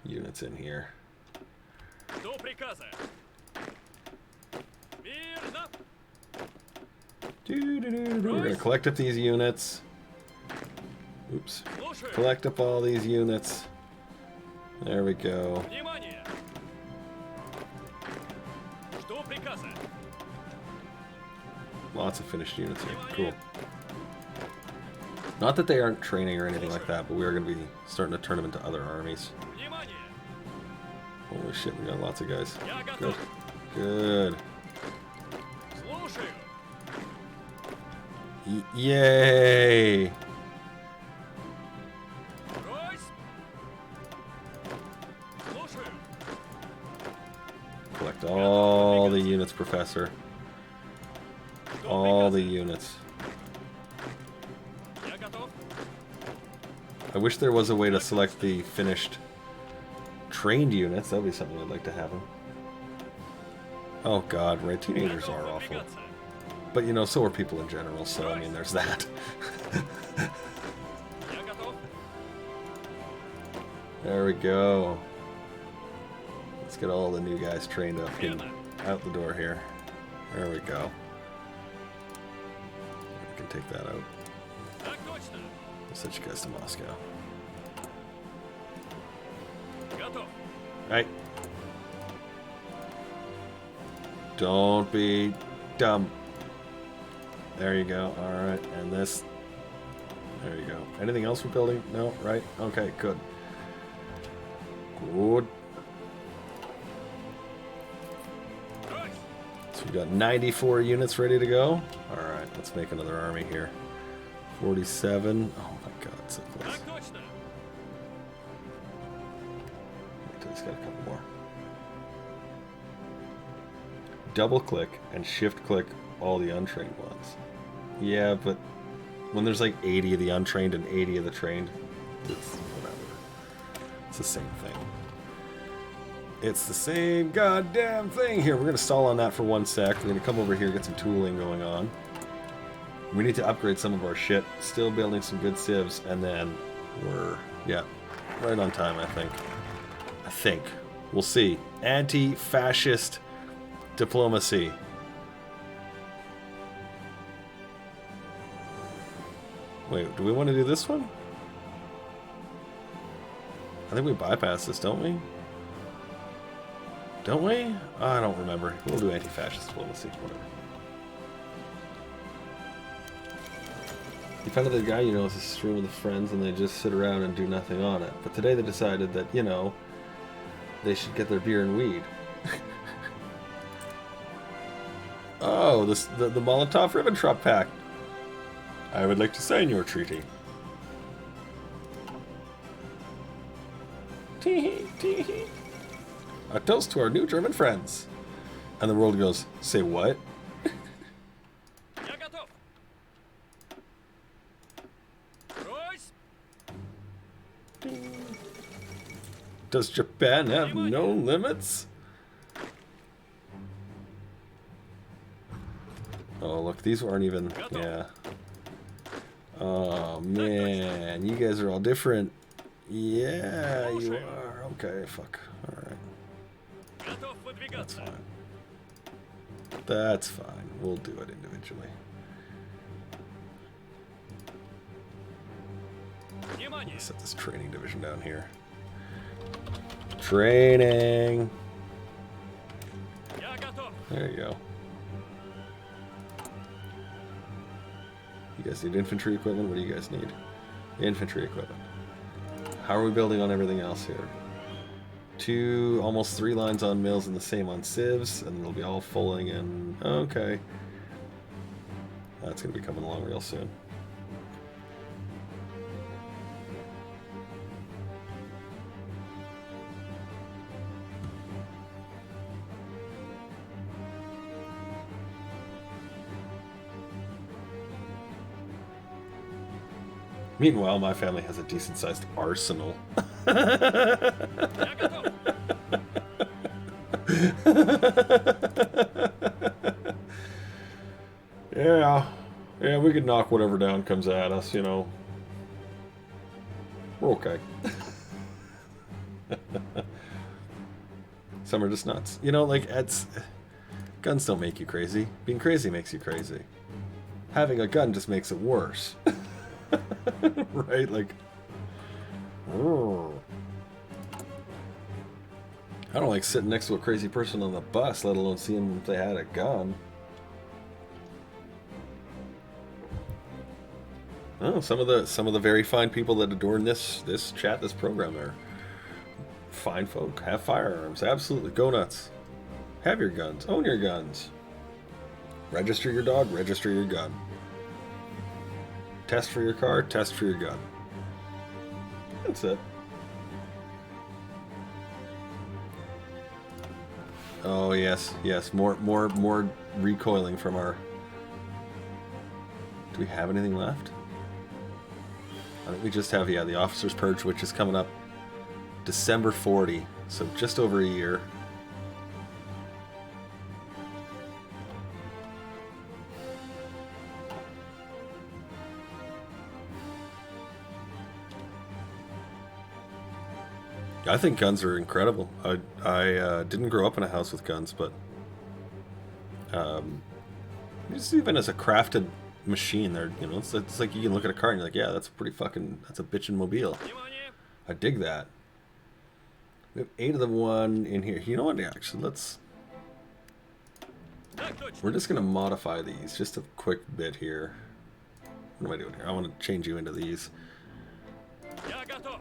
Speaker 1: units in here. We're gonna collect up these units. Oops. Collect up all these units. There we go. Lots of finished units here. Cool. Not that they aren't training or anything like that, but we are going to be starting to turn them into other armies. Holy shit, we got lots of guys. Good. Good. Yay! Collect all the units, Professor. All the units. I wish there was a way to select the finished trained units. That would be something I'd like to have them. Oh god, right, teenagers are awful. But you know, so are people in general, so I mean, there's that. There we go. Let's get all the new guys trained up and out the door here. There we go. We can take that out. I'll send you guys to Moscow. Right. Don't be dumb. There you go. Alright, and this. There you go. Anything else we're building? No, right? Okay, good. Good. So we got 94 units ready to go. Alright, let's make another army here. 47. Oh my god, so close. He's got a couple more. Double click and shift click all the untrained ones. Yeah, but when there's like 80 of the untrained and 80 of the trained, it's whatever. It's the same thing. It's the same goddamn thing. Here, we're going to stall on that for 1 sec. We're going to come over here, get some tooling going on. We need to upgrade some of our shit. Still building some good civs, and then we're, yeah, right on time, I think. We'll see. Anti-fascist diplomacy. Wait, do we want to do this one? I think we bypass this, don't we? Don't we? Oh, I don't remember. We'll do anti-fascist diplomacy. Whatever. You find another guy, you know, it's a stream with friends and they just sit around and do nothing on it. But today they decided that, you know, they should get their beer and weed. Oh, the Molotov-Ribbentrop Pact. I would like to sign your treaty. Tee tee. A toast to our new German friends. And the world goes, say what? Does Japan have no limits? Oh, look, these aren't even... Yeah. Oh, man. You guys are all different. Yeah, you are. Okay, fuck. Alright. That's fine. That's fine. We'll do it individually. Let's set this training division down here. Training. There you go. You guys need infantry equipment? What do you guys need? Infantry equipment. How are we building on everything else here? Almost 3 lines on mills and the same on civs, and they'll be all fulling in. Okay. That's going to be coming along real soon. Meanwhile, my family has a decent-sized arsenal. Yeah, we could knock whatever down comes at us, you know. We're okay. Some are just nuts. You know, like, guns don't make you crazy. Being crazy makes you crazy. Having a gun just makes it worse. Right? Like, I don't like sitting next to a crazy person on the bus, let alone seeing them if they had a gun. Oh, some of the very fine people that adorn this chat, this program are fine folk. Have firearms, absolutely. Go nuts. Have your guns. Own your guns. Register your dog. Register your gun. Test for your car, test for your gun. That's it. Oh yes, yes. More recoiling from our... Do we have anything left? I think we just have, yeah, the Officer's Purge, which is coming up December 40, so just over a year. I think guns are incredible. I didn't grow up in a house with guns, but just even as a crafted machine, there, you know, it's like you can look at a car and you're like, yeah, that's a bitchin' mobile.
Speaker 3: Внимание!
Speaker 1: I dig that. We have 8 of the one in here. You know what? Actually,
Speaker 3: Так точно!
Speaker 1: we're just gonna modify these just a quick bit here. What am I doing here? I want to change you into these.
Speaker 3: Я готов!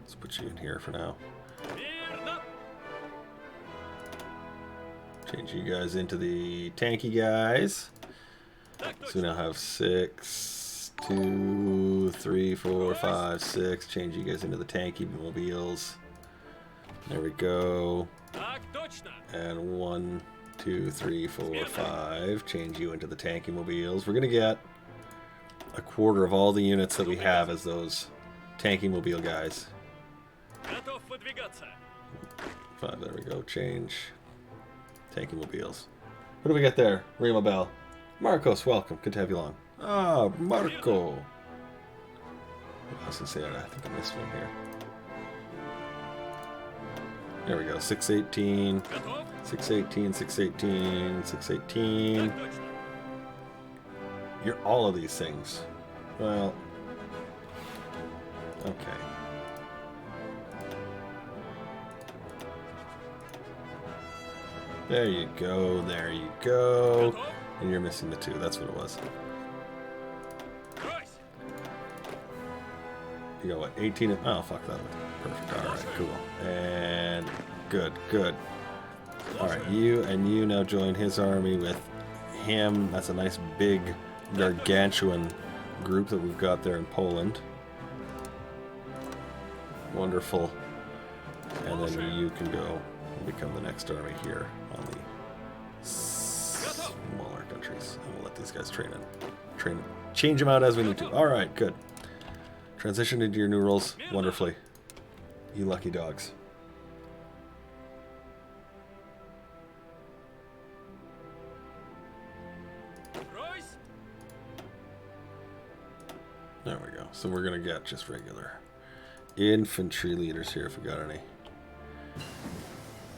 Speaker 1: Let's put you in here for now.
Speaker 3: Верно!
Speaker 1: Change you guys into the tanky guys.
Speaker 3: Так
Speaker 1: So we
Speaker 3: точно!
Speaker 1: now have 6, 2, 3, 4, 5, 6. Change you guys into the tanky mobiles. There we go.
Speaker 3: Так точно!
Speaker 1: And 1, 2, 3, 4, 5. Change you into the tanky mobiles. We're gonna get a quarter of all the units that we have as those tanky mobile guys.
Speaker 3: Готов выдвигаться!
Speaker 1: 5, there we go. Change. Tanky mobiles. What do we got there? Ring a bell. Marcos, welcome. Good to have you along. Ah, Marco. I was gonna say that. I think I missed one here. There we go. 618.
Speaker 3: Готов?
Speaker 1: 618, 618, 618.
Speaker 3: Так точно!
Speaker 1: You're all of these things. Well, okay. There you go, there you go.
Speaker 3: Готов?
Speaker 1: And you're missing the 2, that's what it was.
Speaker 3: Брось!
Speaker 1: You got what, 18? Oh, fuck that. Perfect, alright, cool. And good, good. Alright, you and you now join his army with him. That's a nice big gargantuan group that we've got there in Poland. Wonderful. And then you can go and become the next army here on the smaller countries. And we'll let these guys change them out as we need to. Alright, good. Transition into your new roles wonderfully. You lucky dogs.
Speaker 3: Брось!
Speaker 1: There we go. So we're gonna get just regular infantry leaders here if we got any.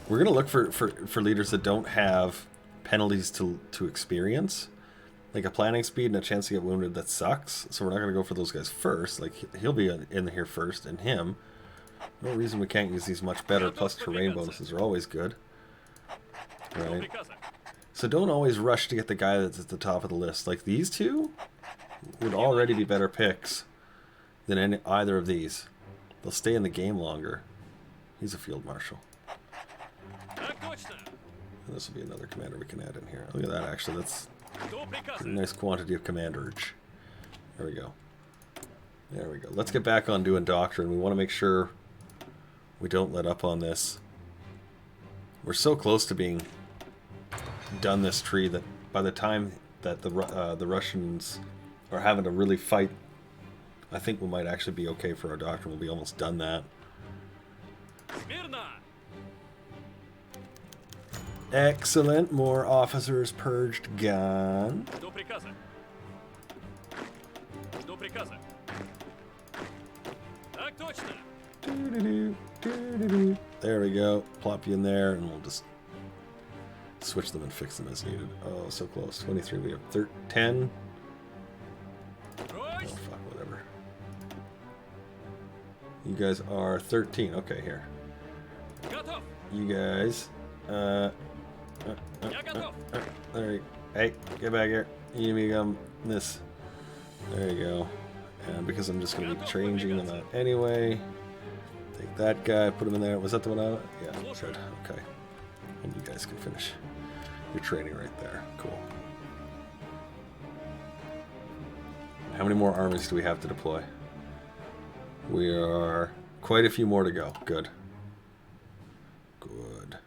Speaker 1: We're gonna look for leaders that don't have penalties to experience, like a planning speed and a chance to get wounded that sucks. So we're not gonna go for those guys first. Like he'll be in here first, and him. No reason we can't use these much better. Plus terrain bonuses are always good,
Speaker 3: До
Speaker 1: right?
Speaker 3: приказа!
Speaker 1: So don't always rush to get the guy that's at the top of the list. Like these two would already be better picks than either of these. They'll stay in the game longer. He's a field marshal.
Speaker 3: Так точно!
Speaker 1: And this will be another commander we can add in here. Look at that, actually. That's
Speaker 3: До
Speaker 1: a
Speaker 3: приказа!
Speaker 1: nice quantity of commanderage. There we go. There we go. Let's get back on doing doctrine. We want to make sure we don't let up on this. We're so close to being done this tree that by the time that the Russians are having to really fight, I think we might actually be okay for our doctrine. We'll be almost done that.
Speaker 3: Смирно!
Speaker 1: Excellent. More officers purged gone.
Speaker 3: До приказа! До приказа! Так точно!
Speaker 1: Doo-doo-doo, doo-doo-doo. There we go. Plop you in there, and we'll just switch them and fix them as needed. Oh, so close. 23. We have 10. Oh,
Speaker 3: Брось!
Speaker 1: fuck, whatever. You guys are 13. Okay, here.
Speaker 3: Готов!
Speaker 1: You guys.
Speaker 3: Я готов!
Speaker 1: There you Hey, get back here. You become this. There you go. And because I'm just going to be changing them out anyway. Take that guy, put him in there. Was that the one out? Yeah, good. Okay. And you guys can finish your training right there. Cool. How many more armies do we have to deploy? We are quite a few more to go. Good. Good.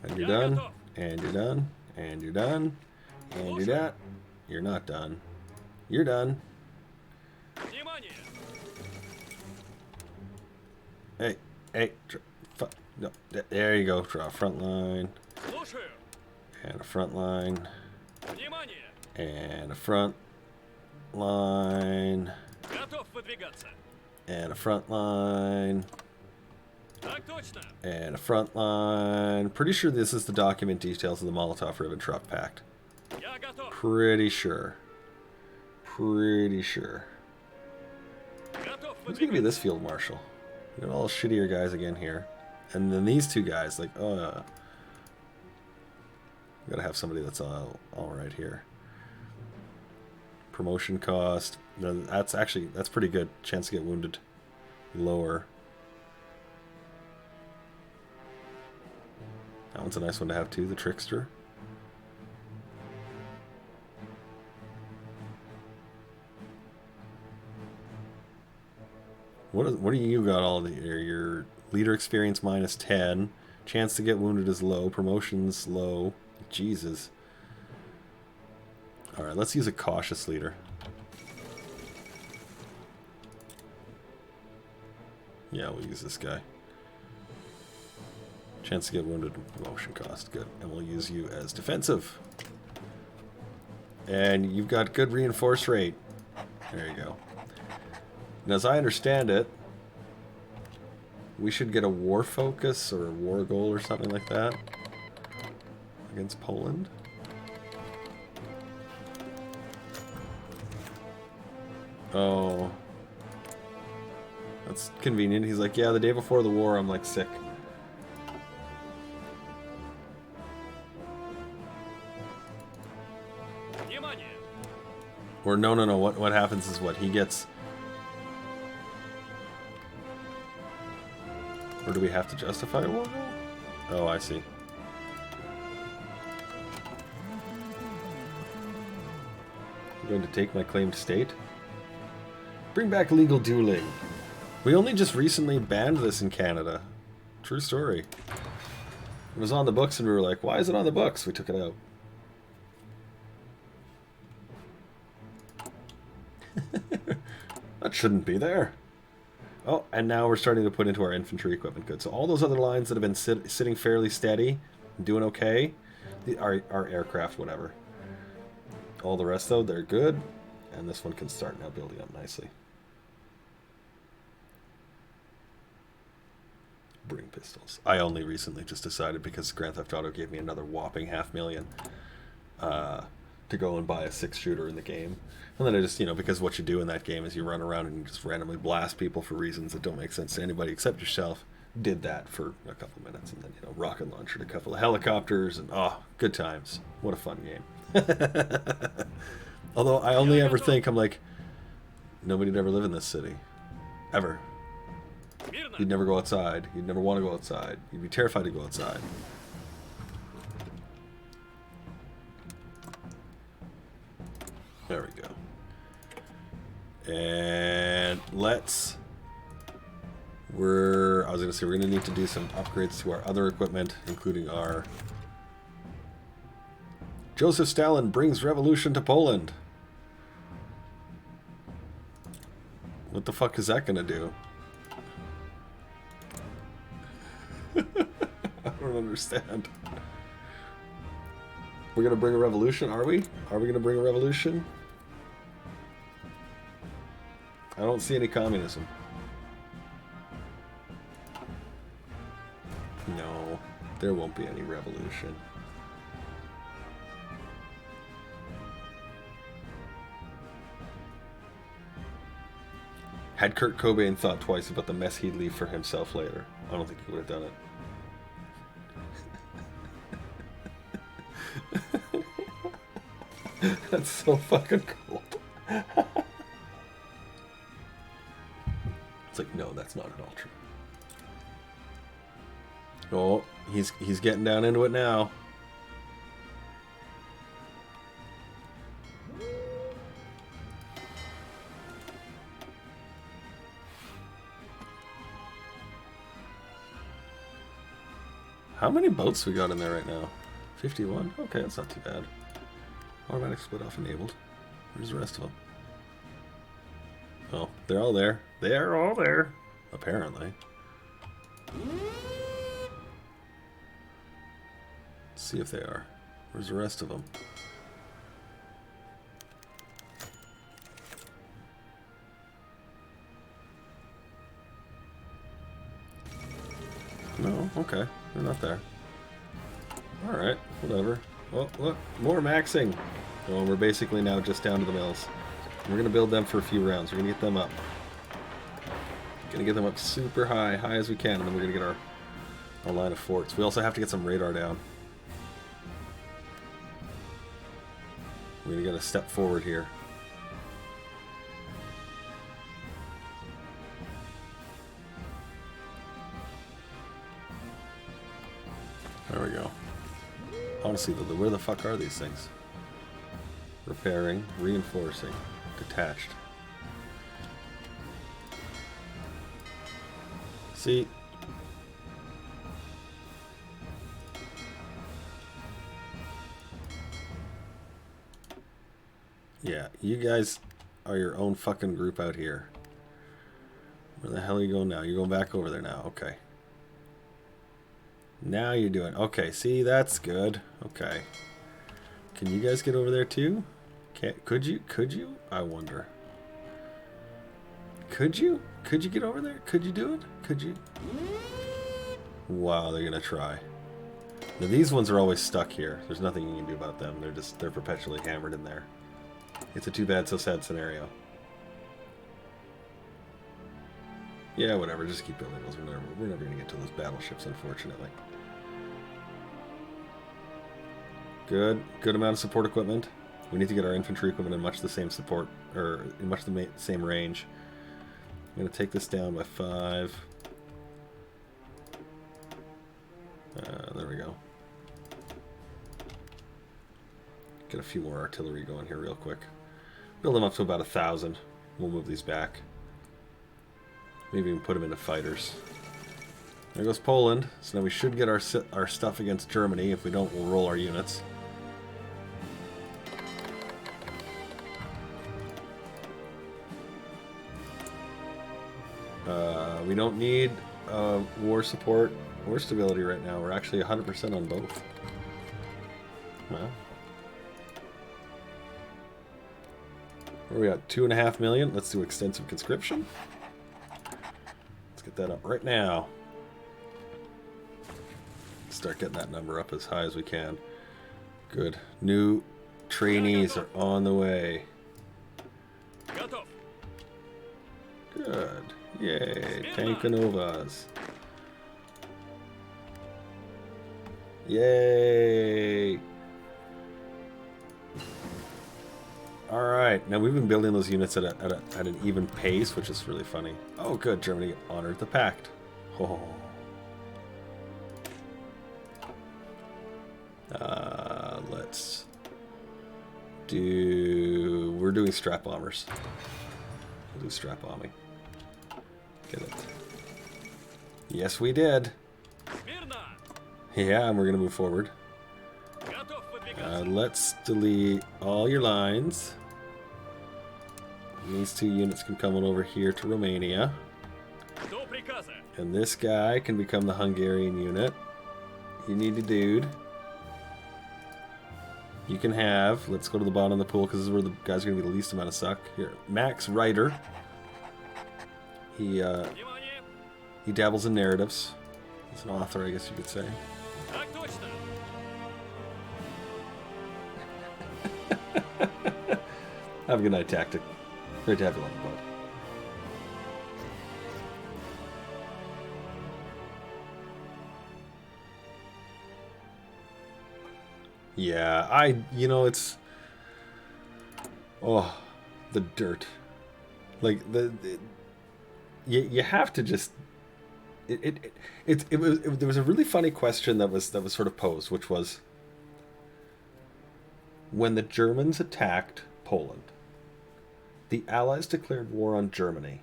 Speaker 1: And you're done. And you're done. And you're done. And you're done. You're not done. You're done.
Speaker 3: Внимание!
Speaker 1: Hey, hey. No, there you go. Draw a front line.
Speaker 3: Слушаю!
Speaker 1: And a front line.
Speaker 3: Внимание!
Speaker 1: And a front. line,
Speaker 3: Готов выдвигаться.
Speaker 1: and a front line,
Speaker 3: Так точно.
Speaker 1: and a front line. Pretty sure this is the document details of the Molotov-Ribbentrop Pact.
Speaker 3: Я готов.
Speaker 1: Pretty sure. Pretty sure.
Speaker 3: Готов
Speaker 1: Who's gonna be
Speaker 3: выдвигаться.
Speaker 1: this field marshal? We got all shittier guys again here. And then these two guys, like, we gotta have somebody that's all right here. Promotion cost. No, that's pretty good. Chance to get wounded. Lower. That one's a nice one to have too, the Trickster. What do you got all the your leader experience minus 10, chance to get wounded is low, promotions low. Jesus. All right, let's use a cautious leader. Yeah, we'll use this guy. Chance to get wounded, promotion cost, good. And we'll use you as defensive. And you've got good reinforce rate. There you go. And as I understand it, we should get a war focus or a war goal or something like that against Poland. Oh. That's convenient. He's like, yeah, the day before the war, I'm like sick.
Speaker 3: Внимание.
Speaker 1: Or no. What happens is what he gets. Or do we have to justify a war goal? Oh, I see. I'm going to take my claimed state. Bring back legal dueling. We only just recently banned this in Canada. True story. It was on the books and we were like, why is it on the books? We took it out. That shouldn't be there. Oh, and now we're starting to put into our infantry equipment good. So all those other lines that have been sitting fairly steady, doing okay, our aircraft, whatever. All the rest, though, they're good. And this one can start now building up nicely. Bring pistols. I only recently just decided, because Grand Theft Auto gave me another whopping $500,000 to go and buy a 6-shooter in the game. And then I just, because what you do in that game is you run around and you just randomly blast people for reasons that don't make sense to anybody except yourself. Did that for a couple minutes and then, rocket launched a couple of helicopters and, good times. What a fun game. Although I only ever think, I'm like, nobody'd ever live in this city. Ever.
Speaker 3: Мирно.
Speaker 1: You'd never go outside. You'd never want to go outside. You'd be terrified to go outside. There we go. And let's... I was going to say, we're going to need to do some upgrades to our other equipment, including our... Joseph Stalin brings revolution to Poland. What the fuck is that going to do? I don't understand. We're going to bring a revolution, are we? Are we going to bring a revolution? I don't see any communism. No, there won't be any revolution. Had Kurt Cobain thought twice about the mess he'd leave for himself later, I don't think he would have done it. That's so fucking cool. It's like, no, that's not at all true. Oh, he's getting down into it now. How many boats we got in there right now? 51? Okay, that's not too bad. Automatic split off enabled. Where's the rest of them? Oh, they're all there. They're all there. Apparently. Let's see if they are. Where's the rest of them? No? Okay. They're not there. Alright, whatever. Oh, look. More maxing. Oh, we're basically now just down to the mills. We're going to build them for a few rounds. We're going to get them up. Going to get them up super high, high as we can, and then we're going to get our line of forts. We also have to get some radar down. We're going to get a step forward here. There we go. Honestly, though, where the fuck are these things? Repairing, reinforcing, detached. See? Yeah, you guys are your own fucking group out here. Where the hell are you going now? You're going back over there now. Okay. Now you're doing... Okay, see, that's good. Okay. Can you guys get over there too? Could you? Could you? I wonder. Could you? Could you get over there? Could you do it? Could you? Wow, they're gonna try. Now these ones are always stuck here. There's nothing you can do about them. They're perpetually hammered in there. It's a too bad, so sad scenario. Yeah, whatever. Just keep building those. We're never gonna get to those battleships, unfortunately. Good amount of support equipment. We need to get our infantry equipment in much the same support, or in much the same range. I'm going to take this down by 5. There we go. Get a few more artillery going here real quick. Build them up to about 1,000. We'll move these back. Maybe even put them into fighters. There goes Poland. So now we should get our stuff against Germany. If we don't, we'll roll our units. We don't need war support or stability right now. We're actually 100% on both. Well, where are we at? 2.5 million. Let's do extensive conscription. Let's get that up right now. Start getting that number up as high as we can. Good. New trainees are on the way. Good. Yay. Tankanovas. Yay. Alright. Now we've been building those units at an even pace, which is really funny. Oh, good. Germany honored the pact. Oh. Let's do... We're doing strat bombers. We'll do strat bombing. Get it. Yes, we did. Yeah, and we're going to move forward. Let's delete all your lines. These 2 units can come on over here to Romania. And this guy can become the Hungarian unit. You need a dude. You can have... Let's go to the bottom of the pool because this is where the guys are going to be the least amount of suck. Here, Max Reiter. He dabbles in narratives. He's an author, I guess you could say. Have a good night, Tactic. Great to have you on the boat. Yeah, you know, it's... Oh, the dirt. Like, you have to just... There was a really funny question that was sort of posed, which was... When the Germans attacked Poland, the Allies declared war on Germany,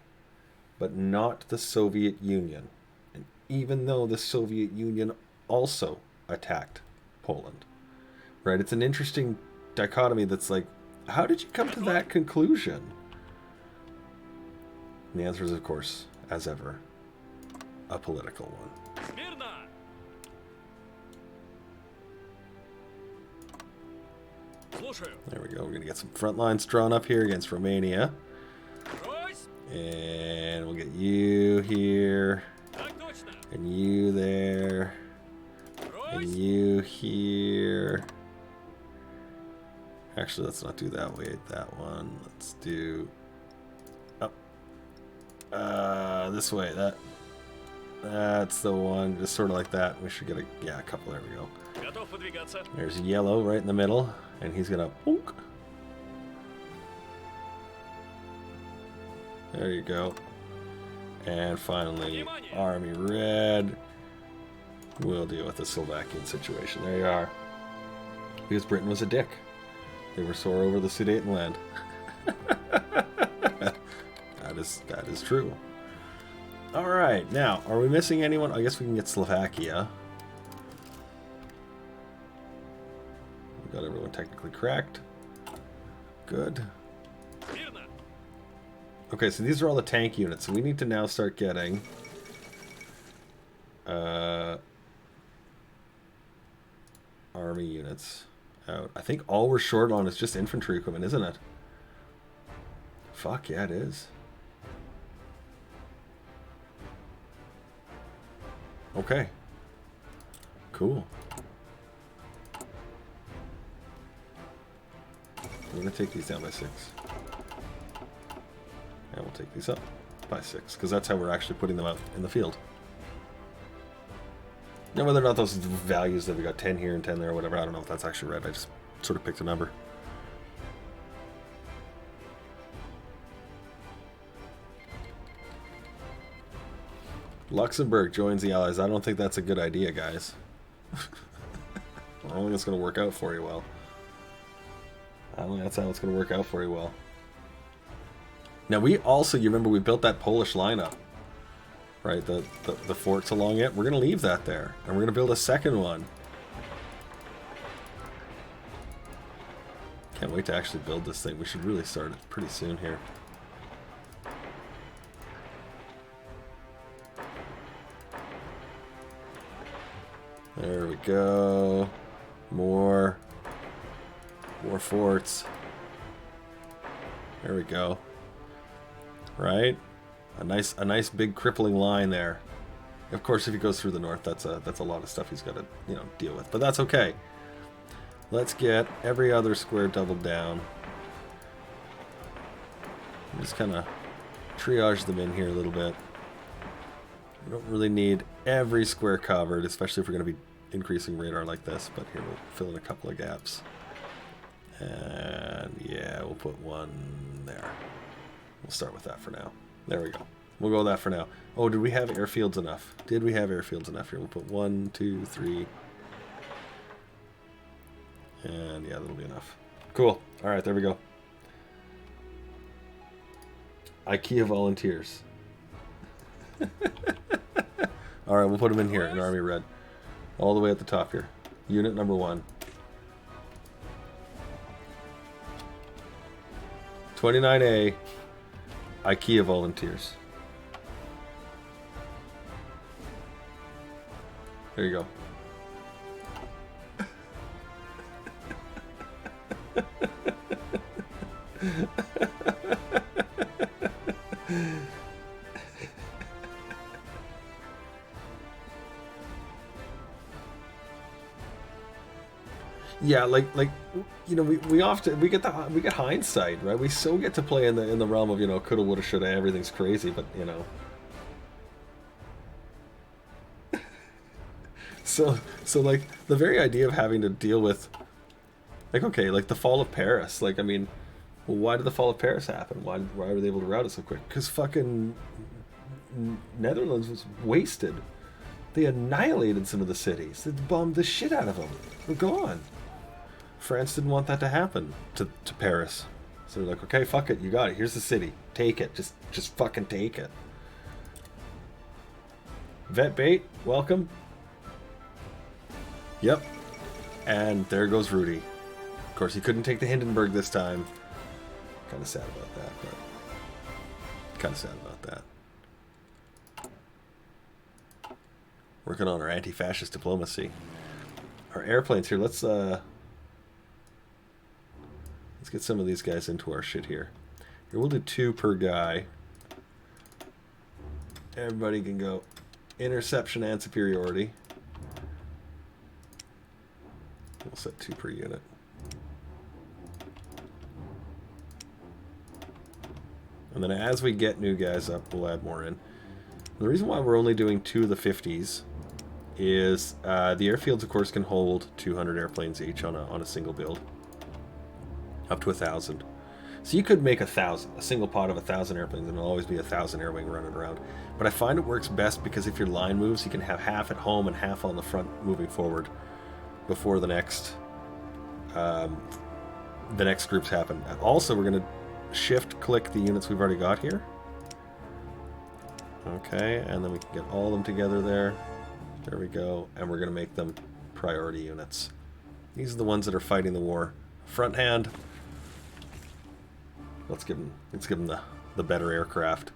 Speaker 1: but not the Soviet Union. And even though the Soviet Union also attacked Poland. Right? It's an interesting dichotomy that's like, how did you come to that conclusion? And the answer is, of course, as ever, a political one. There we go. We're going to get some front lines drawn up here against Romania. And we'll get you here. And you there. And
Speaker 3: Брось!
Speaker 1: you here. Actually, let's not do that way. That one. Let's do. Oh. This way. That's the one. Just sort of like that. We should get a couple. There we go.
Speaker 3: Готов выдвигаться.
Speaker 1: There's yellow right in the middle, and he's gonna. Bonk. There you go. And finally, Army Red. We'll deal with the Slovakian situation. There you are. Because Britain was a dick. They were sore over the Sudetenland. That is true. Alright, now, are we missing anyone? I guess we can get Slovakia. We got everyone technically cracked. Good.
Speaker 3: Мирно.
Speaker 1: Okay, so these are all the tank units. So we need to now start getting... army units out. I think all we're short on is just infantry equipment, isn't it? Fuck, yeah, it is. Okay. Cool. We're going to take these down by 6. And we'll take these up by 6, because that's how we're actually putting them out in the field. Now, whether or not those values that we got 10 here and 10 there or whatever, I don't know if that's actually right. I just sort of picked a number. Luxembourg joins the Allies. I don't think that's a good idea, guys. I don't think it's going to work out for you well. I don't think that's how it's going to work out for you well. Now, we also, you remember, we built that Polish lineup. Right, the forts along it. We're going to leave that there. And we're going to build a second one. Can't wait to actually build this thing. We should really start it pretty soon here. There we go. More forts. There we go. Right? A nice big crippling line there. Of course, if he goes through the north, that's a lot of stuff he's got to, deal with. But that's okay. Let's get every other square doubled down. Just kind of triage them in here a little bit. We don't really need every square covered, especially if we're going to be increasing radar like this. But here, we'll fill in a couple of gaps. And yeah, we'll put one there. We'll start with that for now. There we go. We'll go with that for now. Oh, did we have airfields enough? Did we have airfields enough here? We'll put 1, 2, 3. And yeah, that'll be enough. Cool. All right, there we go. IKEA volunteers. All right, we'll put them in here in Army Red. All the way at the top here. Unit number 1. 29A. IKEA volunteers. There you go. Yeah, like we often get hindsight, right? We so get to play in the realm of coulda, woulda, shoulda, everything's crazy, but so like the very idea of having to deal with like the fall of Paris, like I mean, well, why did the fall of Paris happen? Why were they able to rout it so quick? Because fucking Netherlands was wasted. They annihilated some of the cities. They bombed the shit out of them. They're gone. France didn't want that to happen to Paris. So they're like, okay, fuck it, you got it. Here's the city. Take it. Just fucking take it. Vet Bait, welcome. Yep. And there goes Rudy. Of course, he couldn't take the Hindenburg this time. Kind of sad about that, but... kind of sad about that. Working on our anti-fascist diplomacy. Our airplanes here, let's get some of these guys into our shit here. Here, we'll do 2 per guy. Everybody can go interception and superiority. We'll set 2 per unit. And then as we get new guys up, we'll add more in. The reason why we're only doing 2 of the 50s is the airfields, of course, can hold 200 airplanes each on a single build. Up to 1,000. So you could make 1,000, a single pod of 1,000 airplanes, and it'll always be 1,000 air wing running around. But I find it works best because if your line moves, you can have half at home and half on the front moving forward before the next groups happen. Also, we're going to shift-click the units we've already got here. Okay, and then we can get all of them together there. There we go. And we're going to make them priority units. These are the ones that are fighting the war. Front hand. Let's give them the better aircraft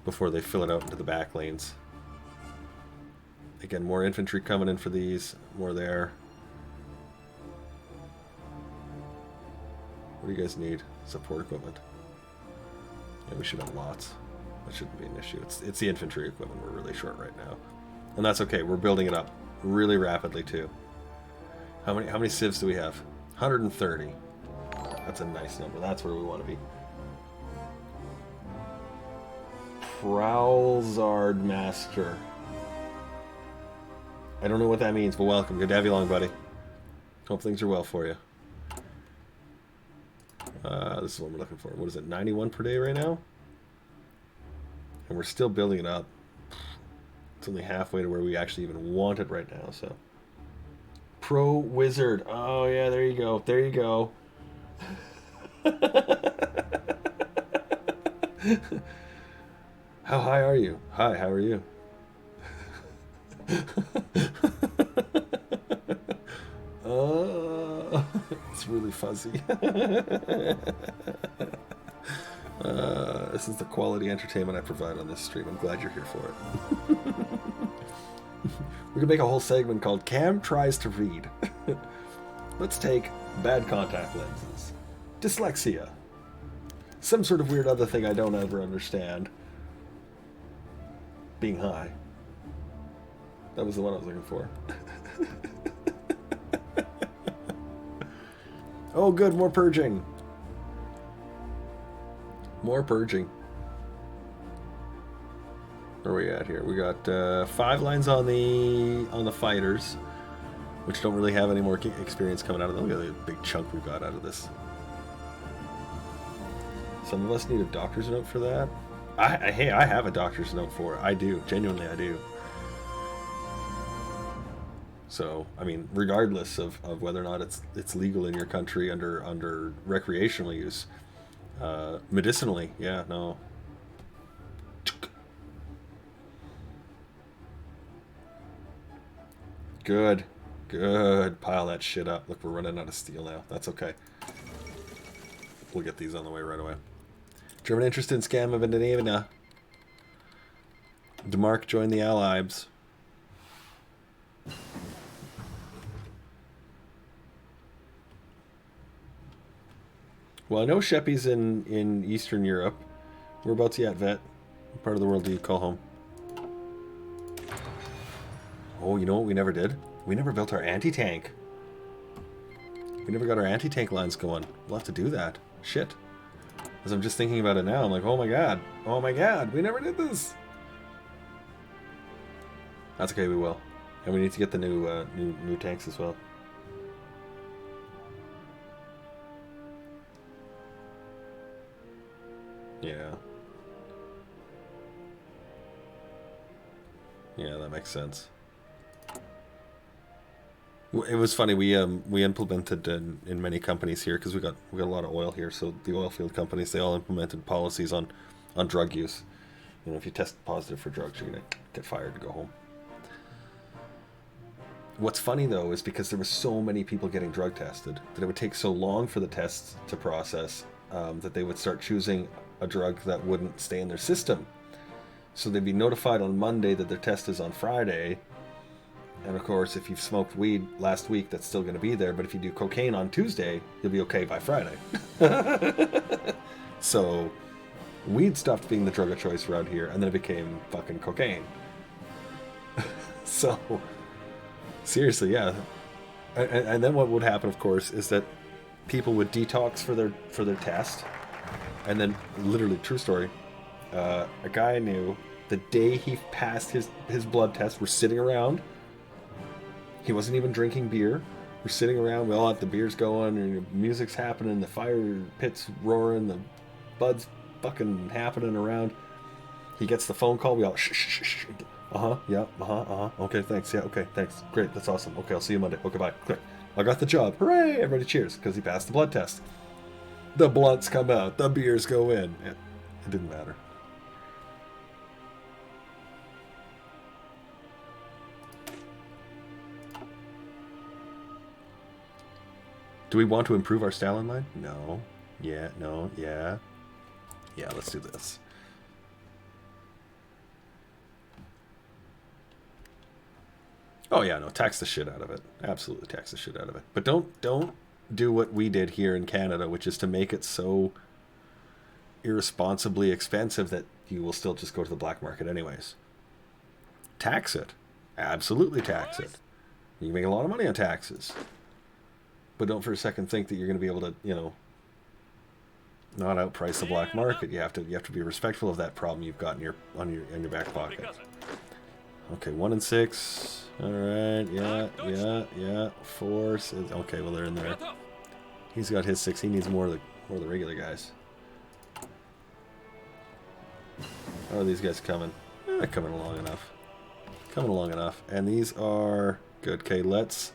Speaker 1: before they fill it out into the back lanes. Again, more infantry coming in for these. More there. What do you guys need? Support equipment. Yeah, we should have lots. That shouldn't be an issue. It's the infantry equipment we're really short right now. And that's okay. We're building it up really rapidly too. How many civs do we have? 130. That's a nice number. That's where we want to be. Prowlzard Master. I don't know what that means, but welcome. Good to have you along, buddy. Hope things are well for you. This is what we're looking for. What is it? 91 per day right now? And we're still building it up. It's only halfway to where we actually even want it right now, so. Pro Wizard. Oh, yeah, there you go. There you go. How high are you? Hi, how are you? It's really fuzzy. This is the quality entertainment I provide on this stream. I'm glad you're here for it. We could make a whole segment called Cam Tries to Read. Let's take bad contact lenses, dyslexia, some sort of weird other thing I don't ever understand, being high. That was the one I was looking for. Oh good, more purging. More purging. Where are we at here? We got 5 lines on the fighters, which don't really have any more experience coming out of them. Look at the big chunk we got out of this. Some of us need a doctor's note for that. Hey, I have a doctor's note for it. I do. Genuinely, I do. So, I mean, regardless of whether or not it's legal in your country under recreational use, medicinally, yeah, no. Good. Good. Pile that shit up. Look, we're running out of steel now. That's okay. We'll get these on the way right away. German interest in scam of Indonesian. Denmark joined the Allies. Well, I know Sheppy's in Eastern Europe. Whereabouts you at, Vet? What part of the world do you call home? Oh, you know what we never did? We never built our anti-tank. We never got our anti-tank lines going. We'll have to do that. Shit. As I'm just thinking about it now, I'm like, oh my god. Oh my god, we never did this. That's okay, we will. And we need to get the new tanks as well. Yeah. Yeah, that makes sense. It was funny. We implemented in many companies here because we got a lot of oil here. So the oil field companies, they all implemented policies on drug use. You know, if you test positive for drugs, you're gonna get fired and go home. What's funny though is because there were so many people getting drug tested that it would take so long for the tests to process that they would start choosing a drug that wouldn't stay in their system. So they'd be notified on Monday that their test is on Friday. And of course, if you've smoked weed last week, that's still going to be there. But if you do cocaine on Tuesday, you'll be okay by Friday. So weed stopped being the drug of choice around here, and then it became fucking cocaine. So, seriously, yeah. And then what would happen, of course, is that people would detox for their test, and then literally, true story, a guy I knew, the day he passed his blood test, we're sitting around. He wasn't even drinking beer. We're sitting around. We all have the beers going, and the music's happening, the fire pit's roaring, the bud's fucking happening around. He gets the phone call. We all shh. Yeah, okay, thanks. Yeah, okay, thanks. Great, that's awesome. Okay, I'll see you Monday. Okay, bye. Quick, I got the job. Hooray! Everybody cheers because he passed the blood test. The blunts come out. The beers go in. It didn't matter. Do we want to improve our Stalin line? No. Yeah, no, yeah. Yeah, let's do this. Oh yeah, no, tax the shit out of it. Absolutely tax the shit out of it. But don't do what we did here in Canada, which is to make it so irresponsibly expensive that you will still just go to the black market anyways. Tax it. Absolutely tax it. You can make a lot of money on taxes. But don't for a second think that you're going to be able to, you know, not outprice the black market. You have to be respectful of that problem you've got in your back pocket. Okay, 1 and 6. All right, yeah. 4. 6. Okay, well they're in there. He's got his 6. He needs more of the regular guys. How are these guys coming? Coming along enough. Coming along enough. And these are good. Okay, let's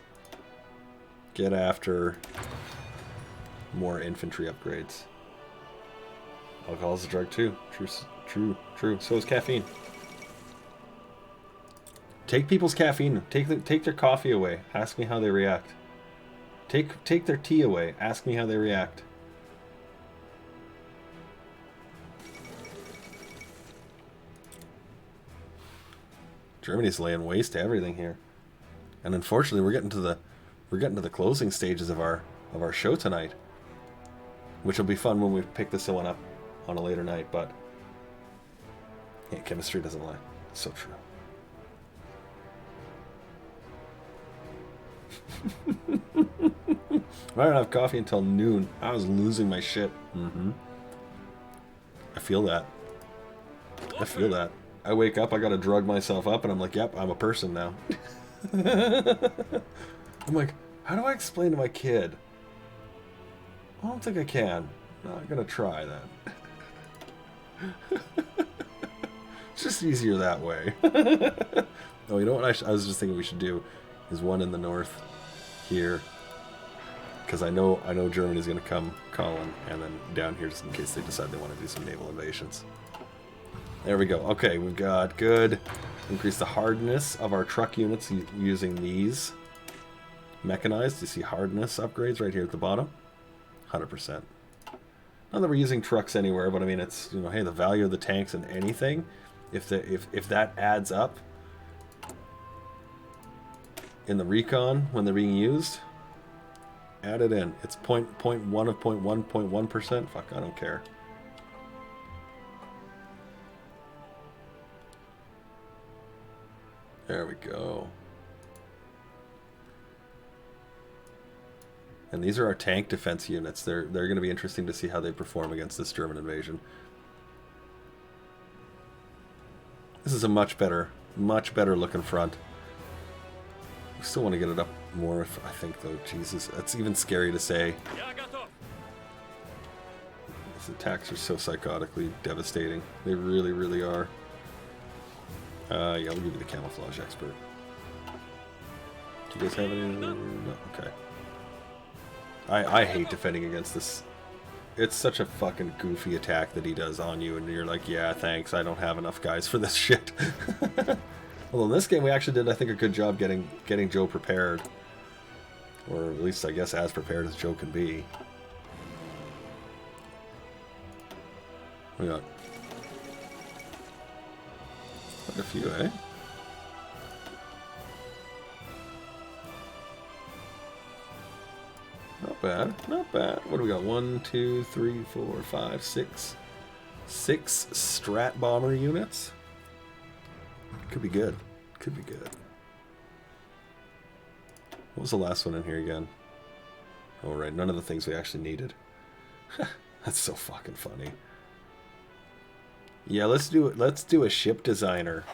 Speaker 1: get after more infantry upgrades. Alcohol is a drug too. True. So is caffeine. Take people's caffeine. Take their coffee away. Ask me how they react. Take their tea away. Ask me how they react. Germany's laying waste to everything here, and unfortunately, we're getting to the closing stages of our show tonight, which will be fun when we pick this one up on a later night. But yeah, chemistry doesn't lie. It's so true. I don't have coffee until noon. I was losing my shit. I feel that. I wake up, I gotta drug myself up, and I'm like, yep, I'm a person now. I'm like, how do I explain to my kid? I don't think I can. No, I'm gonna try that. It's just easier that way. Oh, you know what I was just thinking we should do is one in the north here, because I know Germany's going to come calling, and then down here just in case they decide they want to do some naval invasions. There we go. Okay, we've got good. Increase the hardness of our truck units using these mechanized. You see hardness upgrades right here at the bottom. 100%. Not that we're using trucks anywhere, but I mean it's, you know, hey, the value of the tanks and anything, if that adds up in the recon when they're being used, add it in. It's 0.1 of 0.1%. Fuck, I don't care. There we go. And these are our tank defense units. They're going to be interesting to see how they perform against this German invasion. This is a much better looking front. We still want to get it up more, I think, though. Jesus, that's even scary to say. These attacks are so psychotically devastating. They really, really are. Yeah, I'll give you the camouflage expert. Do you guys have any? No? Okay. I hate defending against this. It's such a fucking goofy attack that he does on you, and you're like, yeah, thanks, I don't have enough guys for this shit. Well, in this game, we actually did, I think, a good job getting Joe prepared. Or at least, I guess, as prepared as Joe can be. We got quite a few, eh? Not bad, not bad. What do we got? 1, 2, 3, 4, 5, 6. 6 Strat Bomber units. Could be good. Could be good. What was the last one in here again? Oh, right. None of the things we actually needed. That's so fucking funny. Yeah, let's do a ship designer.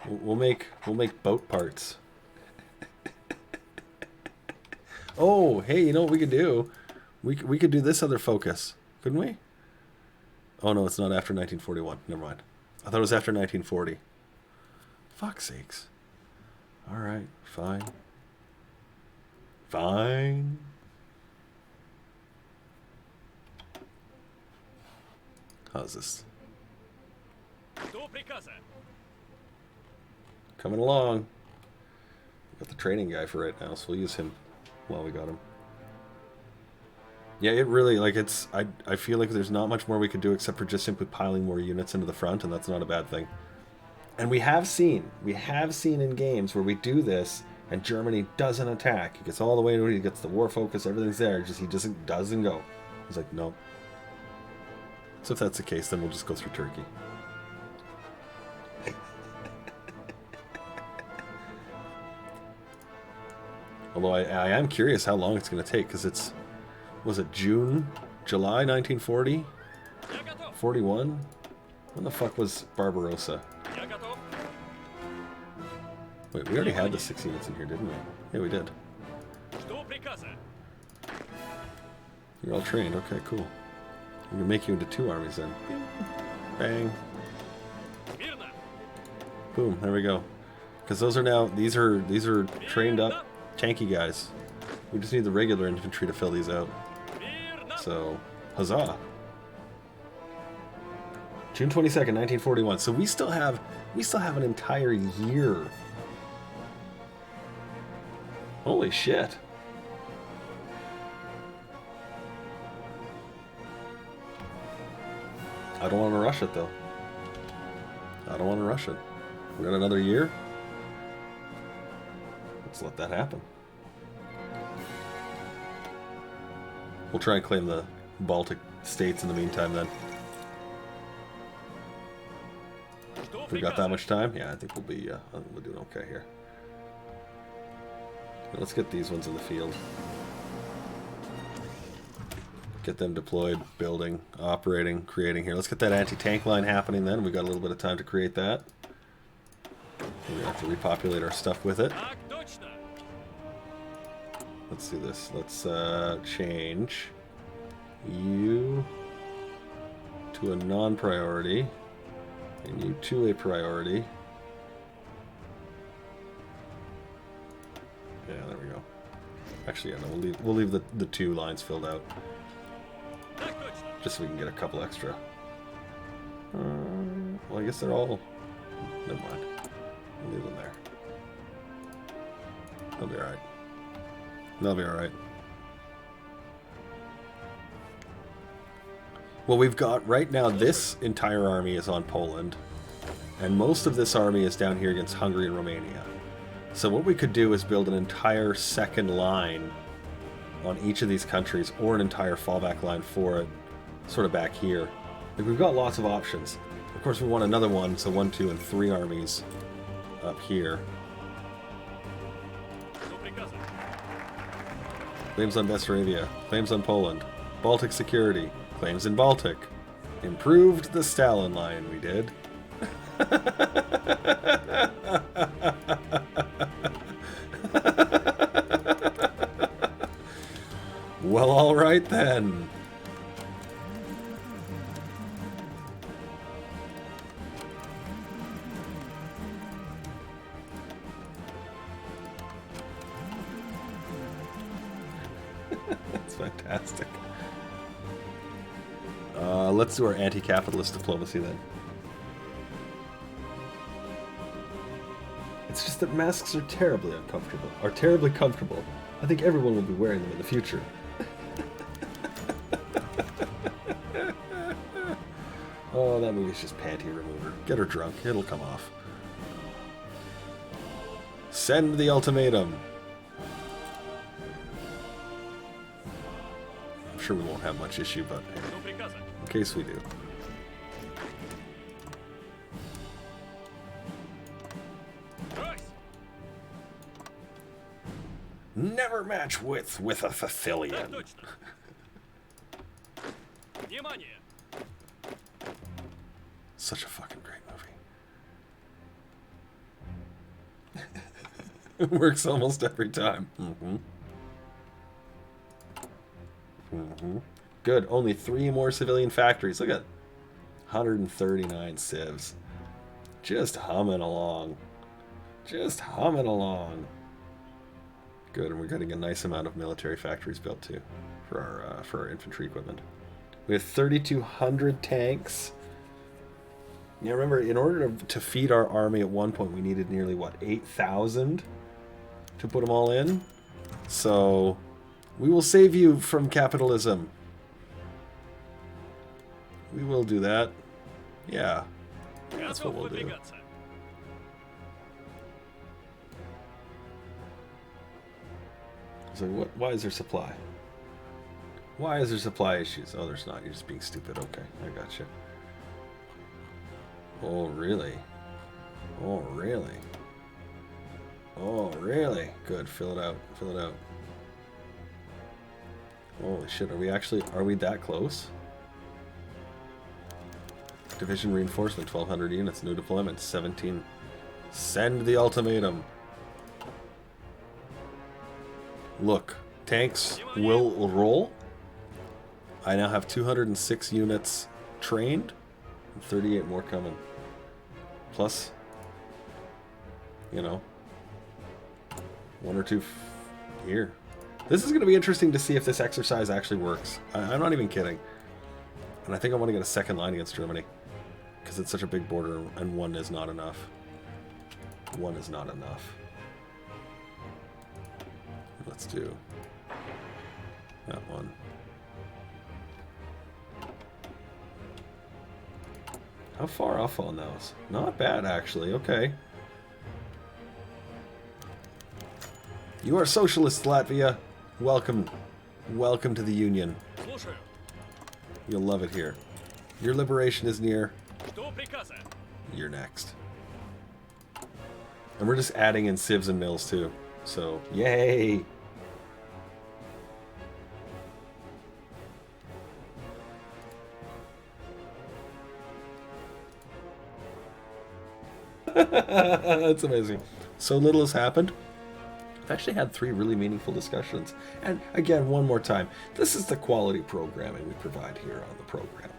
Speaker 1: We'll make boat parts. Oh, hey, you know what we could do? We could do this other focus, couldn't we? Oh no, it's not after 1941. Never mind. I thought it was after 1940. Fuck's sakes. All right, fine. Fine. How's this?
Speaker 3: До приказа.
Speaker 1: Coming along. Got the training guy for right now, so we'll use him while we got him. Yeah, it really, like, it's... I feel like there's not much more we could do except for just simply piling more units into the front, and that's not a bad thing. And we have seen in games where we do this, and Germany doesn't attack. He gets all the way to it, he gets the war focus, everything's there, just he just doesn't go. He's like, no. So if that's the case, then we'll just go through Turkey. Although I am curious how long it's going to take, because it's... Was it July 1940? 41? When the fuck was Barbarossa?
Speaker 3: Я готов.
Speaker 1: Wait, we already had the 6 units in here, didn't we? Yeah, we did.
Speaker 3: Жду приказа.
Speaker 1: You're all trained. Okay, cool. We can make you into 2 armies then. Bang.
Speaker 3: Мирно.
Speaker 1: Boom. There we go. Because those are now... These are trained up tanky guys. We just need the regular infantry to fill these out.
Speaker 3: Мирно.
Speaker 1: So, huzzah. June 22nd, 1941. So we still have an entire year. Holy shit. I don't want to rush it though. I don't want to rush it. We got another year. Let's let that happen. We'll try and claim the Baltic states in the meantime then.
Speaker 3: Жду
Speaker 1: If we got that
Speaker 3: приказа.
Speaker 1: much time, yeah, I think we'll be we're doing okay here. Let's get these ones in the field. Get them deployed, building, operating, creating here. Let's get that anti-tank line happening then. We got a little bit of time to create that. We're gonna have to repopulate our stuff with it.
Speaker 3: Так точно.
Speaker 1: Let's do this. Let's change you to a non-priority and you to a priority. Yeah, there we go. Actually, yeah, no, we'll leave the 2 lines filled out
Speaker 3: Так точно.
Speaker 1: just so we can get a couple extra. Well, I guess they're all. Never mind. We'll leave them there. They'll be all right. They'll be all right. Well, we've got right now this entire army is on Poland, and most of this army is down here against Hungary and Romania. So what we could do is build an entire second line on each of these countries, or an entire fallback line for it, sort of back here. Like, we've got lots of options. Of course, we want another one, so 1, 2, and 3 armies up here.
Speaker 3: Жду приказа.
Speaker 1: Claims on Bessarabia. Claims on Poland. Baltic security. Claims in Baltic. Improved the Stalin line, we did. Well, alright then. That's fantastic. Let's do our anti-capitalist diplomacy then. It's just that masks are terribly uncomfortable. Are terribly comfortable. I think everyone will be wearing them in the future. Oh, that movie's just panty remover. Get her drunk. It'll come off. Send the ultimatum. I'm sure we won't have much issue, but hey,
Speaker 3: Жду приказа.
Speaker 1: in case we do.
Speaker 3: Брось.
Speaker 1: Never match with a
Speaker 3: Так
Speaker 1: Thessalian.
Speaker 3: точно. Внимание!
Speaker 1: Such a fucking great movie. It works almost every time. Good. Only 3 more civilian factories. Look at 139 civs. Just humming along. Just humming along. Good, and we're getting a nice amount of military factories built too for our infantry equipment. We have 3,200 tanks. You remember, in order to feed our army at one point, we needed nearly, what, 8,000 to put them all in? So, we will save you from capitalism. We will do that. Yeah. That's what
Speaker 3: Готов
Speaker 1: we'll do.
Speaker 3: выдвигаться.
Speaker 1: So, why is there supply? Why is there supply issues? Oh, there's not. You're just being stupid. Okay, I got you. Oh, really? Oh, really? Oh, really? Good. Fill it out. Fill it out. Holy shit. Are we that close? Division reinforcement, 1,200 units. New deployment, 17. Send the ultimatum. Look, tanks will roll. I now have 206 units trained, and 38 more coming. Plus, you know, 1 or 2 here. This is going to be interesting to see if this exercise actually works. I'm not even kidding. And I think I want to get a second line against Germany, because it's such a big border, and 1 is not enough. 1 is not enough. Let's do that one. How far off on those? Not bad, actually. Okay. You are socialist, Latvia. Welcome. Welcome to the Union.
Speaker 3: Слушаю.
Speaker 1: You'll love it here. Your liberation is near.
Speaker 3: Жду приказа.
Speaker 1: You're next. And we're just adding in civs and mills, too. So, yay! That's amazing. So little has happened. I've actually had 3 really meaningful discussions. And again, one more time, this is the quality programming we provide here on the program.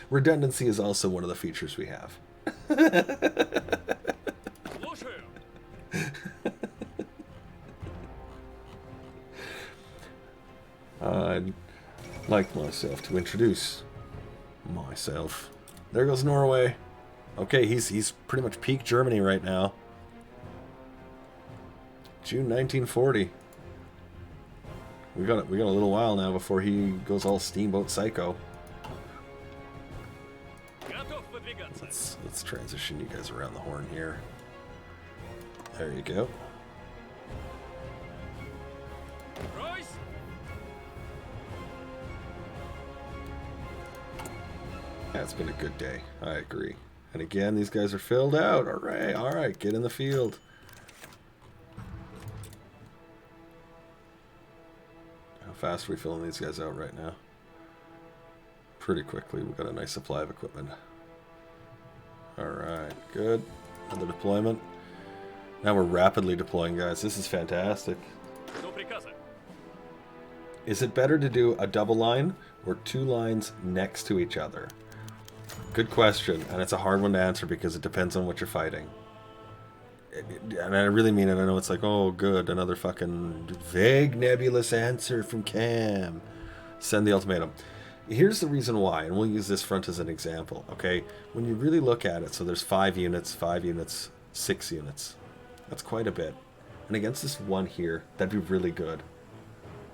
Speaker 1: Redundancy is also one of the features we have.
Speaker 3: Слушаю.
Speaker 1: I'd like myself to introduce myself. There goes Norway. Okay, he's pretty much peak Germany right now. June 1940. We got a little while now before he goes all steamboat psycho.
Speaker 3: Готов выдвигаться.
Speaker 1: Let's transition you guys around the horn here. There you go.
Speaker 3: Ройс.
Speaker 1: Yeah, it's been a good day. I agree. And again, these guys are filled out. All right, get in the field. How fast are we filling these guys out right now? Pretty quickly. We've got a nice supply of equipment. All right, good. Another deployment. Now we're rapidly deploying, guys. This is fantastic.
Speaker 3: Жду приказа.
Speaker 1: Is it better to do a double line or 2 lines next to each other? Good question, and it's a hard one to answer because it depends on what you're fighting. And I really mean it. I know it's like, oh, good, another fucking vague, nebulous answer from Cam. Send the ultimatum. Here's the reason why, and we'll use this front as an example, okay? When you really look at it, so there's 5 units, 6 units. That's quite a bit. And against this one here, that'd be really good.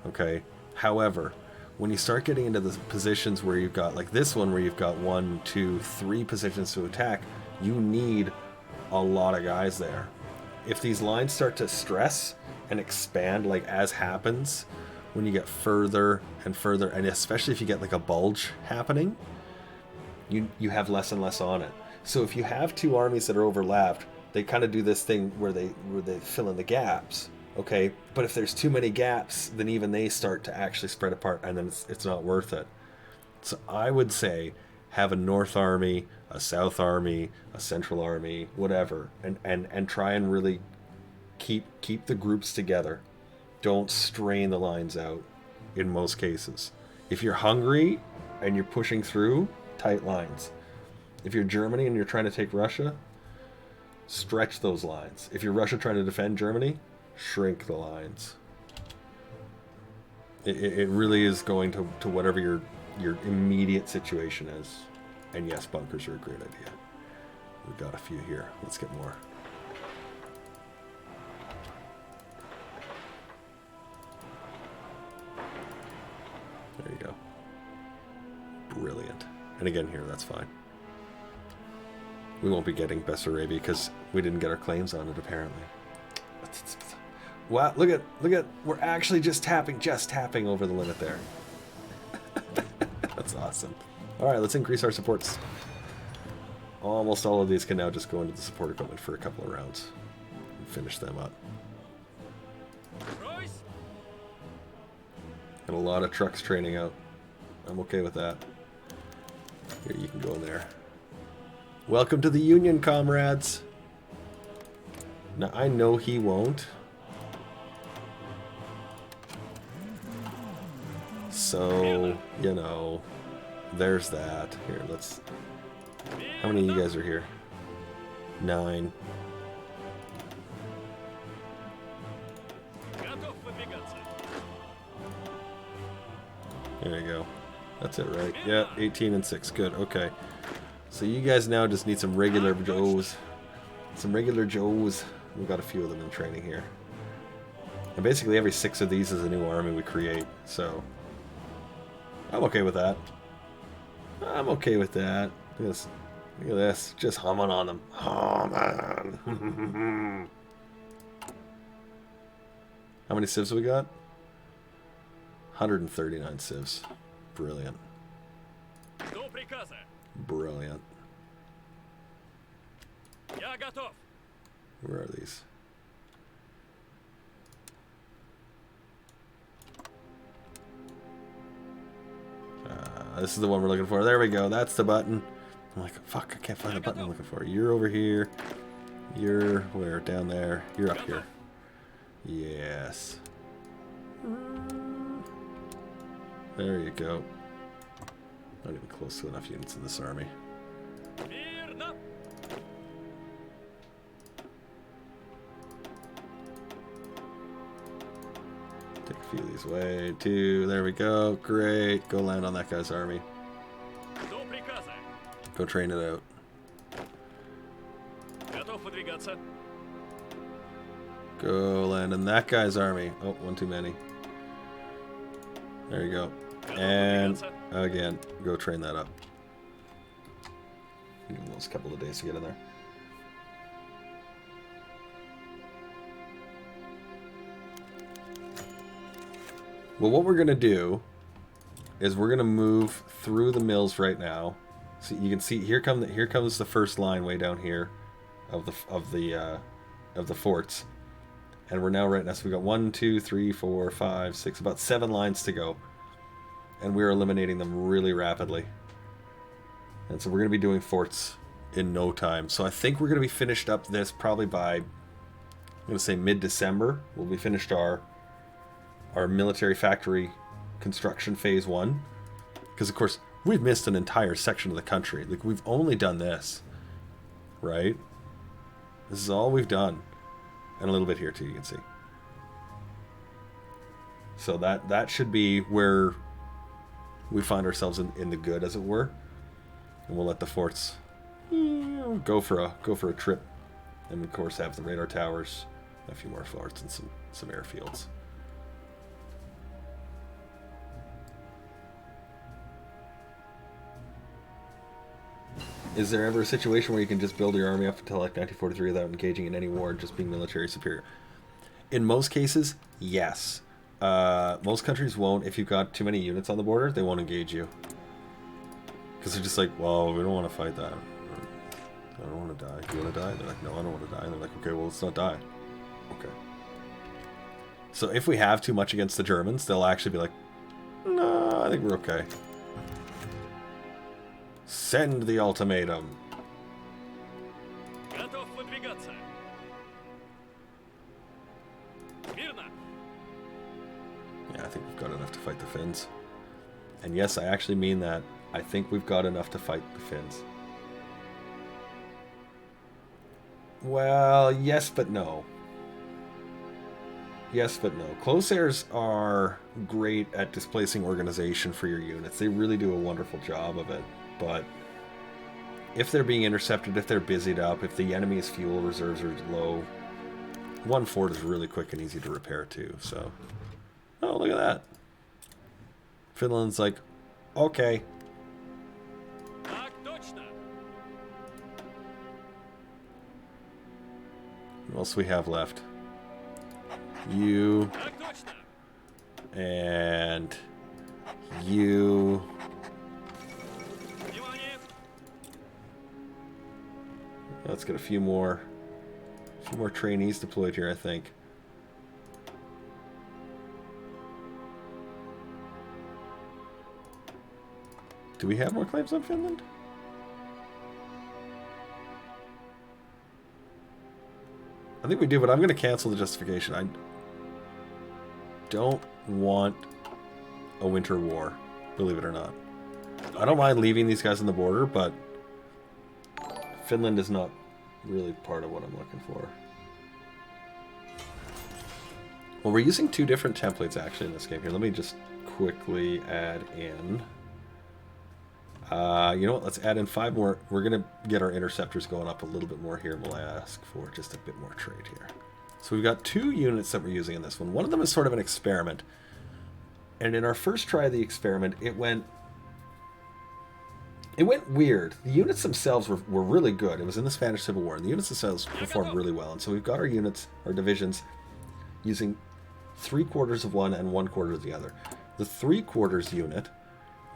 Speaker 1: Okay? However, when you start getting into the positions where you've got, like this one, where you've got 1, 2, 3 positions to attack, you need a lot of guys there. If these lines start to stress and expand, like as happens when you get further and further, and especially if you get like a bulge happening, you have less and less on it. So if you have 2 armies that are overlapped, they kind of do this thing where they fill in the gaps. Okay, but if there's too many gaps, then even they start to actually spread apart, and then it's not worth it. So I would say have a North Army, a South Army, a Central Army, whatever, and try and really keep the groups together. Don't strain the lines out in most cases. If you're hungry and you're pushing through, tight lines. If you're Germany and you're trying to take Russia, stretch those lines. If you're Russia trying to defend Germany, shrink the lines. It really is going to whatever your immediate situation is. And yes, bunkers are a great idea. We've got a few here. Let's get more. There you go. Brilliant. And again here, that's fine. We won't be getting Bessarabia because we didn't get our claims on it, apparently. Wow, look at, we're actually just tapping over the limit there. That's awesome. All right, let's increase our supports. Almost all of these can now just go into the support equipment for a couple of rounds and finish them up.
Speaker 3: Royce.
Speaker 1: And a lot of trucks training out. I'm okay with that. Here, you can go in there. Welcome to the Union, comrades. Now, I know he won't. So, you know, there's that. Here, let's... How many of you guys are here? 9.
Speaker 3: Готов выдвигаться.
Speaker 1: There you go. That's it, right? Yeah, 18 and 6. Good, okay. So you guys now just need some regular Joes. Some regular Joes. We've got a few of them in training here. And basically every 6 of these is a new army we create, so... I'm okay with that. I'm okay with that. Look at this. Look at this. Just humming on them. Oh, man. How many civs we got? 139 civs. Brilliant.
Speaker 3: До приказа.
Speaker 1: Brilliant.
Speaker 3: Я готов.
Speaker 1: Where are these? This is the one we're looking for. There we go. That's the button. I'm like, fuck, I can't find the button I'm looking for. You're over here. You're where? Down there. You're up here. Yes. There you go. Not even close to enough units in this army.
Speaker 3: Мирно.
Speaker 1: Take a few of these away. 2. There we go. Great. Go land on that guy's army.
Speaker 3: До приказа.
Speaker 1: Go train it out.
Speaker 3: Готов выдвигаться.
Speaker 1: Go land in that guy's army. Oh, one too many. There you go. And again, go train that up. Give them those couple of days to get in there. Well, what we're gonna do is we're gonna move through the mills right now. So you can see here comes the first line way down here of the forts, and we're now right now. So we got 1, 2, 3, 4, 5, 6, about 7 lines to go, and we're eliminating them really rapidly. And so we're gonna be doing forts in no time. So I think we're gonna be finished up this probably by, I'm gonna say mid-December. We'll be finished our military factory construction phase 1, because of course we've missed an entire section of the country. Like, we've only done this, right? This is all we've done, and a little bit here too, you can see. So that should be where we find ourselves in the good, as it were, and we'll let the forts go for a trip, and of course have the radar towers, a few more forts, and some airfields. Is there ever a situation where you can just build your army up until like 1943 without engaging in any war and just being military superior? In most cases, yes. Most countries won't. If you've got too many units on the border, they won't engage you. Because they're just like, well, we don't want to fight that. I don't want to die. Do you want to die? They're like, no, I don't want to die. And they're like, okay, well, let's not die. Okay. So if we have too much against the Germans, they'll actually be like, no, I think we're okay. Send the ultimatum.
Speaker 3: Готов выдвигаться. Мирно.
Speaker 1: Yeah, I think we've got enough to fight the Finns. And yes, I actually mean that. I think we've got enough to fight the Finns. Well, yes, but no. Yes, but no. Close airs are great at displacing organization for your units. They really do a wonderful job of it. But if they're being intercepted, if they're busied up, if the enemy's fuel reserves are low, one fort is really quick and easy to repair too. So, oh, look at that. Finland's like, okay.
Speaker 3: Так точно.
Speaker 1: What else we have left? You
Speaker 3: Так точно.
Speaker 1: and you.
Speaker 3: Внимание.
Speaker 1: Let's get a few more trainees deployed here, I think. Do we have more claims on Finland? I think we do, but I'm going to cancel the justification. I don't want a winter war, believe it or not. I don't mind leaving these guys on the border, but Finland is not really part of what I'm looking for. Well, we're using two different templates actually in this game here. Let me just quickly add in. You know what? Let's add in 5 more. We're going to get our interceptors going up a little bit more here. We'll ask for just a bit more trade here. So we've got 2 units that we're using in this one. One of them is sort of an experiment. And in our first try of the experiment, it went weird. The units themselves were really good. It was in the Spanish Civil War, and the units themselves performed really well. And so we've got our units, our divisions, using 3/4 of one and 1/4 of the other. The 3/4 unit,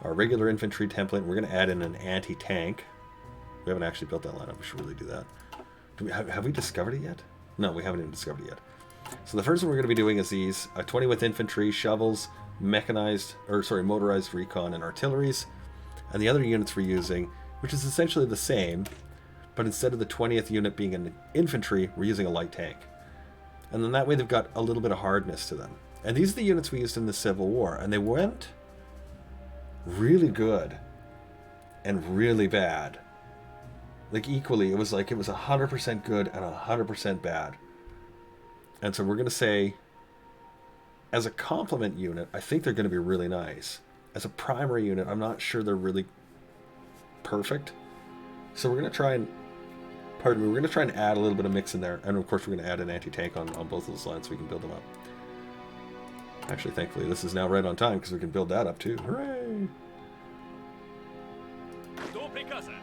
Speaker 1: our regular infantry template, and we're going to add in an anti-tank. We haven't actually built that lineup. We should really do that. Have we discovered it yet? No, we haven't even discovered it yet. So the first one we're going to be doing is these 20 with infantry, shovels, motorized recon, and artilleries. And the other units we're using, which is essentially the same, but instead of the 20th unit being an infantry, we're using a light tank. And then that way they've got a little bit of hardness to them. And these are the units we used in the Civil War, and they went really good and really bad. Like equally, it was 100% good and 100% bad. And so we're going to say, as a complement unit, I think they're going to be really nice. As a primary unit, I'm not sure they're really perfect. So we're going to try and, we're going to try and add a little bit of mix in there. And of course, we're going to add an anti-tank on both of those lines so we can build them up. Actually, thankfully, this is now right on time because we can build that up too. Hooray!
Speaker 3: До приказа.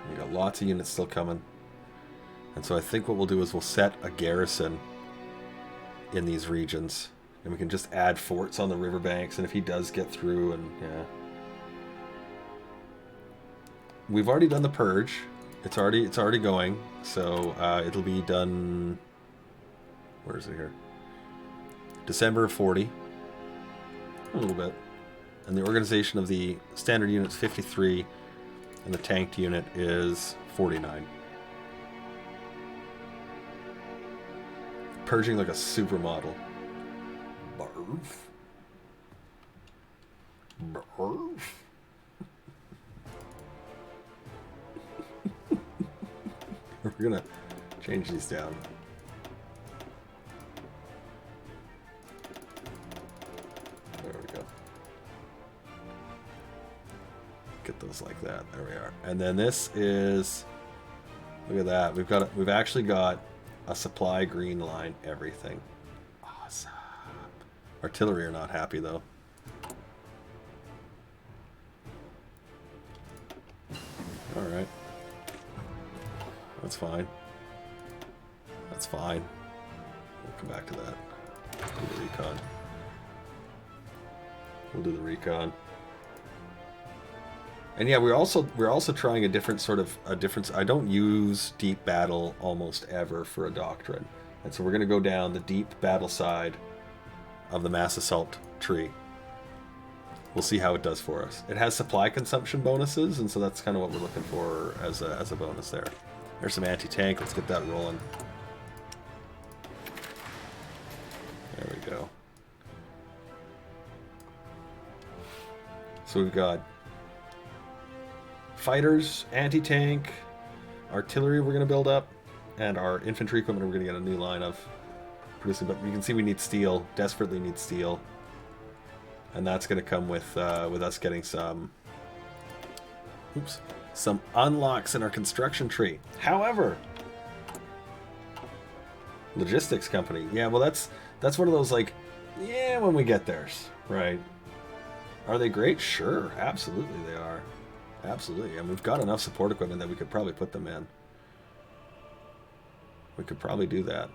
Speaker 1: We got lots of units still coming. And so I think what we'll do is we'll set a garrison in these regions. And we can just add forts on the riverbanks. And if he does get through, and yeah. We've already done the purge. It's already going. So it'll be done. Where is it here? December of 40. A little bit. And the organization of the standard unit's 53. And the tanked unit is 49. Purging like a supermodel. Barf. Barf. We're gonna change these down. There we go. Get those like that. There we are. And then this is, look at that. We've actually got a supply green line, everything. Awesome. Artillery are not happy though. Alright. That's fine. That's fine. We'll come back to that. Do the recon. We'll do the recon. And yeah, we're also trying a different sort of I don't use deep battle almost ever for a doctrine. And so we're going to go down the deep battle side of the mass assault tree. We'll see how it does for us. It has supply consumption bonuses, and so that's kind of what we're looking for as a bonus there. There's some anti-tank. Let's get that rolling. There we go. So we've got fighters, anti-tank, artillery we're going to build up, and our infantry equipment we're going to get a new line of producing. But you can see we need steel, desperately need steel. And that's going to come with us getting some unlocks in our construction tree. However, logistics company. Yeah, well that's one of those like, yeah, when we get theirs, right? Are they great? Sure, absolutely they are. Absolutely. And we've got enough support equipment that we could probably put them in. We could probably do that.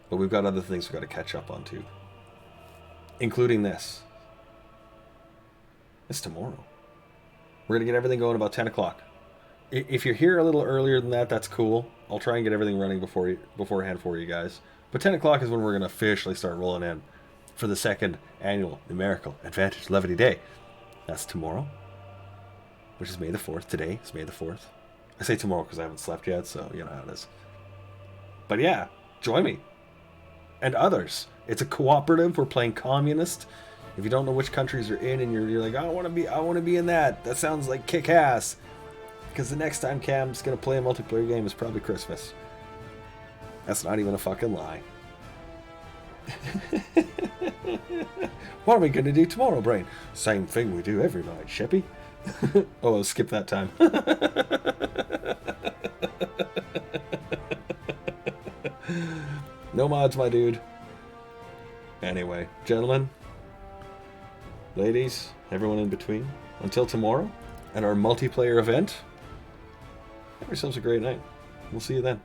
Speaker 1: But we've got other things we've got to catch up on too. Including this. It's tomorrow. We're going to get everything going about 10 o'clock. If you're here a little earlier than that, that's cool. I'll try and get everything running beforehand for you guys. But 10 o'clock is when we're going to officially start rolling in for the second annual Numerical Advantage Levity Day. That's tomorrow, which is May the 4th. Today is May the 4th. I say tomorrow because I haven't slept yet, so you know how it is. But yeah, join me. And others. It's a cooperative. We're playing communist. If you don't know which countries you're in and you're like, I want to be in that. That sounds like kick ass. Because the next time Cam's going to play a multiplayer game is probably Christmas. That's not even a fucking lie. What are we going to do tomorrow, Brain? Same thing we do every night, Sheppy. Oh, I'll skip that time. No mods, my dude. Anyway, gentlemen, ladies, everyone in between, until tomorrow and our multiplayer event, have yourselves a great night. We'll see you then.